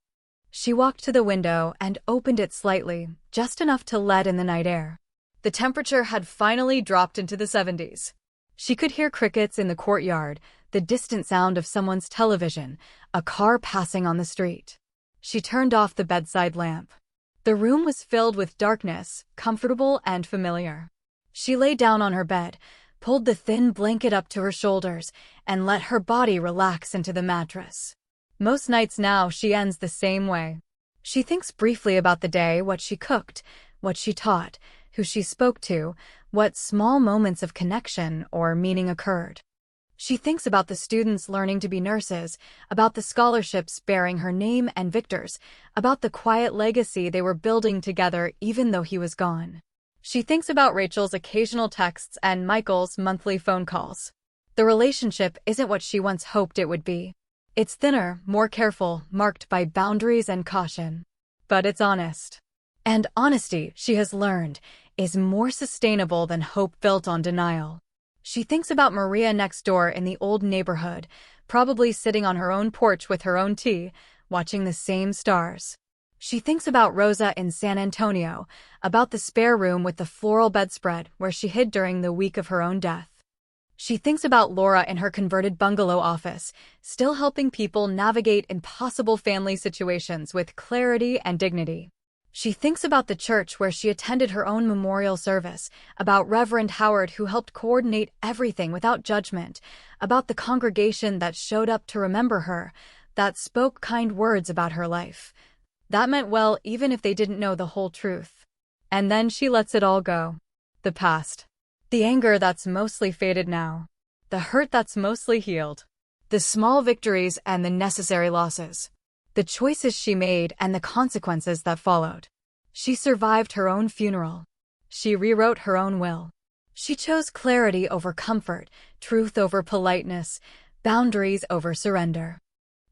She walked to the window and opened it slightly, just enough to let in the night air. The temperature had finally dropped into the 70s. She could hear crickets in the courtyard, the distant sound of someone's television, a car passing on the street. She turned off the bedside lamp. The room was filled with darkness, comfortable and familiar. She lay down on her bed, pulled the thin blanket up to her shoulders, and let her body relax into the mattress. Most nights now she ends the same way. She thinks briefly about the day, what she cooked, what she taught, who she spoke to, what small moments of connection or meaning occurred. She thinks about the students learning to be nurses, about the scholarships bearing her name and Victor's, about the quiet legacy they were building together even though he was gone. She thinks about Rachel's occasional texts and Michael's monthly phone calls. The relationship isn't what she once hoped it would be. It's thinner, more careful, marked by boundaries and caution. But it's honest. And honesty, she has learned, is more sustainable than hope built on denial. She thinks about Maria next door in the old neighborhood, probably sitting on her own porch with her own tea, watching the same stars. She thinks about Rosa in San Antonio, about the spare room with the floral bedspread where she hid during the week of her own death. She thinks about Laura in her converted bungalow office, still helping people navigate impossible family situations with clarity and dignity. She thinks about the church where she attended her own memorial service, about Reverend Howard who helped coordinate everything without judgment, about the congregation that showed up to remember her, that spoke kind words about her life. That meant well even if they didn't know the whole truth. And then she lets it all go. The past. The anger that's mostly faded now. The hurt that's mostly healed. The small victories and the necessary losses. The choices she made and the consequences that followed. She survived her own funeral. She rewrote her own will. She chose clarity over comfort, truth over politeness, boundaries over surrender.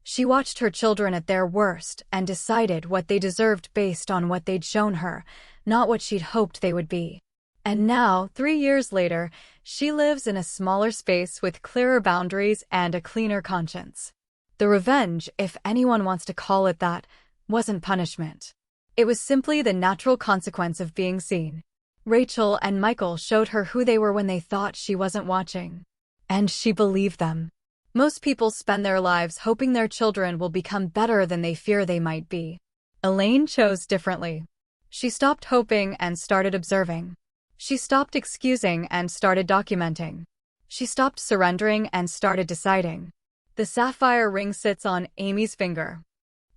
She watched her children at their worst and decided what they deserved based on what they'd shown her, not what she'd hoped they would be. And now, 3 years later, she lives in a smaller space with clearer boundaries and a cleaner conscience. The revenge, if anyone wants to call it that, wasn't punishment. It was simply the natural consequence of being seen. Rachel and Michael showed her who they were when they thought she wasn't watching. And she believed them. Most people spend their lives hoping their children will become better than they fear they might be. Elaine chose differently. She stopped hoping and started observing. She stopped excusing and started documenting. She stopped surrendering and started deciding. The sapphire ring sits on Amy's finger.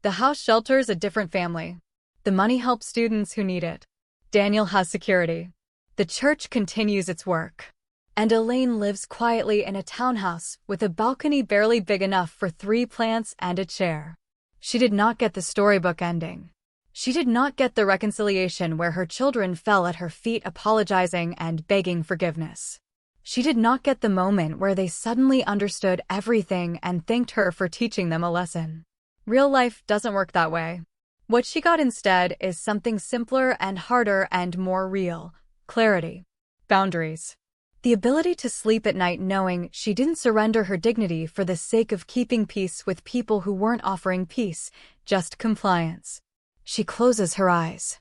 The house shelters a different family. The money helps students who need it. Daniel has security. The church continues its work. And Elaine lives quietly in a townhouse with a balcony barely big enough for 3 plants and a chair. She did not get the storybook ending. She did not get the reconciliation where her children fell at her feet apologizing and begging forgiveness. She did not get the moment where they suddenly understood everything and thanked her for teaching them a lesson. Real life doesn't work that way. What she got instead is something simpler and harder and more real: clarity. Boundaries. The ability to sleep at night knowing she didn't surrender her dignity for the sake of keeping peace with people who weren't offering peace, just compliance. She closes her eyes.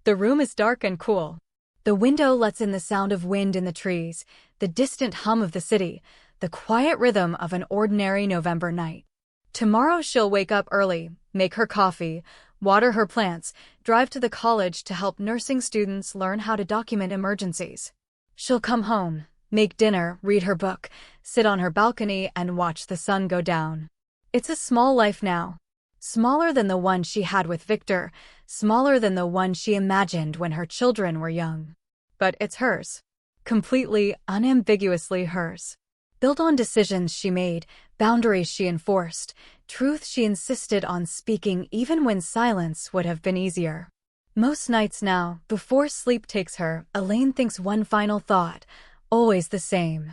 The room is dark and cool. The window lets in the sound of wind in the trees, the distant hum of the city, the quiet rhythm of an ordinary November night. Tomorrow she'll wake up early, make her coffee, water her plants, drive to the college to help nursing students learn how to document emergencies. She'll come home, make dinner, read her book, sit on her balcony and watch the sun go down. It's a small life now. Smaller than the one she had with Victor, smaller than the one she imagined when her children were young. But it's hers. Completely, unambiguously hers. Built on decisions she made, boundaries she enforced, truth she insisted on speaking even when silence would have been easier. Most nights now, before sleep takes her, Elaine thinks one final thought, always the same.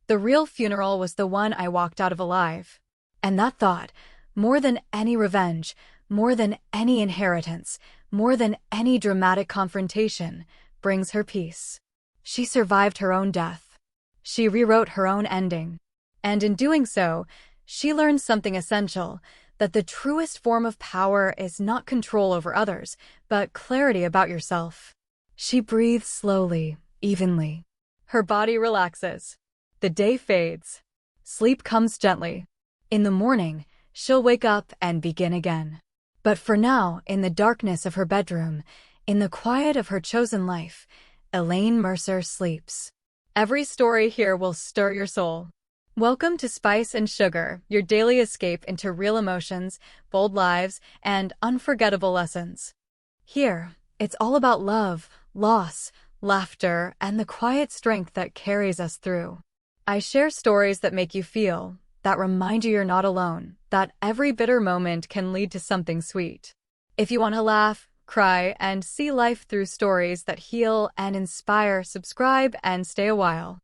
The real funeral was the one I walked out of alive. And that thought, more than any revenge, more than any inheritance, more than any dramatic confrontation, brings her peace. She survived her own death. She rewrote her own ending. And in doing so, she learned something essential, that the truest form of power is not control over others, but clarity about yourself. She breathes slowly, evenly. Her body relaxes. The day fades. Sleep comes gently. In the morning, she'll wake up and begin again. But for now, in the darkness of her bedroom, in the quiet of her chosen life, Elaine Mercer sleeps. Every story here will stir your soul. Welcome to Spice and Sugar, your daily escape into real emotions, bold lives, and unforgettable lessons. Here, it's all about love, loss, laughter, and the quiet strength that carries us through. I share stories that make you feel, that remind you you're not alone, that every bitter moment can lead to something sweet. If you want to laugh, cry, and see life through stories that heal and inspire, subscribe and stay a while.